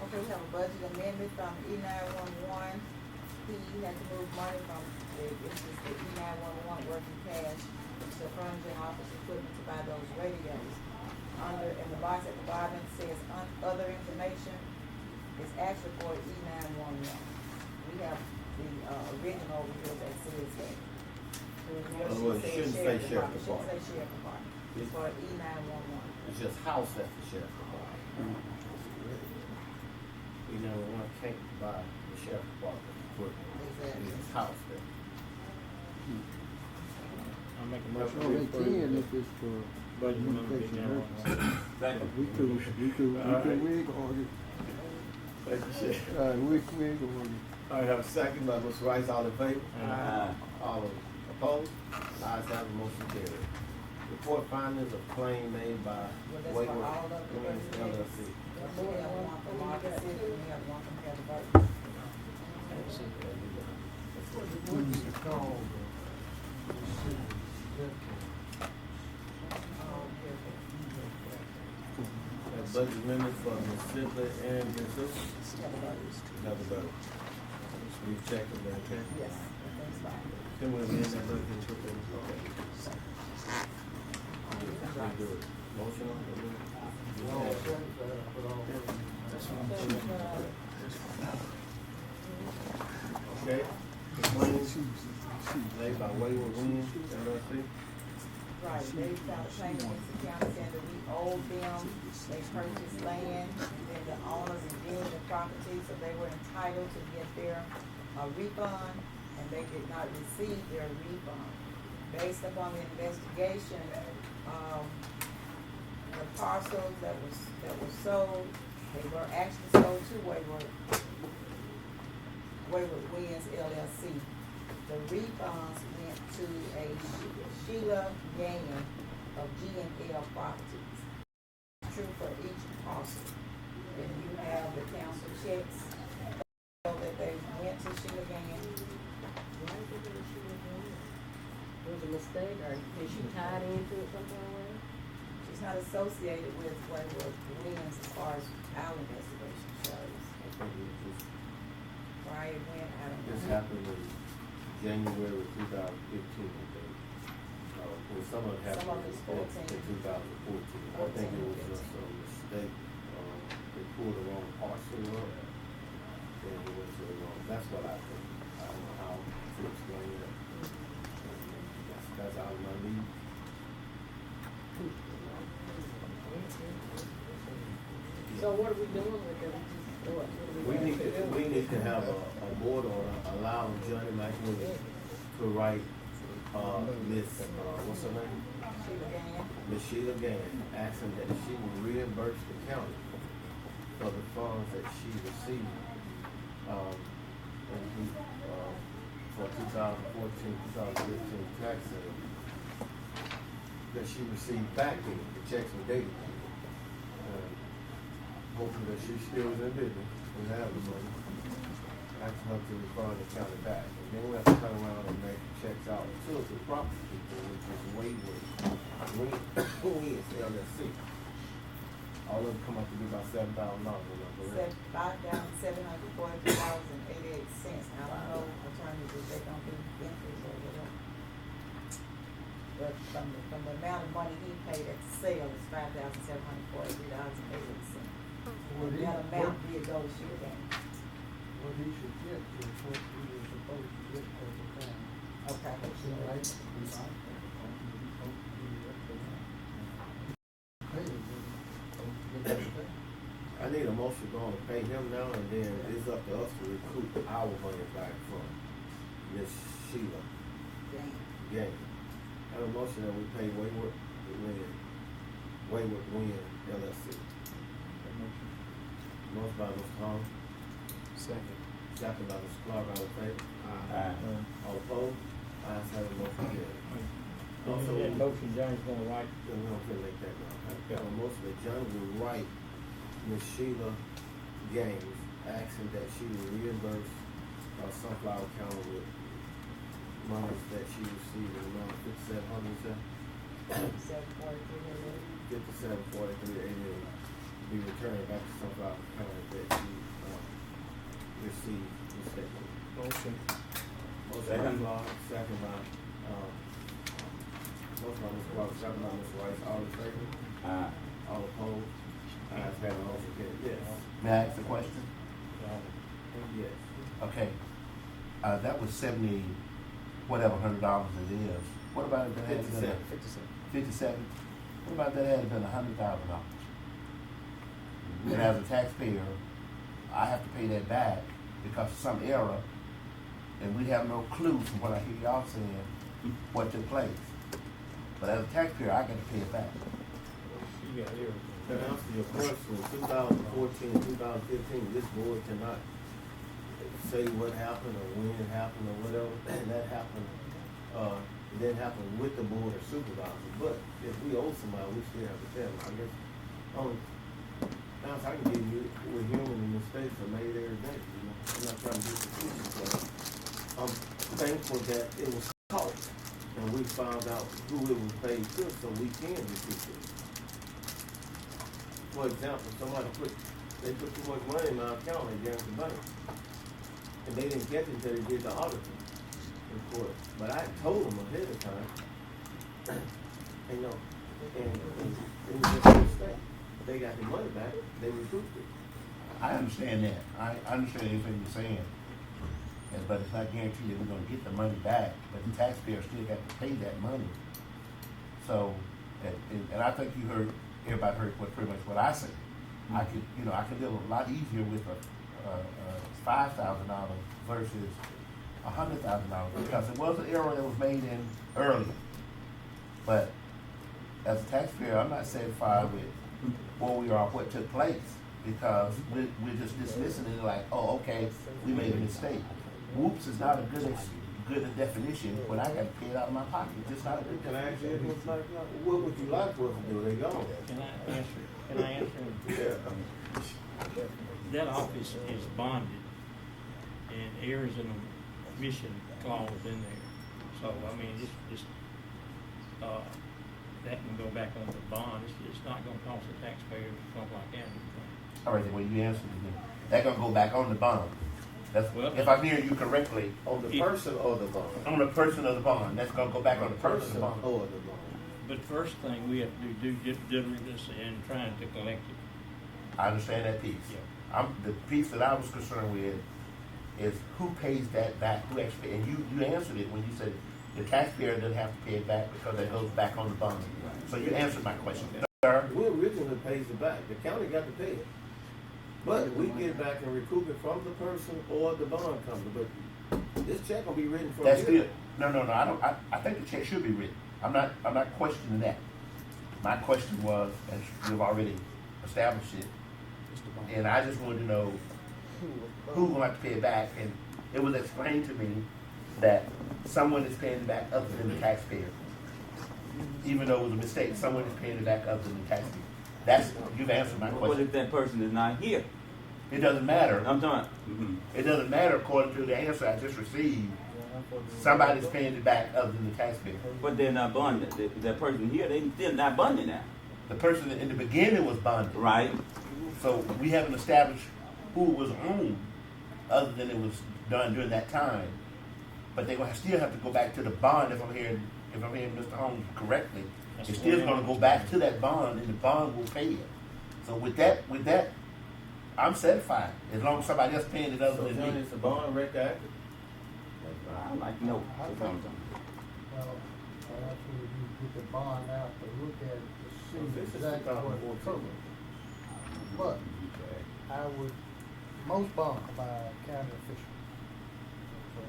Okay, we have a budget amendment from E911. He had to move money from the E911 working cash to furniture and office equipment to buy those radios. And the box at the bottom says other information. It's actually for E911. We have the original over here that says that. Other words, it shouldn't say sheriff It shouldn't say sheriff department. It's for E911. It's just house at the sheriff department. You know, one can't buy the sheriff department equipment. Exactly. It's house there. I'll make a motion. Well, they can if it's for Budget amendment being now. Second. We could wig on it. Thank you, Sheriff. We wig on it. All right, have a second by Mr. Rice, all in favor? Aye. All opposed? Ayes have a motion carried. Report findings of claim made by Well, that's for Wayward all of the Greens residents. LLC. We have one for Marcus City, and we have one from Heather Burton. What is it called? Budget amendment for Ms. Sibley and Ms. Lewis. Another vote. You check it, okay? Yes, that's fine. Can we amend that budget? Okay. Do it. Motion on it? Okay. Claims made by Wayward Williams LLC. Right, they found a claim against the county saying that we owed them, they purchased land, and then the owners redeemed the property, so they were entitled to get their, refund, and they did not receive their refund. Based upon the investigation, the parcels that were sold, they were actually sold to Wayward Winds LLC. The refunds went to a Sheila Gannon of G&L Properties. True for each parcel. And you have the council checks so that they went to Sheila Gannon. Why did they go to Sheila Gannon? Was it a mistake, or is she tied into it somehow? She's not associated with Wayward Winds as far as our investigation shows. I think it just, Why it went, I don't know. this happened in January of 2015, I think. Well, some of it Some of happened it's in 2014. I think it was just a mistake. They pulled the wrong parcel up, and it went to the wrong, that's what I think. I don't know how to explain that. That's out of my league. So what are we doing with them? What are We going need do? we need to have a board order allowing Johnny McWilliams to write, Miss, what's her name? Sheila Gannon. Miss Sheila Gannon, asking that she will reimburse the county for the funds that she received, for 2014, 2015 tax sale that she received back in, the checks were dated. Hoping that she still is in business and have the money, asking her to refund the county back. And then we have to turn around and make checks out to the property people, which is Wayward Winds LLC. All of them come up to be about $7,000, correct? $5,743.88. I don't know, attorneys, if they don't do interest or whatever. But from the amount of money he paid at the sale is $5,743.88. That amount did go to Sheila Gannon. What he should get is what he was supposed to get for the town. Okay. So, right, we might, I need a motion going to pay him now, and then it's up to us to recoup our money back from Miss Sheila Gannon. I have a motion that we pay Wayward Wind LLC. Motion by Mr. Hall. Second. Second by Mr. Clark, all in favor? Aye. All opposed? Ayes have it, motion carried. Also, That motion, Johnny's gonna write. we're not gonna make that now. I got a motion that John will write Miss Sheila Gaines, asking that she will reimburse Sunflower County with monies that she received in the amount of $5,700, $57.43 be returned back to Sunflower County that she received mistakenly. Motion. Motion by Clark, second by, motion by Mr. Clark, second by Mr. Rice, all in favor? Aye. All opposed? Ayes have it, motion carried. Yes. May I ask a question? Yes. Okay, that was $70, whatever $100 it is. What about if that had been? 57. What about that had been $100,000? And as a taxpayer, I have to pay that back because of some error, and we have no clue from what I hear y'all saying what took place. But as a taxpayer, I got to pay it back. You got everything. To answer your question, 2014, 2015, this board cannot say what happened or when it happened or whatever, and that happened, it didn't happen with the board of supervisors. But if we owe somebody, we still have to tell them. I guess, now I can give you, we're human and mistakes are made every day, you know. I'm not trying to be facetious, but I'm thankful that it was caught and we found out who it was paid to so we can recoup it. For example, they put too much money in my account and gave the bank. And they didn't get it until they did the auditing report. But I told them ahead of time, and it was just a mistake. They got the money back, they recouped it. I understand that. I understand everything you're saying. But it's not guaranteed that we're gonna get the money back, but the taxpayer still got to pay that money. So, and I think everybody heard pretty much what I said. I could live a lot easier with a $5,000 versus $100,000 because it was an error that was made in early. But as a taxpayer, I'm not satisfied with where we are, what took place, because we're just dismissing it like, oh, okay, we made a mistake. Whoops is not a good definition when I got to pay it out of my pocket. It's just not a good definition. What would you like for us to do? They gone. Can I answer? That office is bonded, and there is an omission clause in there. So, I mean, that can go back on the bond. It's not gonna cost the taxpayers something like that. All right, well, you answered it then. That's gonna go back on the bond. If I'm hearing you correctly. On the person or the bond? On the person of the bond. That's gonna go back on the person of the bond. Or the bond. But first thing, we have to do due diligence in trying to collect it. I understand that piece. Yeah. The piece that I was concerned with is who pays that back, who actually, and you answered it when you said the taxpayer doesn't have to pay it back because it goes back on the bond. So you answered my question. Sir? We originally pays it back. The county got to pay it. But we get back and recoup it from the person or the bond company. But this check will be written from That's here. good. No, I think the check should be written. I'm not questioning that. My question was, and we've already established it, and I just wanted to know who will have to pay it back. And it was explained to me that someone is paying it back other than the taxpayer. Even though it was a mistake, someone is paying it back other than the taxpayer. You've answered my question. What if that person is not here? It doesn't matter. I'm talking. It doesn't matter according to the answer I just received. Somebody's paying it back other than the taxpayer. But they're not bonded. That person here, they still not bonded now. The person in the beginning was bonded. Right. So we haven't established who it was on, other than it was done during that time. But they're gonna still have to go back to the bond if I'm hearing Mr. Holmes correctly. It's still gonna go back to that bond, and the bond will pay it. So with that, I'm satisfied as long as somebody else paying it other So than Johnny, me. it's a bond retroactive. I like to know. I think, well, after you get the bond out to look at it to This see is exactly what it 2014. covers. But most bonds are by county official. So,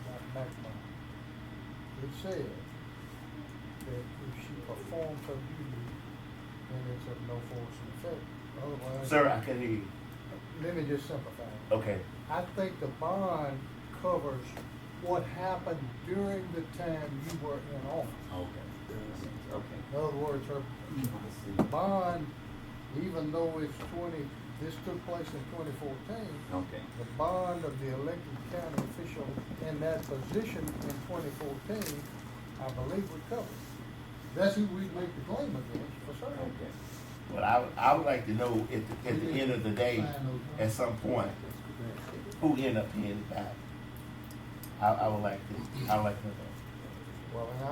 not back bond. It says that if she performs her duty, then it's of no force and effect. Otherwise. Sir, I can hear you. Let me just simplify it. Okay. I think the bond covers what happened during the time you were in office. Okay. In other words, her bond, even though this took place in 2014, Okay. the bond of the elected county official in that position in 2014, I believe would cover it. That's who we'd make the claim against, for certain. Okay. Well, I would like to know at the end of the day, at some point, who ended up paying it back. I would like to know that. Well, and I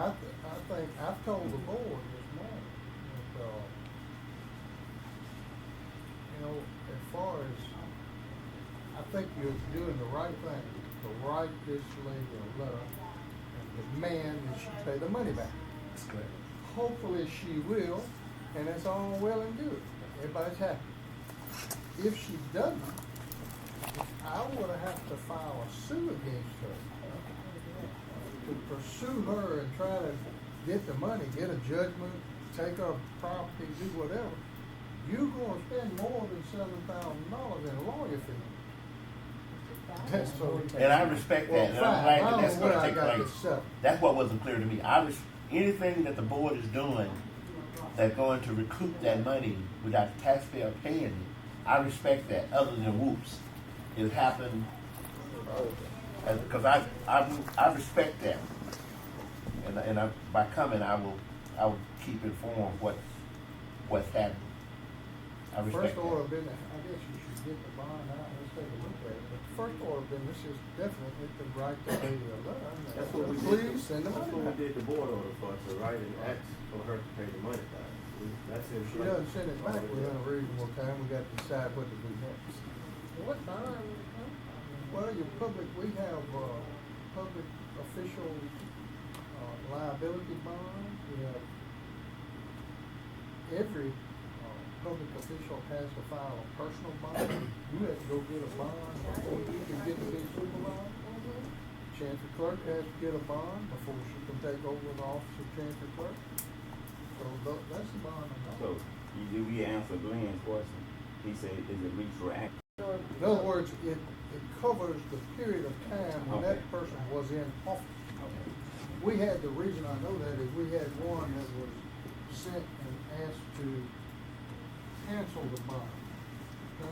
think, I've told the board this morning that, as far as, I think you're doing the right thing, to write this lady a letter and demand that she pay the money back. That's correct. Hopefully she will, and it's all well and good. Everybody's happy. If she doesn't, I would have to file a suit against her to pursue her and try to get the money, get a judgment, take her property, do whatever. You're gonna spend more than $7,000 in lawyer fees. That's so. And I respect that, and I'm glad that that's gonna take place. place. That's what wasn't clear to me. Anything that the board is doing that's going to recoup that money without the taxpayer paying it, I respect that, other than whoops. It happened, because I respect that. And by coming, I will keep informed what's happening. I respect First order that. of business, I guess you should get the bond out, let's take a look at it. But first order of business is definitely to write the lady a letter. That's what we did. Please send the That's money what we back. did the board order for, to write and ask for her to pay the money back. That's in She doesn't send it back within a reasonable time, we got to decide what to do next. What bond would it come from? Well, we have, public official, liability bond, we have every public official has to file a personal bond. You have to go get a bond before you can get to be supervised. Chancery clerk has to get a bond before she can take over the office of chancery clerk. So that's the bond. So, did we answer Glenn's question? He said, is it retroactive? In other words, it covers the period of time when that person was in office. We had, the reason I know that is we had one that was sent and asked to cancel the bond. I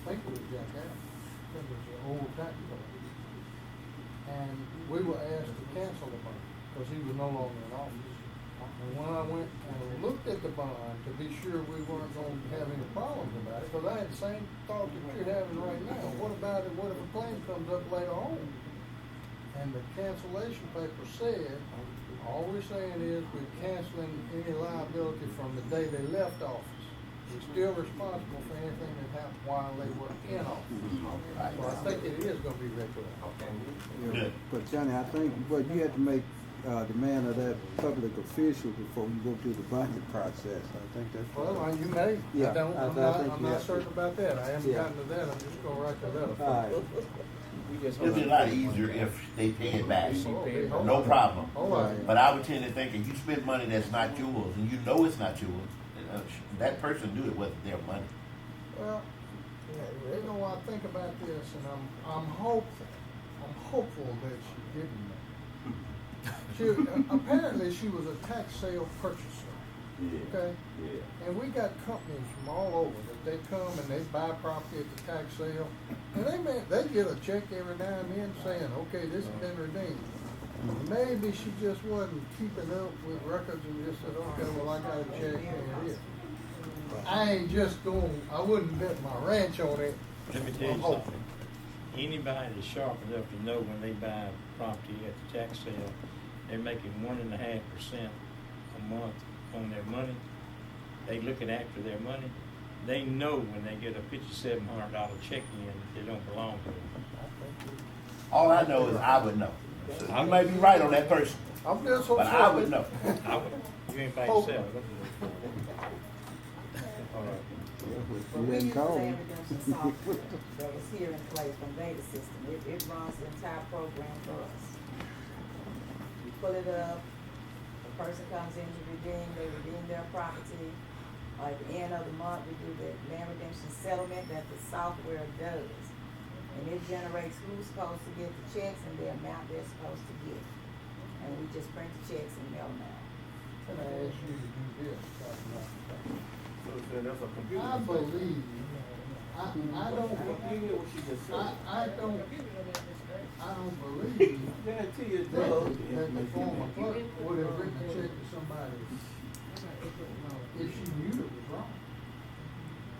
think it was Jack Adams. I think it was an old tax collector. And we were asked to cancel the bond because he was no longer in office. And when I went and looked at the bond to be sure we weren't going to have any problems about it, because I had the same thought that you're having right now. What about it? What if a claim comes up later on? And the cancellation paper said, all we're saying is we're canceling any liability from the day they left office. We're still responsible for anything that happened while they were in office. So I think it is going to be retroactive. Yeah, but Johnny, I think you have to make demand of that public official before you go through the budget process. I think that's. Well, you may. Yeah, I'm not certain about that. I haven't gotten to that. I'm just going to write that up. All right. It'd be a lot easier if they pay it back. No problem. But I would tend to think if you spend money that's not yours and you know it's not yours, that person do it with their money. Well, you know, I think about this, and I'm hopeful that she didn't. Apparently she was a tax sale purchaser. Yeah. Okay? Yeah. And we got companies from all over that they come and they buy property at the tax sale, and they get a check every now and then saying, okay, this has been redeemed. Maybe she just wasn't keeping up with records and just said, okay, well, I got a check, and it is. I ain't just I wouldn't bet my ranch on it. Let me tell you something. Anybody that's sharp enough to know when they buy property at the tax sale, they're making 1.5% a month on their money. They looking after their money. They know when they get a $5,700 check in, it don't belong to them. All I know is I would know. I may be right on that person, I'm just but I would know. I would. You ain't by yourself. You didn't call me. That was here in place from Data System. It runs the entire program for us. You pull it up, the person comes in to redeem, they redeem their property. At the end of the month, we do the land redemption settlement that the software does. And it generates who's supposed to get the checks and the amount they're supposed to get. And we just print the checks and mail them out. Can I ask you to do this? So that's a computer. I believe, I don't believe Guarantee it that does. the former clerk would have written a check to somebody if she knew it was wrong.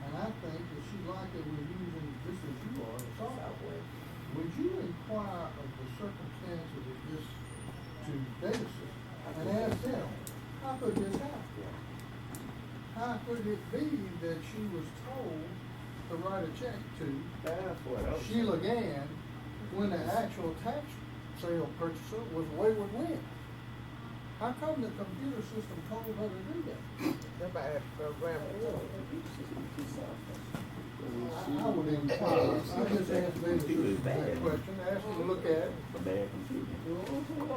And I think that she likely was using, just as you are, the software. Would you inquire of the circumstances of this to Data System and ask them, how could this happen? How could it be that she was told to write a check to Sheila Gann when the actual tax sale purchaser was Wayward Wind? How come the computer system told her to do that? Everybody has to program it. I would inquire. I just asked David that question, ask him to look at it.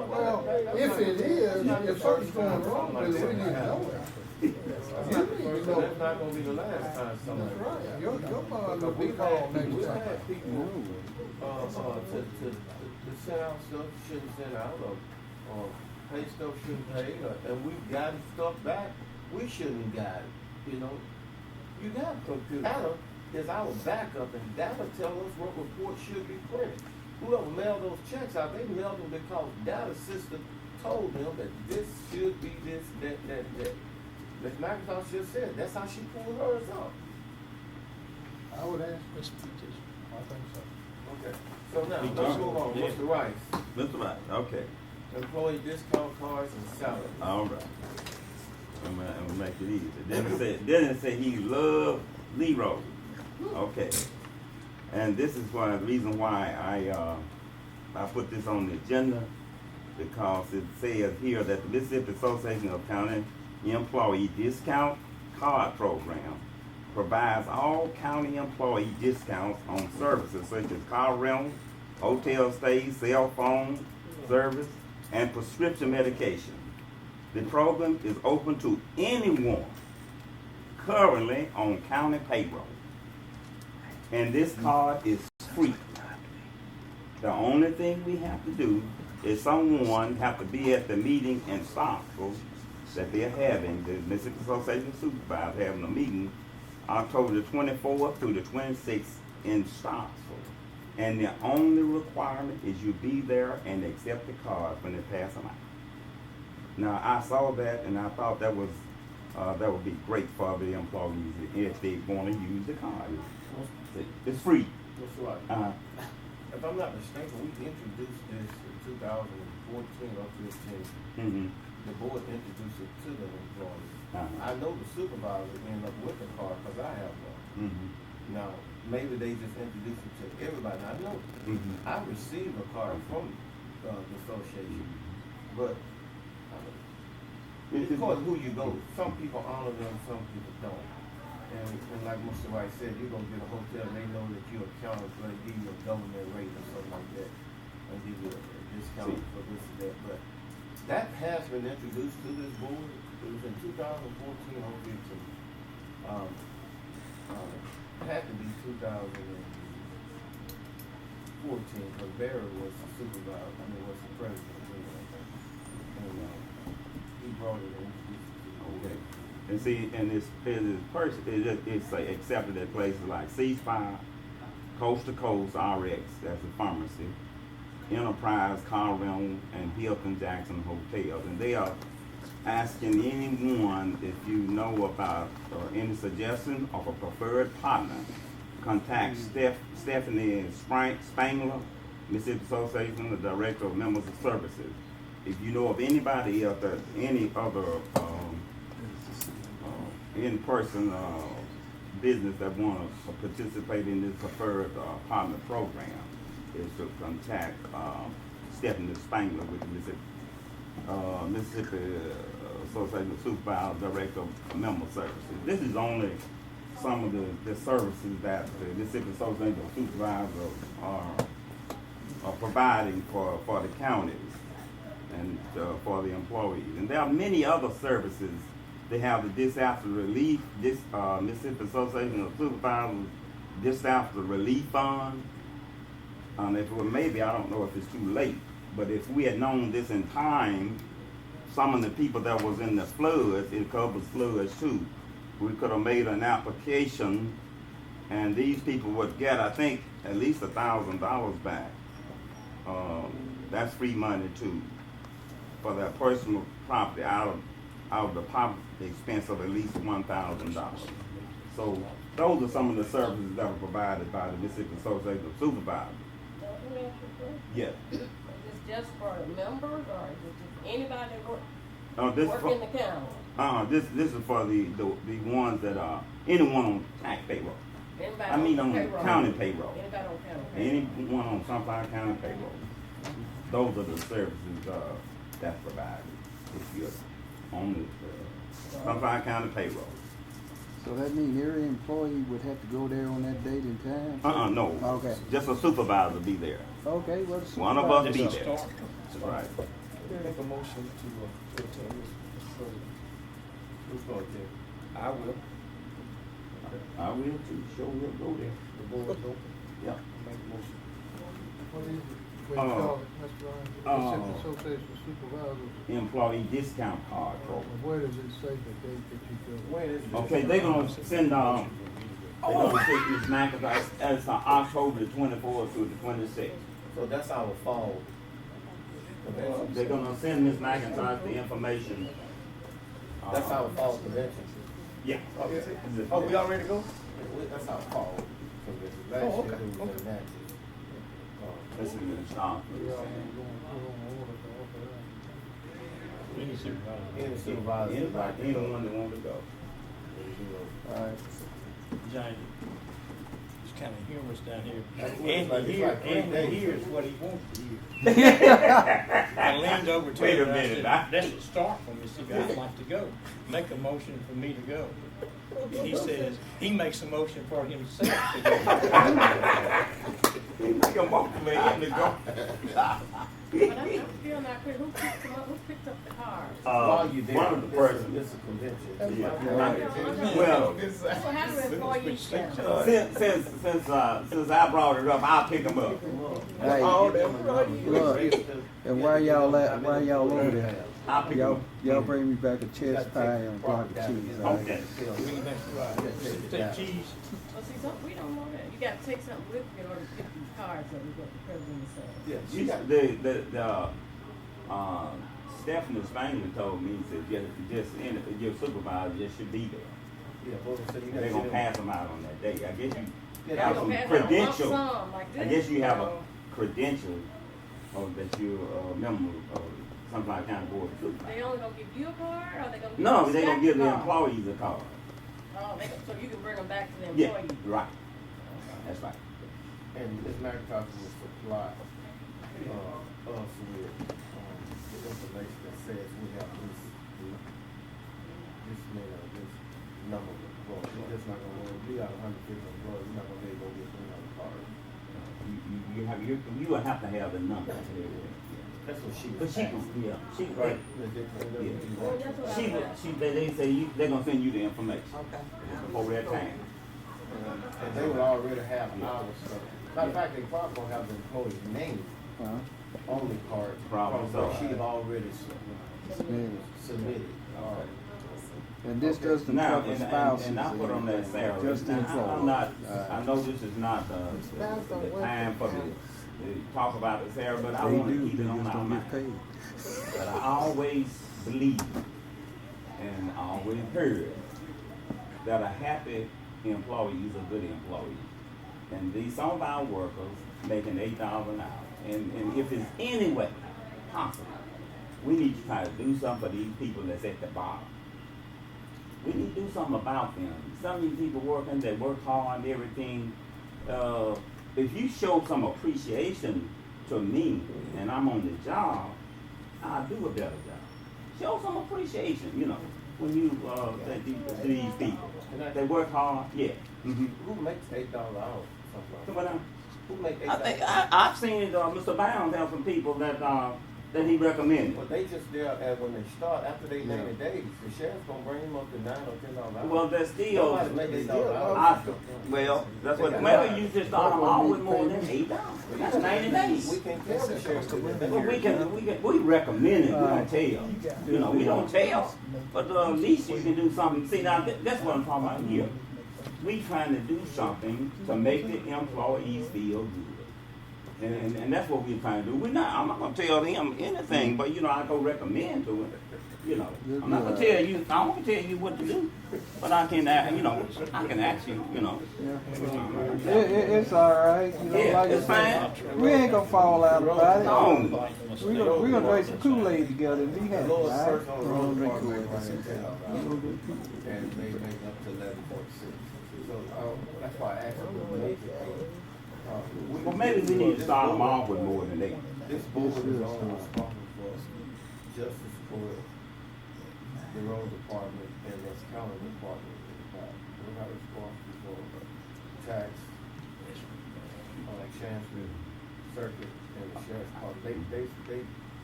Well, if it is, if something's going wrong with it, we need to know that. That's not gonna be the last time something. That's right. Your bond will be We've called next had time. people, to send out stuff shouldn't send out, or pay stuff shouldn't pay, and we've gotten stuff back we shouldn't have got it, you know. You got computer. Data is our backup, and data tell us what reports should be printed. Whoever mailed those checks out, they mailed them because data system told them that this should be this, that. As Microsoft just said, that's how she pulled hers up. I would ask this petition. I think so. Okay. So now, let's go on. Mr. Rice. Mr. Rice, okay. Employee discount cards and salary. All right. I'm gonna make it easy. Then it say he loved Leroy. Okay. And this is the reason why I put this on the agenda, because it says here that the Mississippi Association of County Employee Discount card program provides all county employee discounts on services such as car rental, hotel stays, cell phone service, and prescription medication. The program is open to anyone currently on county payroll. And this card is free. The only thing we have to do is someone have to be at the meeting in Stockville that they're having, the Mississippi Association of Supervisors having a meeting October the 24th through the 26th in Stockville. And the only requirement is you be there and accept the cards when they pass them out. Now, I saw that and I thought that would be great for the employees if they want to use the card. It's free. That's right. If I'm not mistaken, we introduced this in 2014 or 15. The board introduced it to the employees. I know the supervisor ended up with the card because I have one. Now, maybe they just introduced it to everybody. I know I received a card from the association, but of course, who you go, some people honor them, some people don't. And like Mr. White said, you're going to get a hotel and they know that you're accounted for, they give you a government rate or something like that, and give you a discount for this and that. But that has been introduced to this board. It was in 2014 or 15. It had to be 2014 because Barry was the supervisor, was the president. And he brought it and introduced it to the board. Okay. And see, and it's accepted at places like C-Spire, Coast to Coast RX, that's a pharmacy, Enterprise, Car Rental, and Hilton Jackson Hotels. And they are asking anyone if you know about any suggestion of a preferred partner, contact Stephanie Spangler, Mississippi Association, the Director of Members of Services. If you know of anybody else, any other in-person business that want to participate in this preferred partner program, is to contact Stephanie Spangler with the Mississippi Association of Supervisors, Director of Member Services. This is only some of the services that the Mississippi Association of Supervisors are providing for the counties and for the employees. And there are many other services. They have the disaster relief, Mississippi Association of Supervisors Disaster Relief Fund. If it were maybe, I don't know if it's too late, but if we had known this in time, some of the people that was in the floods, it covers floods too. We could have made an application and these people would get, I think, at least $1,000 back. That's free money too, for their personal property out of the property expense of at least $1,000. So those are some of the services that are provided by the Mississippi Association of Supervisors. Yes. Is this just for the members, or is it just anybody that work in the county? This is for the ones that are anyone on tax payroll. Anybody on payroll. County payroll. Anybody on county payroll. Anyone on Sunflower County payroll. Those are the services that's provided if you're on the Sunflower County payroll. So that means every employee would have to go there on that date and time? No. Okay. Just a supervisor be there. Okay, well, one of us be Just a there. start. Right. Make a motion to attend this. Who's going to? I will. I will too. Sure will go there. The board is open. Yeah. Make a motion. What is it? What you call it, Mr. Ryan? Mississippi Association of Supervisors. Employee discount card program. Where does it say the date that you go? When is it? Okay, they're gonna send they're gonna take Ms. McIntyre as October the 24th through the 26th. So that's our fall. They're gonna send Ms. McIntyre the information. That's our fall convention. Yeah. Oh, is it? Oh, we already go? That's our fall convention. Last Oh, year okay. it was in Natchez. This is the start. Any supervisor. Any supervisor. Anyone that want to go. All right. Johnny, this kinda humorous down here. That's what And it's like. he It's hears, like 3 and days. he hears what he wants to hear. I leaned over to Wait a him and I minute, said, I- that's a start for Mississippi, I'd like to go. Make a motion for me to go. And he says, he makes a motion for himself to go. Make a motion for him to go. But I'm still not clear, who picked up the cars? While you there, One of the person. It's a convention. Well, So how do employees get since I brought it up, I'll pick them up. Hey, look, and while y'all over there, I'll pick them up. y'all bring me back a chest pie and a block of cheese, all right? Okay. Take cheese. Well, see, we don't know that. You gotta take something with you in order to pick these cards up and what the president said. Stephanie Spangler told me, he said, your supervisor just should be there. Yeah, well, so you They're gonna gotta pass them out on that day. I guess you They're have gonna some pass out a lump credentials. sum like I this, guess you have a or- credential of that you're a member of some kind of board of supervisors. They only gonna give you a card, or they gonna give No, you they're gonna stack give the card? employees a card. Oh, so you can bring them back to the Yeah, employees? right. That's right. And Ms. McIntosh will supply, us with, the information that says we have this many, this number of employees. We're just not gonna, we got 150 employees, we're not gonna be able to get 300 cards. You will have to have the number. That's what she But was she asking. can, yeah, she can. Right. Well, that's what She, I'm will- asking. they say they're gonna send you the information. Okay. Before that time. And they would already have our stuff. Matter of fact, they probably gonna have the employee's name on the card. Probably from what so. she had already submitted. And this doesn't Now, cover spouses. and I put on that salary. Just Now, employees. I'm not, I know this is not the time for to talk about the salary, but I They wanna do, keep they it on just our don't mind. get paid. But I always believe and always heard that a happy employee is a good employee. And these, some of our workers making $8 an hour. And if it's any way possible, we need to try to do something for these people that's at the bottom. We need to do something about them. Some of these people working, they work hard and everything. If you show some appreciation to me and I'm on the job, I'll do a better job. Show some appreciation, you know, when you to these people. They work hard, yeah. Mm-hmm. Who makes $8 an hour? Something But, like that? Who makes $8? I think I've seen Mr. Bounds have some people that he recommended. But they just there when they start, after they 90 days, the sheriff's gonna bring them up to $9 or $10 an hour. Well, that's still. Nobody makes $8 an hour. Well, that's what. Maybe you just start them all with more than $8. That's 90 days. We can't tell the sheriff to do that. Well, we recommend it. We don't tell. You know, we don't tell. But at least you can do something. See, now that's what I'm talking about here. We trying to do something to make the employees feel good. And that's what we're trying to do. I'm not gonna tell them anything, but you know, I go recommend to it. You know, I'm not gonna tell you. I won't tell you what to do, but I can, you know, I can ask you. You know. It's all right. You know, Yeah, like it's I said, fine. we ain't gonna fall out about it. No. We gonna drink some Kool-Aid together and be happy. The lowest All person right? on the We road gonna drink department Kool-Aid. make $10, and they make up to 11.6. So that's why I asked them to make it. Well, maybe we need to start them off with more than that. This board is only responsible for justice court, the road department, and the county department. We're not responsible for tax, chancery, circuit, and the sheriff's department.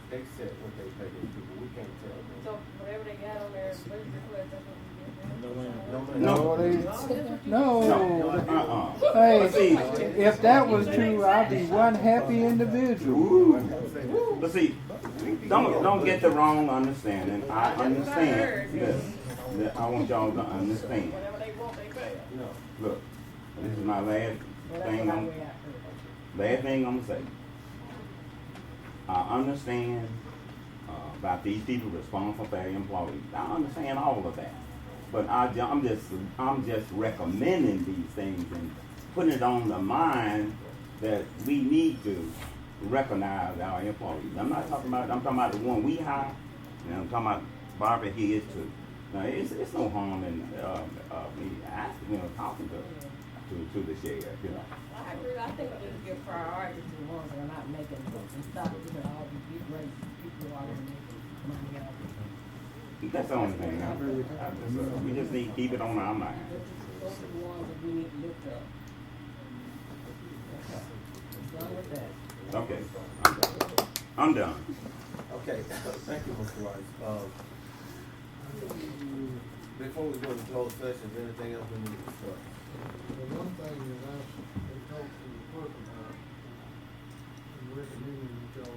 They set what they pay these people. We can't tell them. So whatever they got on their budget request, that's what we give them? No. Hey, if that was true, I'd be one happy individual. But see, don't get the wrong understanding. I understand this. I want y'all to understand. Whatever they want, they pay. Look, this is my last thing. Last thing I'm gonna say. I understand about these people responsible for their employees. I understand all of that, but I'm just recommending these things and putting it on the mind that we need to recognize our employees. I'm talking about the one we hire, and I'm talking about Barbara His too. Now it's no harm in me asking, talking to her. to the sheriff, you know. I agree, I think we need to give priority to the ones that are not making, and stop giving all these big rates, people who are already making money out of it. That's the only thing. We just need to keep it on our mind. Those are the ones that we need to lift up. Done with that. Okay, I'm done. Okay, thank you, Mr. Rice. Before we go to closed session, is there anything else we need to discuss? The one thing that I talked to the clerk about, and recommending that y'all